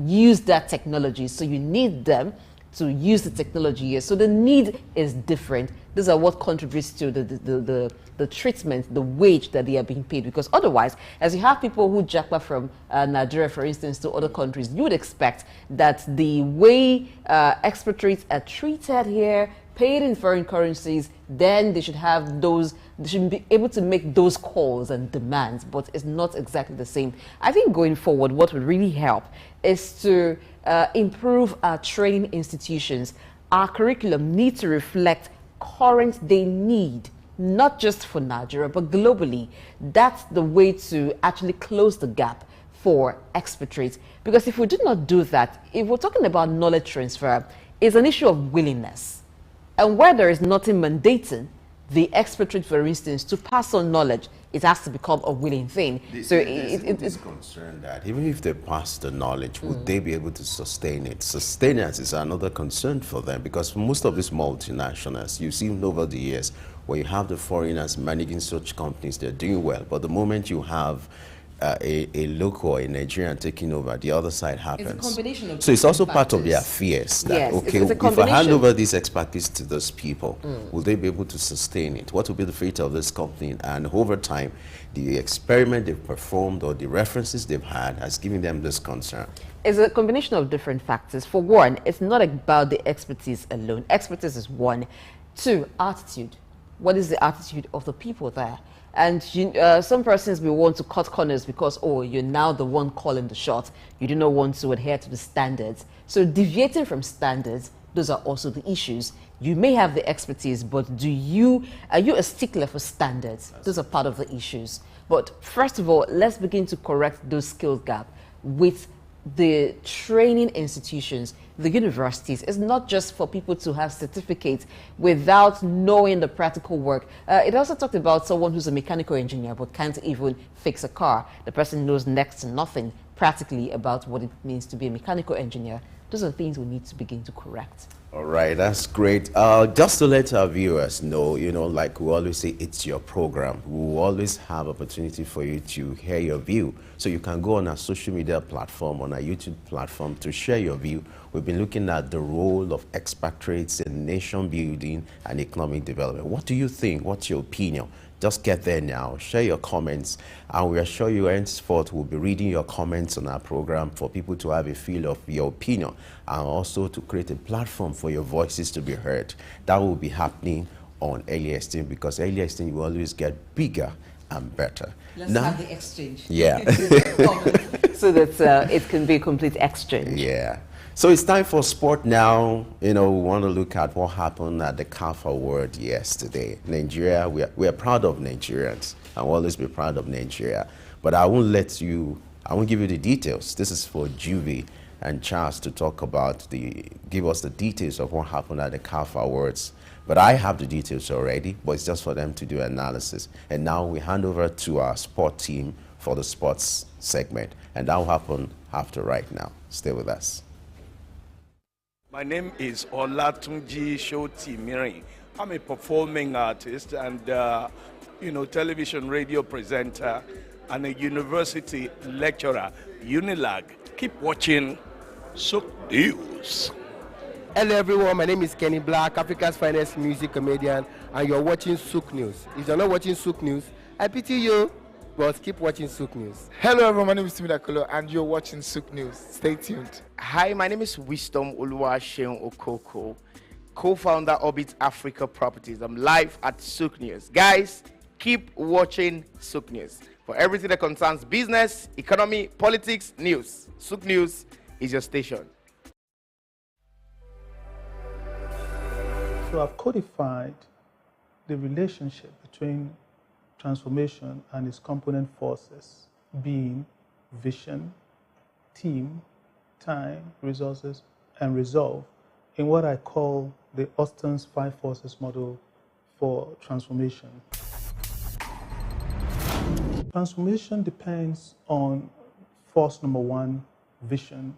use that technology. So you need them to use the technology here. So the need is different. These are what contributes to the treatment, the wage that they are being paid. Because otherwise, as you have people who jackpot from Nigeria, for instance, to other countries, you would expect that the way expatriates are treated here, paid in foreign currencies, then they should be able to make those calls and demands, but it's not exactly the same. I think going forward, what would really help is to improve our training institutions. Our curriculum needs to reflect current day need, not just for Nigeria, but globally. That's the way to actually close the gap for expatriates. Because if we do not do that, if we're talking about knowledge transfer, it's an issue of willingness. And where there is nothing mandating the expatriate, for instance, to pass on knowledge, it has to become a willing thing. So it's concerned that even if they pass the knowledge, would they be able to sustain it? Sustenance is another concern for them, because for most of these multinationals, you've seen over the years, where you have the foreigners managing such companies, they're doing well. But the moment you have a local or a Nigerian taking over, the other side happens. It's a combination of so it's also part of factors. their fears that, Yes, okay, it's a if I hand combination. over this expertise to those people, will they be able to sustain it? What will be the fate of this company? And over time, the experiment they've performed or the references they've had has given them this concern. It's a combination of different factors. For one, it's not about the expertise alone. Expertise is one. Two, attitude. What is the attitude of the people there? And some persons will want to cut corners because, oh, you're now the one calling the shots. You do not want to adhere to the standards. So deviating from standards, those are also the issues. You may have the expertise, but are you a stickler for standards? Those are part of the issues. But first of all, let's begin to correct those skill gaps with the training institutions, the universities. It's not just for people to have certificates without knowing the practical work. It also talked about someone who's a mechanical engineer but can't even fix a car. The person knows next to nothing practically about what it means to be a mechanical engineer. Those are things we need to begin to correct. All right, that's great. Just to let our viewers know, like we always say, it's your program. We will always have opportunity for you to hear your view. So you can go on our social media platform, on our YouTube platform, to share your view. We've been looking at the role of expatriates in nation building and economic development. What do you think? What's your opinion? Just get there now, share your comments, and we assure you henceforth we'll be reading your comments on our program for people to have a feel of your opinion, and also to create a platform for your voices to be heard. That will be happening on early esteem, because early esteem will always get bigger and better. Let's have the exchange. Yeah. So that it can be a complete exchange. Yeah. So it's time for sport now. You know, we want to look at what happened at the CAF Award yesterday. Nigeria, we are proud of Nigerians. I will always be proud of Nigeria. But I won't give you the details. This is for Juvie and Charles to talk about give us the details of what happened at the CAF Awards. But I have the details already, but it's just for them to do analysis. And now we hand over to our sport team for the sports segment. And that will happen after right now. Stay with us. My name is Olatunji Shoti-Miri. I'm a performing artist and, television radio presenter and a university lecturer, Unilag. Keep watching Sook News. Hello everyone, my name is Kenny Black, Africa's finest music comedian, and you're watching Sook News. If you're not watching Sook News, I pity you, but keep watching Sook News. Hello everyone, my name is Timidakolo and you're watching Sook News. Stay tuned. Hi, my name is Wisdom Oluwaseun Okoko, co-founder Orbit Africa Properties. I'm live at Sook News. Guys, keep watching Sook News. For everything that concerns business, economy, politics, news, Sook News is your station. So I've codified the relationship between transformation and its component forces, being vision, team, time, resources, and resolve, in what I call the Austin's 5 forces model for transformation. Transformation depends on force number 1, vision.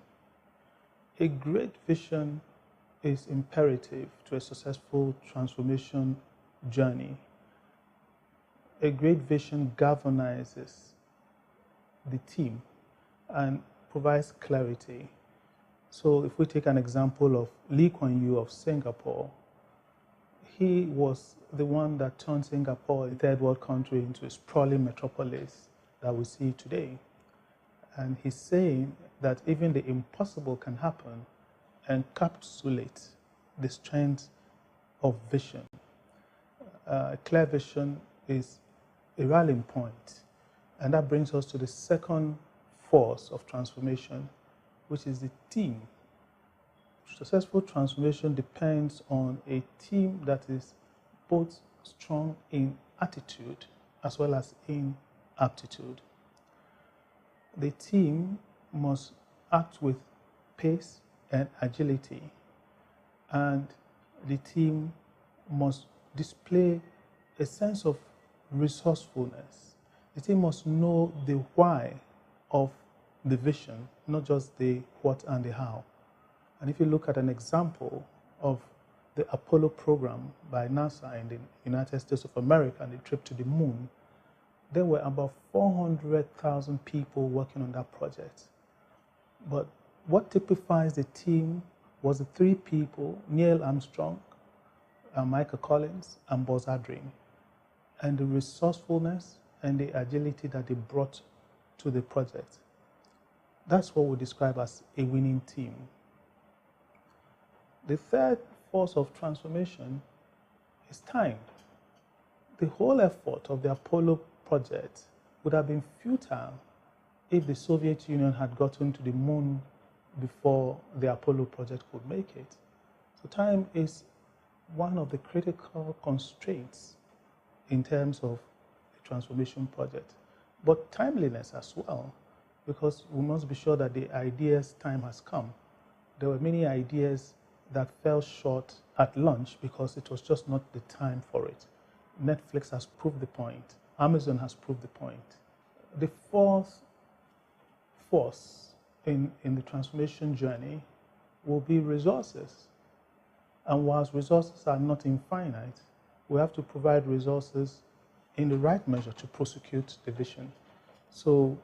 A great vision is imperative to a successful transformation journey. A great vision galvanizes the team and provides clarity. So if we take an example of Lee Kuan Yew of Singapore, he was the one that turned Singapore, a third world country, into a sprawling metropolis that we see today. And he's saying that even the impossible can happen, encapsulate the strength of vision. Clear vision is a rallying point, and that brings us to the second force of transformation, which is the team. Successful transformation depends on a team that is both strong in attitude as well as in aptitude. The team must act with pace and agility, and the team must display a sense of resourcefulness. The team must know the why of the vision, not just the what and the how. And if you look at an example of the Apollo program by NASA in the United States of America and the trip to the moon, there were about 400,000 people working on that project. But what typifies the team was the 3 people, Neil Armstrong, Michael Collins, and Buzz Aldrin, and the resourcefulness and the agility that they brought to the project. That's what we describe as a winning team. The third force of transformation is time. The whole effort of the Apollo project would have been futile if the Soviet Union had gotten to the moon before the Apollo project could make it. So time is one of the critical constraints in terms of the transformation project, but timeliness as well, because we must be sure that the ideas' time has come. There were many ideas that fell short at launch because it was just not the time for it. Netflix has proved the point. Amazon has proved the point. The fourth force in the transformation journey will be resources. And whilst resources are not infinite, we have to provide resources in the right measure to prosecute the vision. So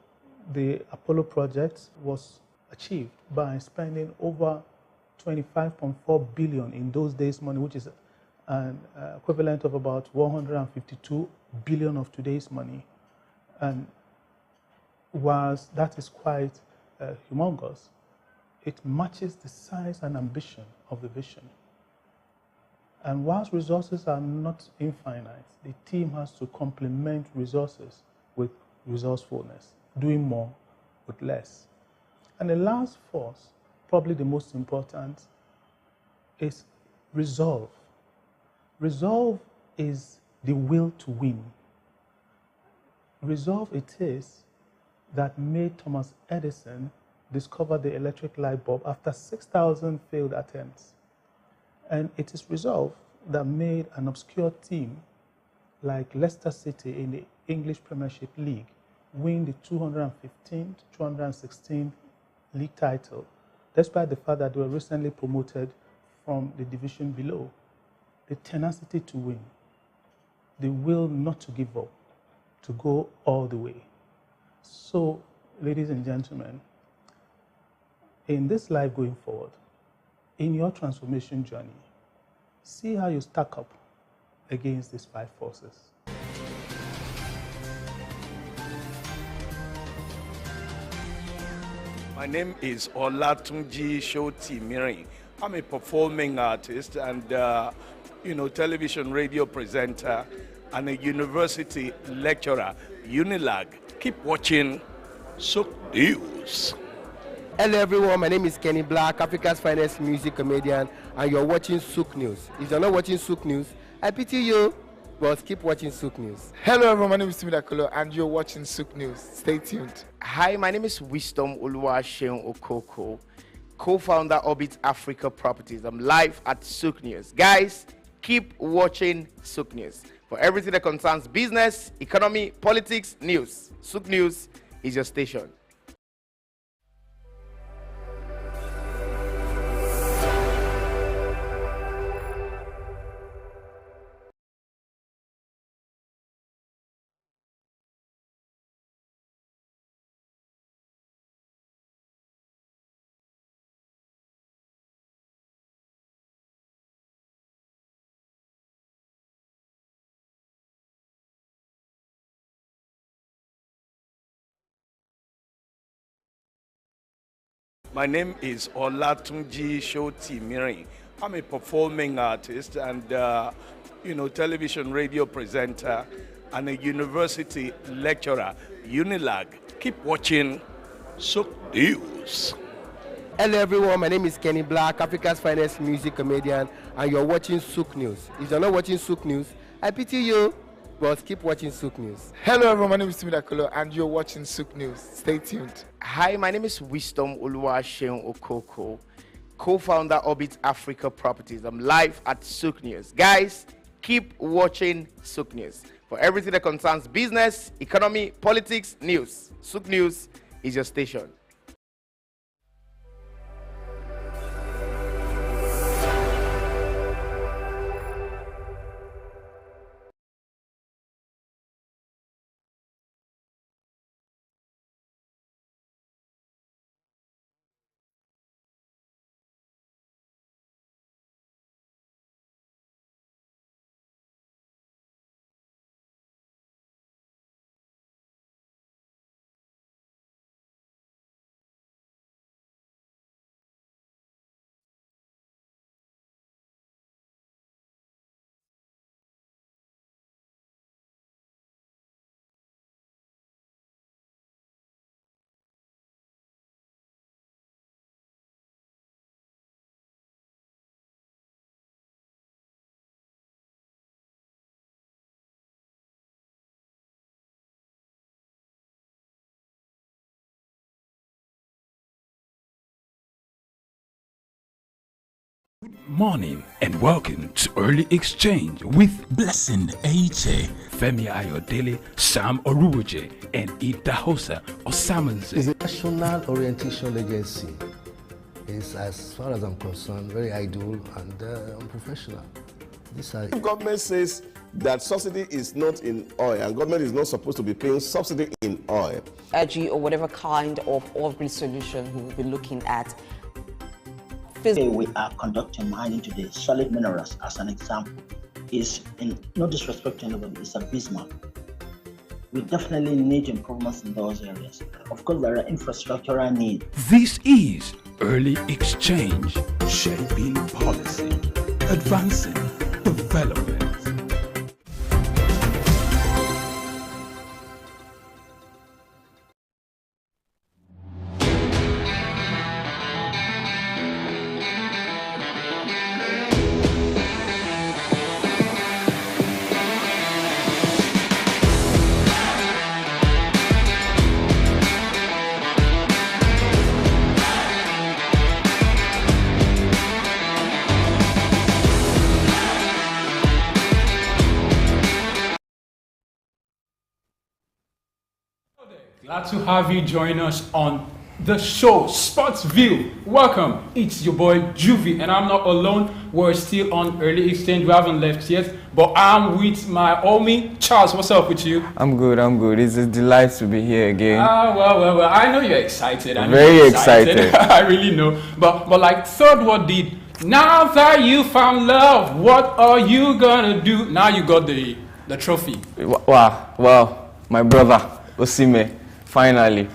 the Apollo project was achieved by spending over 25.4 billion in those days money, which is an equivalent of about 152 billion of today's money. And whilst that is quite humongous, it matches the size and ambition of the vision. And whilst resources are not infinite, the team has to complement resources with resourcefulness, doing more with less. And the last force, probably the most important, is resolve. Resolve is the will to win. Resolve it is that made Thomas Edison discover the electric light bulb after 6,000 failed attempts. And it is resolve that made an obscure team like Leicester City in the English Premiership League win the 215th, 216th league title, despite the fact that they were recently promoted from the division below. The tenacity to win, the will not to give up, to go all the way. So, ladies and gentlemen, in this life going forward, in your transformation journey, see how you stack up against these 5 forces. My name is Olatunji Shotimirin. I'm a performing artist and, television radio presenter and a university lecturer, Unilag. Keep watching Sook News. Hello everyone, my name is Kenny Black, Africa's finest music comedian, and you're watching Sook News. If you're not watching Sook News, I pity you, but keep watching Sook News. Hello everyone, my name is Timmy Dakolo, and you're watching Sook News. Stay tuned. Hi, my name is Wisdom Oluwaseun Okoko, co-founder Orbit Africa Properties. I'm live at Sook News. Guys, keep watching Sook News. For everything that concerns business, economy, politics, news, Sook News is your station. My name is Olatunji Shotimirin. I'm a performing artist and, television radio presenter and a university lecturer, Unilag. Keep watching Sook News. Hello everyone, my name is Kenny Black, Africa's finest music comedian, and you're watching Sook News. If you're not watching Sook News, I pity you, but keep watching Sook News. Hello everyone, my name is Timmy Dakolo, and you're watching Sook News. Stay tuned. Hi, my name is Wisdom Oluwaseun Okoko, co-founder Orbit Africa Properties. I'm live at Sook News. Guys, keep watching Sook News. For everything that concerns business, economy, politics, news, Sook News is your station. Good morning and welcome to Early Exchange with Blessing Aiche, Femi Ayodele, Sam Oruwoje, and Idahosa Osamanze. It's a national orientation agency. It's, as far as I'm concerned, very idle and unprofessional. Government says that subsidy is not in oil and government is not supposed to be paying subsidy in oil. Energy or whatever kind of oil-based solution we will be looking at. Today we are conducting mining today. Solid minerals, as an example, is, in no disrespect to anybody, is abysmal. We definitely need improvements in those areas. Of course, there are infrastructural needs. This is Early Exchange, shaping policy, advancing development. Glad to have you join us on the show Sports View. Welcome. It's your boy Juvie, and I'm not alone. We're still on early exchange. We haven't left yet, but I'm with my homie Charles. What's up with you? I'm good. It's a delight to be here again. Well. I know you're excited. Very excited. I really know. But like Third World did. Now that you found love, what are you gonna do? Now you got the trophy. Wow, my brother Osime. Finally,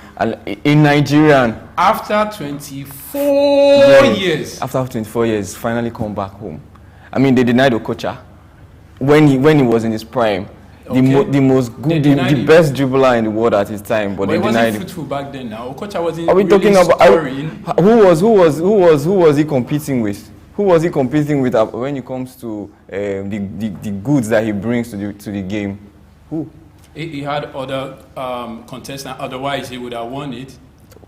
in Nigerian. After 24 years. After 24 years, finally come back home. I mean, they denied Okocha when he was in his prime. Okay. The best dribbler in the world at his time, but they denied him. He wasn't fruitful back then. Now Okocha wasn't. Are we really talking about who was he competing with? Who was he competing with when it comes to the goods that he brings to the game? Who? He had other contestants, otherwise he would have won it.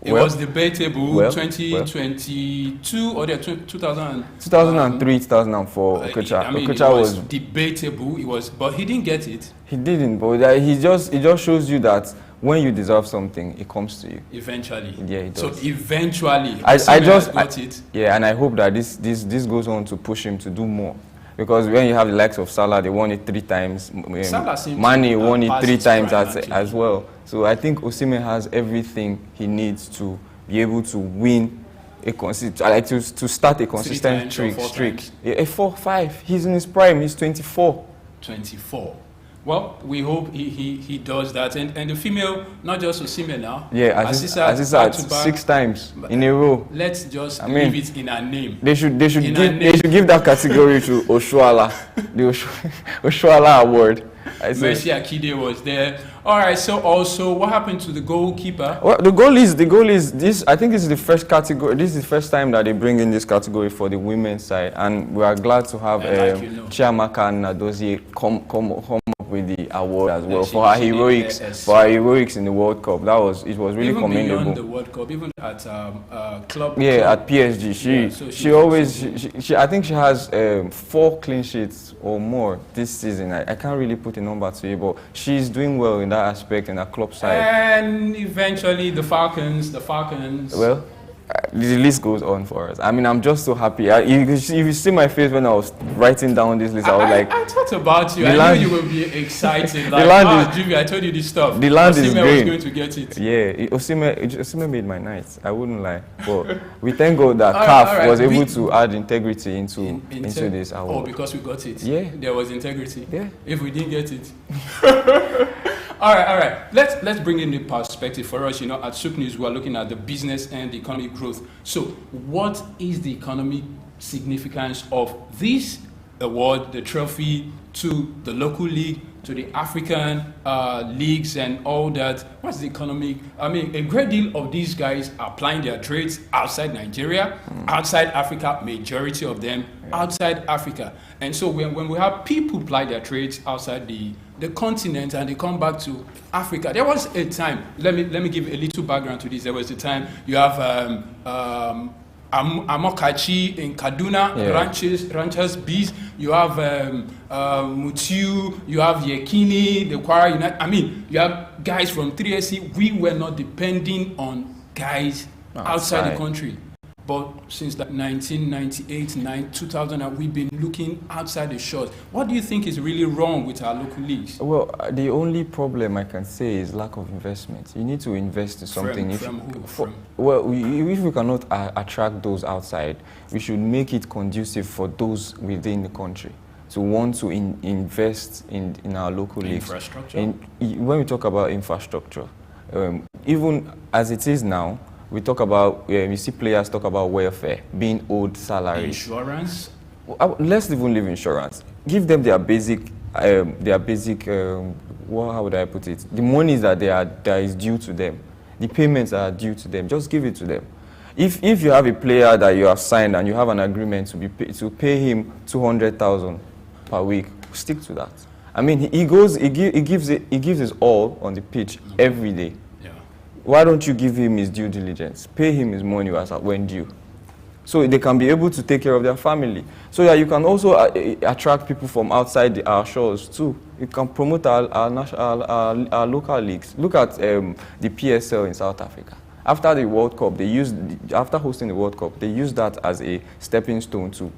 It was debatable, 2022 or 2003, 2004. Okocha was debatable. But he didn't get it. He didn't, but it just shows you that when you deserve something, it comes to you. Eventually. Yeah, it does. So eventually, I got it. Yeah, and I hope that this goes on to push him to do more. Because when you have the likes of Salah, they won it 3 times. Mane won it 3 times as well. So I think Osimhen has everything he needs to be able to win to start a consistent streak. Yeah, 4, 5. He's in his prime. He's 24. 24. Well, we hope he does that. And the female, not just Osimhen now. Yeah, Aziza 6 times in a row. Let's just leave it in her name. They should give that category to Oshuala, the Oshuala Award. Mercy Akide was there. All right. So also, what happened to the goalkeeper? Well, the goal is this. I think this is the first category. This is the first time that they bring in this category for the women's side, and we are glad to have Chiamaka Nadozie come up with the award as well for her heroics in the World Cup. It was really even commendable. Beyond the World Cup, even at club. Yeah, club. At PSG, I think she has 4 clean sheets or more this season. I can't really put a number to it, but she's doing well in that aspect in her club side. And eventually the Falcons. Well, the list goes on for us. I mean, I'm just so happy. If you see my face when I was writing down this list, I was like... I thought about you. I knew you would be excited. Like, Juvie, I told you this stuff. The land is green. was going to get it. Yeah, Osimhen made my night. I wouldn't lie. But we thank God that CAF was able to add integrity into this award. Oh, because we got it. Yeah. There was integrity. Yeah. If we didn't get it... All right. Let's bring in the perspective for us. At Souk News, we are looking at the business and the economic growth. So, what is the economic significance of this award, the trophy, to the local league, to the African leagues, and all that? What's the economic? I mean, a great deal of these guys are applying their trades outside Nigeria, outside Africa. Majority of them outside Africa, and so when we have people apply their trades outside the continent and they come back to Africa. There was a time, let me give a little background to this. There was a time you have Amokachi in Kaduna, Ranchers Bees, you have Mutiu, you have Yekini, the Kwara United. I mean, you have guys from 3SC. We were not depending on guys outside the country. But since 1998, 2000, we've been looking outside the shores. What do you think is really wrong with our local leagues? Well, the only problem I can say is lack of investment. You need to invest in something. If we cannot attract those outside, we should make it conducive for those within the country to want to invest in our local leagues. Infrastructure. When we talk about infrastructure, even as it is now, we talk about, you see players talk about welfare, being owed salaries. Insurance. let's even leave insurance. Give them their basic, how would I put it? The monies that is due to them, the payments that are due to them. Just give it to them. If you have a player that you have signed and you have an agreement to pay him 200,000 per week, stick to that. I mean, he gives his all on the pitch every day. Yeah. Why don't you give him his due diligence? Pay him his money when due, so they can be able to take care of their family. So that you can also attract people from outside our shores too. You can promote our local leagues. Look at the PSL in South Africa. After the World Cup, after hosting the World Cup, they used that as a stepping stone to,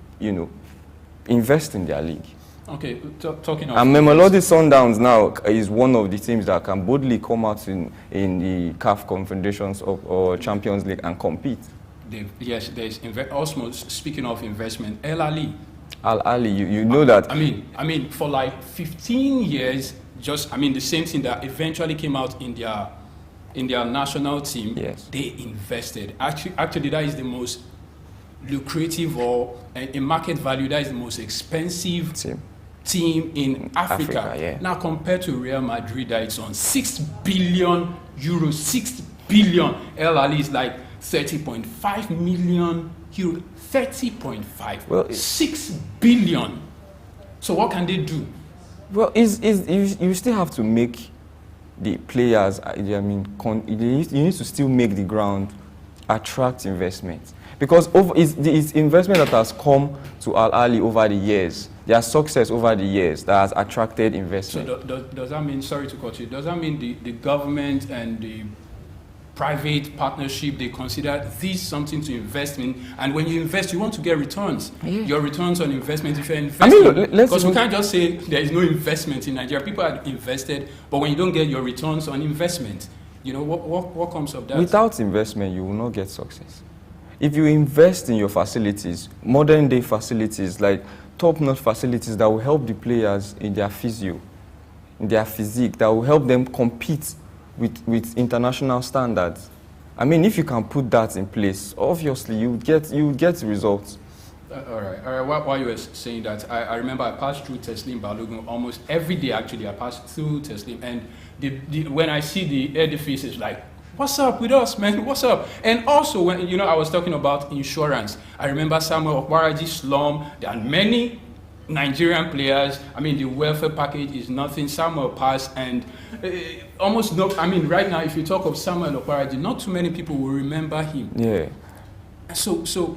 invest in their league. Okay, talking of... And Mamelodi Sundowns now is one of the teams that can boldly come out in the CAF Confederations or Champions League and compete. Yes, there's also, speaking of investment, Al Ahly, you know that. I mean, for like 15 years, the same thing that eventually came out in their national team. Yes. They invested. Actually, that is the most lucrative, or in market value, that is the most expensive team in Africa. Yeah. Now, compared to Real Madrid, that it's on 6 billion euros, 6 billion. Al Ahly is like 30.5 million euros, 30.5, well, 6 billion. So what can they do? Well, you still have to make the players, you need to still make the ground attract investment. Because it's investment that has come to Al Ahly over the years. Their success over the years that has attracted investment. So does that mean, sorry to cut you, does that mean the government and the private partnership, they consider this something to invest in, and when you invest, you want to get returns. Yeah. Your returns on investment, if you're investing, because you can't just say there is no investment in Nigeria. People have invested, but when you don't get your returns on investment, what comes of that? Without investment, you will not get success. If you invest in your facilities, modern day facilities, like top-notch facilities that will help the players in their physio, in their physique, that will help them compete with international standards. I mean, if you can put that in place, obviously you get results. All right. While you were saying that, I remember I passed through Teslim Balogun almost every day. Actually, I passed through Teslim, and when I see the edifice, it's like, what's up with us, man? What's up? And also, when I was talking about insurance, I remember Samuel Okwaraji slum. There are many Nigerian players. I mean, the welfare package is nothing. Samuel passed, and almost no. I mean, right now, if you talk of Samuel Okwaraji, not too many people will remember him. Yeah. So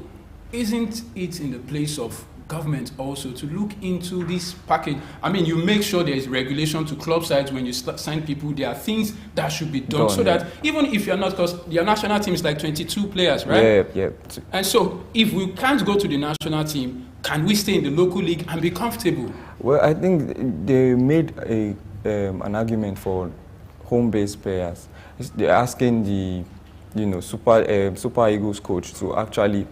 isn't it in the place of government also to look into this package? I mean, you make sure there is regulation to club sides when you sign people. There are things that should be done so that even if you're not, because your national team is like 22 players, right? Yeah. And so if we can't go to the national team, can we stay in the local league and be comfortable? Well, I think they made an argument for home-based players. They're asking the Super Eagles coach to actually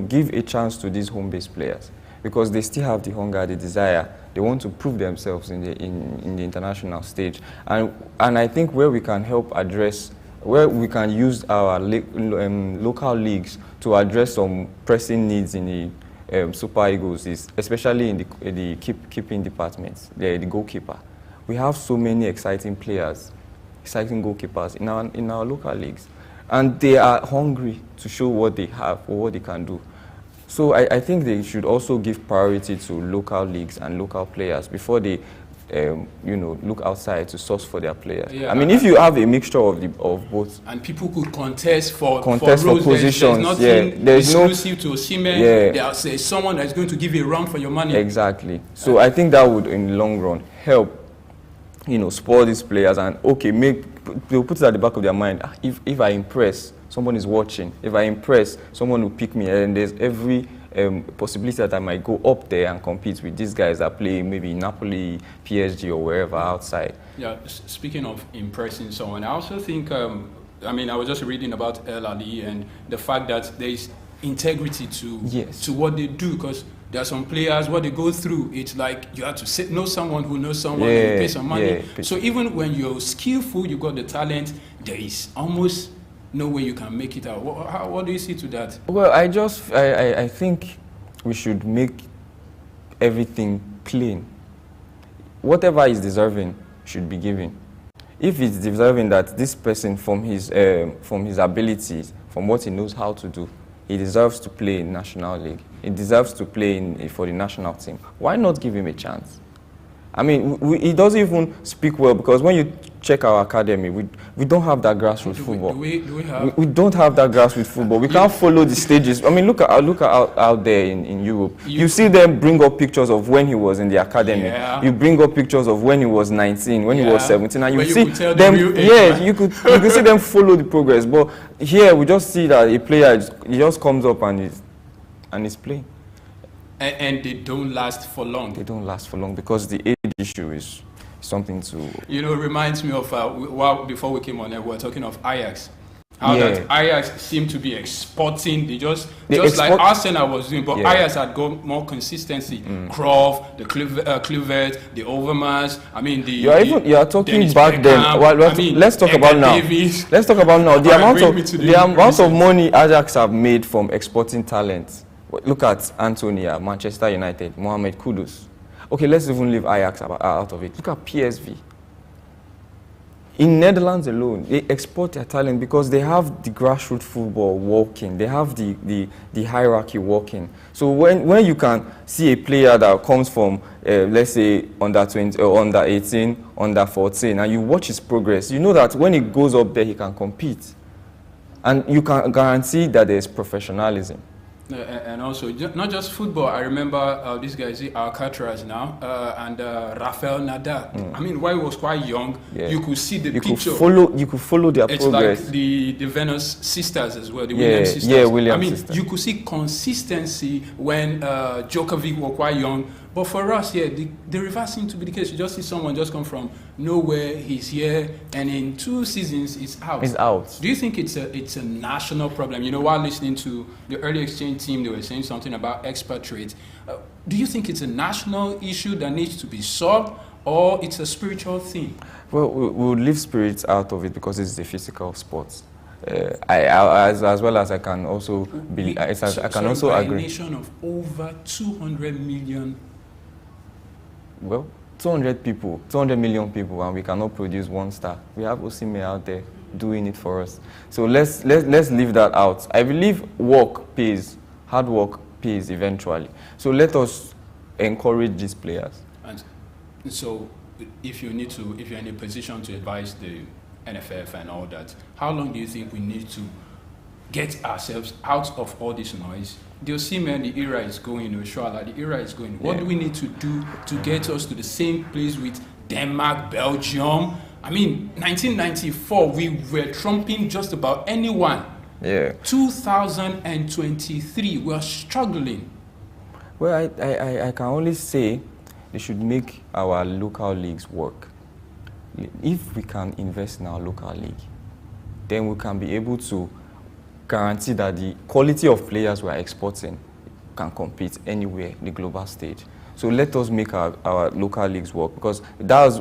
give a chance to these home-based players, because they still have the hunger, the desire. They want to prove themselves in the international stage. And I think where we can help address, where we can use our local leagues to address some pressing needs in the Super Eagles is especially in the keeping departments, the goalkeeper. We have so many exciting players, exciting goalkeepers in our local leagues, and they are hungry to show what they have or what they can do. So I think they should also give priority to local leagues and local players before they look outside to source for their players. Yeah, I mean, if you have a mixture of both, and people could contest for roles, positions, there's exclusive to Osimhen. There's someone that's going to give you a run for your money. Exactly. So I think that would, in the long run, help spur these players, and they'll put it at the back of their mind. If I impress, someone is watching. If I impress, someone will pick me, and there's every possibility that I might go up there and compete with these guys that play maybe Napoli, PSG, or wherever outside. Yeah, speaking of impressing someone, I also think, I was just reading about Al Ahly and the fact that there is integrity to what they do, because there are some players, what they go through, it's like you have to know someone who knows someone, and you pay some money. So even when you're skillful, you got the talent, there is almost no way you can make it out. What do you see to that? Well, I think we should make everything plain. Whatever is deserving should be given. If it's deserving that this person, from his abilities, from what he knows how to do, he deserves to play in National League. He deserves to play for the national team. Why not give him a chance? I mean, he doesn't even speak well, because when you check our academy, we don't have that grassroots football. We don't have that grassroots football. We can't follow the stages. I mean, look at out there in Europe. You see them bring up pictures of when he was in the academy. Yeah. You bring up pictures of when he was 19, when he was 17, and you see them. You could see them follow the progress. But here we just see that a player he just comes up and is playing. And they don't last for long. They don't last for long because the age issue is something to... You know, it reminds me of, before we came on there, we were talking of Ajax. How that Ajax seemed to be exporting, they like Arsenal was doing, but Ajax had got more consistency. Cruyff, the Kluivert, the Overmars, I mean, you are talking Dennis back Beckham, then. Let's talk about now. Davies. Let's talk about now. The amount of money Ajax have made from exporting talent. Look at Antonia, Manchester United, Mohamed Kudus. Okay, let's even leave Ajax out of it. Look at PSV. In Netherlands alone, they export their talent because they have the grassroots football working. They have the hierarchy working. So when you can see a player that comes from, let's say, under 20, or under 18, under 14, and you watch his progress, you know that when he goes up there, he can compete. And you can guarantee that there's professionalism. And also, not just football. I remember these guys, Alcatraz now, and Rafael Nadal. I mean, while he was quite young, you could see the picture. You could follow their progress. It's like the Venus sisters as well, the Williams sisters. Yeah, Williams sisters. You could see consistency when Djokovic was quite young. But for us, the reverse seems to be the case. You just see someone just come from nowhere, he's here, and in 2 seasons, it's out. It's out. Do you think it's a national problem? You know, while listening to the early exchange team, they were saying something about expatriates. Do you think it's a national issue that needs to be solved, or it's a spiritual thing? Well, we'll leave spirits out of it because it's a physical sport. As well as I can also believe, I can also agree. A nation of over 200 million. Well, 200 million people, and we cannot produce one star. We have Osimhen out there doing it for us. So let's leave that out. I believe work pays, hard work pays eventually. So let us encourage these players. And so, if you're in a position to advise the NFF and all that, how long do you think we need to get ourselves out of all this noise? The Osimhen, the era is going, Oshoala, the era is going. What do we need to do to get us to the same place with Denmark, Belgium? I mean, 1994, we were trumping just about anyone. 2023, we're struggling. Well, I can only say they should make our local leagues work. If we can invest in our local league, then we can be able to guarantee that the quality of players we are exporting can compete anywhere in the global stage. So let us make our local leagues work, because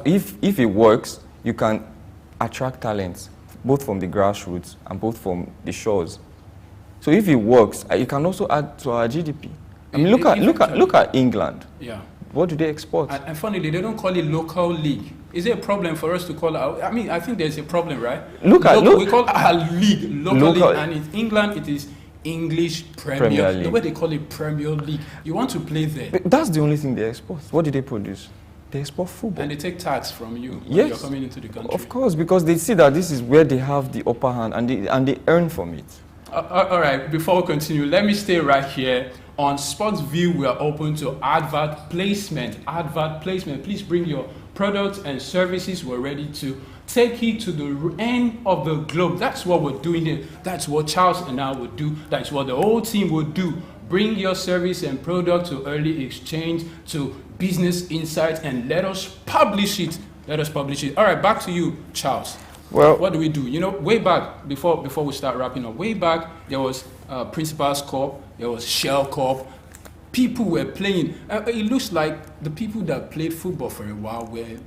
if it works, you can attract talents, both from the grassroots and both from the shores. So if it works, it can also add to our GDP. I mean, look at England. Yeah. What do they export? And funnily, they don't call it local league. Is it a problem for us to call it? I mean, I think there's a problem, right? We call our league local, and in England it is English Premier League. The way they call it Premier League. You want to play there. But that's the only thing they export. What do they produce? They export football. And they take tax from you when you're coming into the country. Of course, because they see that this is where they have the upper hand, and they earn from it. All right, before we continue, let me stay right here. On SportsView, we are open to advert placement. Please bring your products and services. We're ready to take it to the end of the globe. That's what we're doing here. That's what Charles and I would do. That's what the whole team would do. Bring your service and product to Early Exchange, to Business Insights, and let us publish it. All right, back to you, Charles. Well, what do we do? You know, way back, before we start wrapping up, way back, there was Principal's Corp, there was Shell Corp. People were playing. It looks like the people that played football for a while were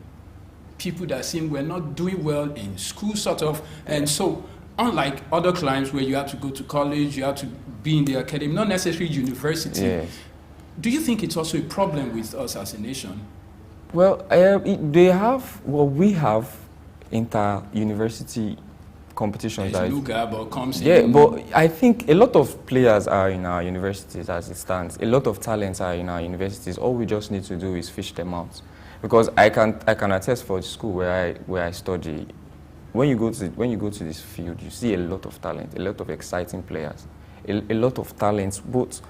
people that seemed were not doing well in school, sort of. And so, unlike other climes where you have to go to college, you have to be in the academy, not necessarily university. Yes. Do you think it's also a problem with us as a nation? Well, we have inter-university competitions. But I think a lot of players are in our universities as it stands. A lot of talents are in our universities. All we just need to do is fish them out. Because I can attest for the school where I study. When you go to this field, you see a lot of talent, a lot of exciting players, a lot of talents, both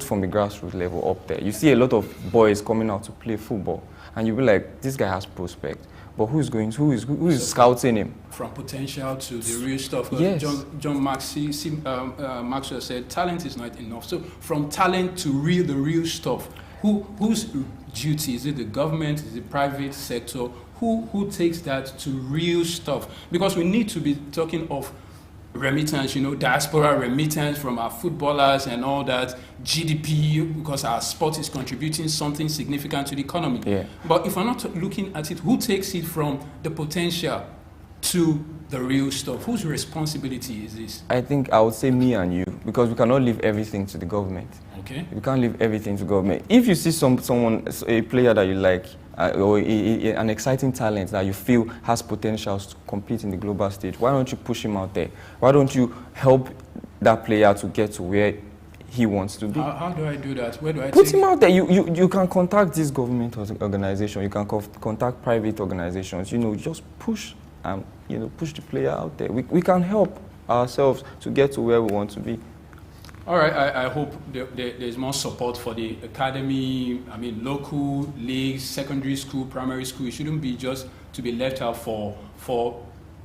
from the grassroots level up there. You see a lot of boys coming out to play football, and you'll be like, this guy has prospect. But who is scouting him? From potential to the real stuff. Yes. John Maxwell said talent is not enough. So from talent to the real stuff, whose duty is it? The government? Is it the private sector? Who takes that to real stuff? Because we need to be talking of remittance, diaspora remittance from our footballers and all that, GDP, because our sport is contributing something significant to the economy. Yeah. But if we're not looking at it, who takes it from the potential to the real stuff? Whose responsibility is this? I think I would say me and you, because we cannot leave everything to the government. Okay. We can't leave everything to government. If you see someone, a player that you like, or an exciting talent that you feel has potentials to compete in the global stage, why don't you push him out there? Why don't you help that player to get to where he wants to be? How do I do that? Where do I put him out there? You can contact this government organization. You can contact private organizations. Just push push the player out there. We can help ourselves to get to where we want to be. All right, I hope there's more support for the academy, local leagues, secondary school, primary school. It shouldn't be just to be left out for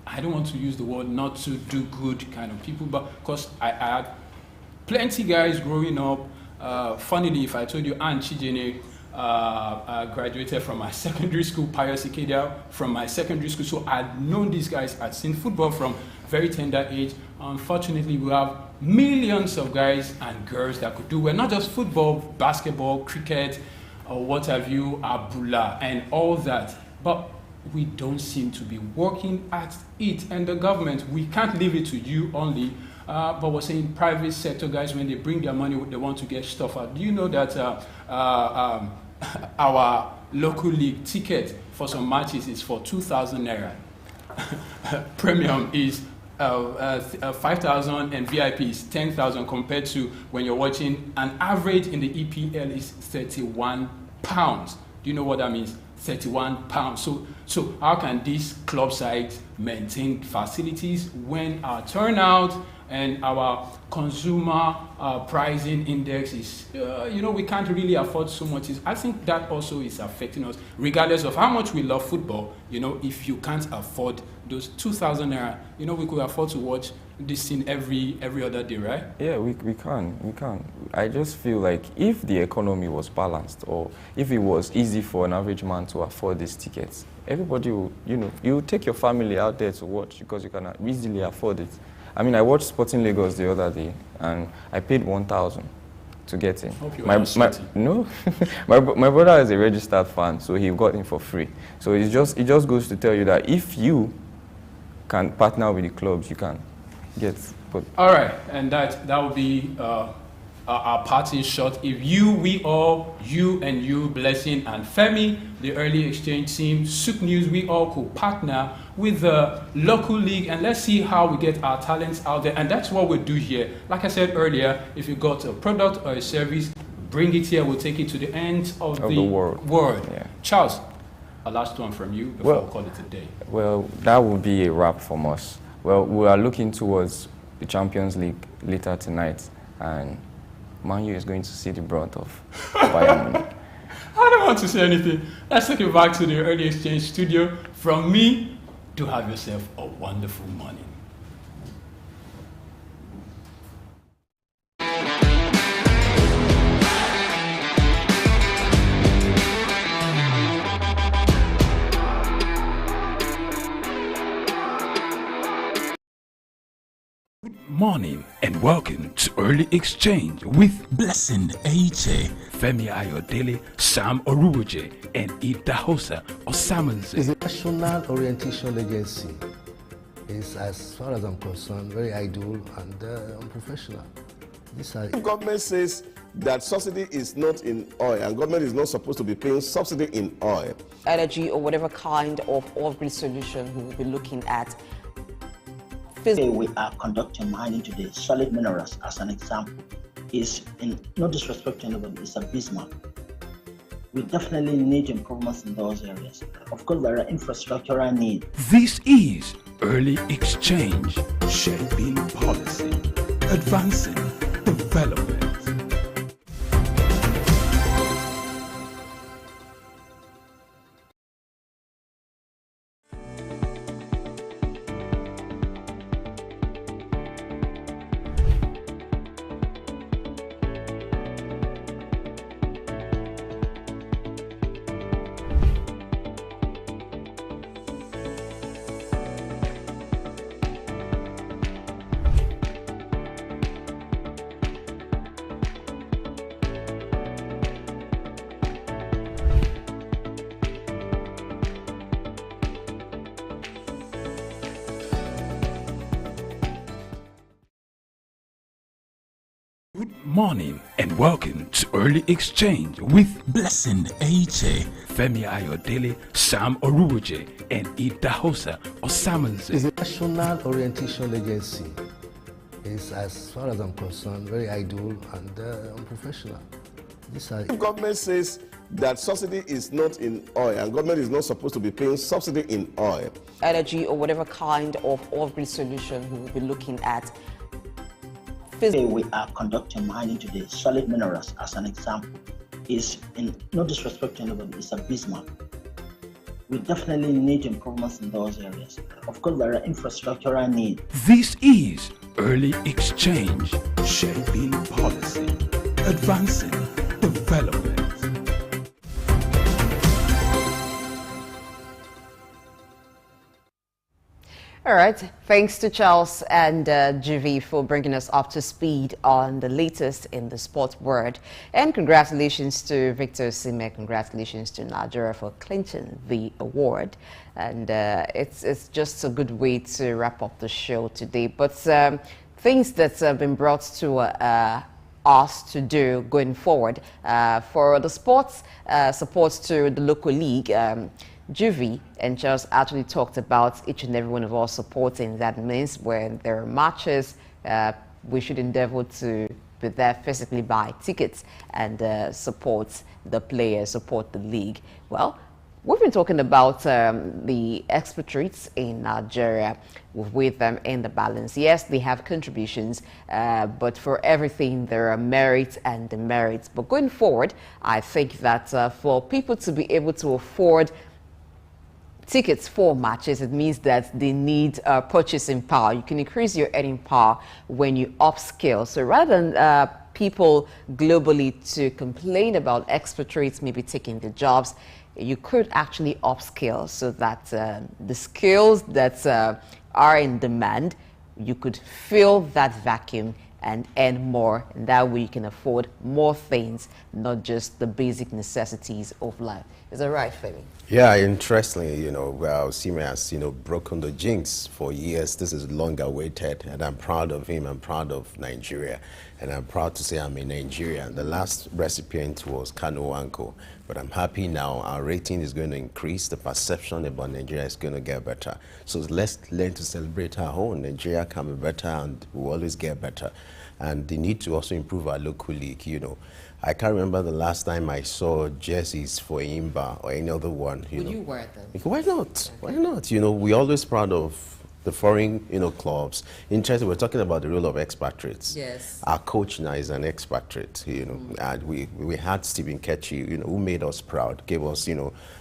I don't want to use the word not to do good kind of people, but because I had plenty guys growing up. Funnily, if I told you Ann Chijene graduated from my secondary school, Pius Ikedia from my secondary school, so I'd known these guys, I'd seen football from very tender age. Unfortunately, we have millions of guys and girls that could do well, not just football, basketball, cricket, or what have you, Abula, and all that. But we don't seem to be working at it. And the government, we can't leave it to you only, but we're saying private sector guys, when they bring their money, they want to get stuff out. Do you know that our local league ticket for some matches is for 2,000 naira? Premium is 5,000 and VIP is 10,000, compared to when you're watching an average in the EPL is 31 pounds. Do you know what that means? 31 pounds. So how can these club sites maintain facilities when our turnout and our consumer pricing index is, we can't really afford so much. I think that also is affecting us, regardless of how much we love football. If you can't afford those 2,000 naira, we could afford to watch this thing every other day, right? Yeah, we can. I just feel like if the economy was balanced, or if it was easy for an average man to afford these tickets, everybody will, you take your family out there to watch because you can easily afford it. I watched Sporting Lagos the other day, and I paid 1,000 to get in. Hope you No, my brother is a registered fan, so he got in for free. So it just goes to tell you that if you can partner with the clubs, you can get. All right, and that will be our parting shot. If we all, you and you, Blessing and Femi, the early exchange team, Souk News, we all could partner with the local league, and let's see how we get our talents out there. And that's what we'll do here. Like I said earlier, if you got a product or a service, bring it here. We'll take it to the end of the world. Yeah. Charles, a last one from you before we call it a day. Well, that will be a wrap from us. Well, we are looking towards the Champions League later tonight, and Man U is going to see the brunt of Bayern Munich. I don't want to say anything. Let's take it back to the early exchange studio. From me, do have yourself a wonderful morning. Morning and welcome to Early Exchange with Blessing H.A., Femi Ayodele, Sam Oruwoje, and Idahosa Osamanze. It's a national orientation agency. It's, as far as I'm concerned, very idle and unprofessional. Government says that subsidy is not in oil, and government is not supposed to be paying subsidy in oil. Energy or whatever kind of off-grid solution we will be looking at. Today we are conducting mining today. Solid minerals, as an example, is, in no disrespect to anybody, is abysmal. We definitely need improvements in those areas. Of course, there are infrastructural needs. This is Early Exchange, shaping policy, advancing development. Good morning and welcome to Early Exchange with Blessing Eche, Femi Ayodele, Sam Oruoje, and Idahosa Osamanze. It's a national orientation agency. It's, as far as I'm concerned, very idle and unprofessional. If government says that subsidy is not in oil, and government is not supposed to be paying subsidy in oil. Energy or whatever kind of off-grid solution we will be looking at. Today we are conducting mining today. Solid minerals, as an example, is, in no disrespect to anybody, is abysmal. We definitely need improvements in those areas. Of course, there are infrastructural needs. This is Early Exchange, shaping policy, advancing development. All right, thanks to Charles and Juvi for bringing us up to speed on the latest in the sports world. And congratulations to Victor Osimhen, congratulations to Nigeria for clinching the award. And it's just a good way to wrap up the show today. But things that have been brought to us to do going forward for the sports support to the local league. Juvi and Charles actually talked about each and every one of us supporting. That means when there are matches, we should endeavor to be there physically, buy tickets and support the players, support the league. Well, we've been talking about the expatriates in Nigeria with them in the balance. Yes, they have contributions, but for everything there are merits and demerits. But going forward, I think that for people to be able to afford tickets for matches, it means that they need purchasing power. You can increase your earning power when you upscale. So rather than people globally to complain about expatriates maybe taking the jobs, you could actually upscale so that the skills that are in demand, you could fill that vacuum and earn more, and that way you can afford more things, not just the basic necessities of life. Is that right, Femi? Yeah, interestingly, Osimhen has, broken the jinx for years. This is long awaited, and I'm proud of him. I'm proud of Nigeria, and I'm proud to say I'm in Nigeria. The last recipient was Kanu Wanko, but I'm happy now. Our rating is going to increase. The perception about Nigeria is going to get better. So let's learn to celebrate our own. Nigeria can be better, and we'll always get better. And they need to also improve our local league, I can't remember the last time I saw jerseys for Imba or any other one. Would you wear them? Why not? Why not? We're always proud of the foreign, clubs. Interesting, we're talking about the role of expatriates. Yes. Our coach now is an expatriate, and we had Stephen Kechi, who made us proud, gave us,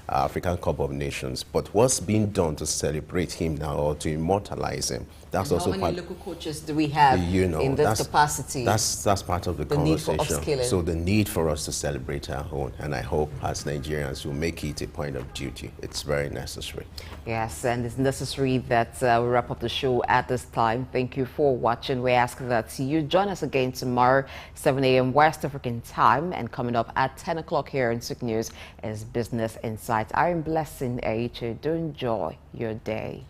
African Cup of Nations. But what's being done to celebrate him now or to immortalize him? That's and also how many local coaches do we have in this capacity? That's part of the conversation. Need for upskilling. So the need for us to celebrate our own, and I hope as Nigerians will make it a point of duty. It's very necessary. Yes, and it's necessary that we wrap up the show at this time. Thank you for watching. We ask that you join us again tomorrow, 7 a.m. West African time, and coming up at 10 o'clock here in Souk News is Business Insights. I am Blessing Eche. Do enjoy your day.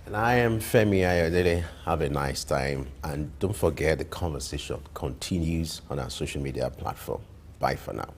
And I am Femi Ayodele. Have a nice time. And don't forget the conversation continues on our social media platform. Bye for now.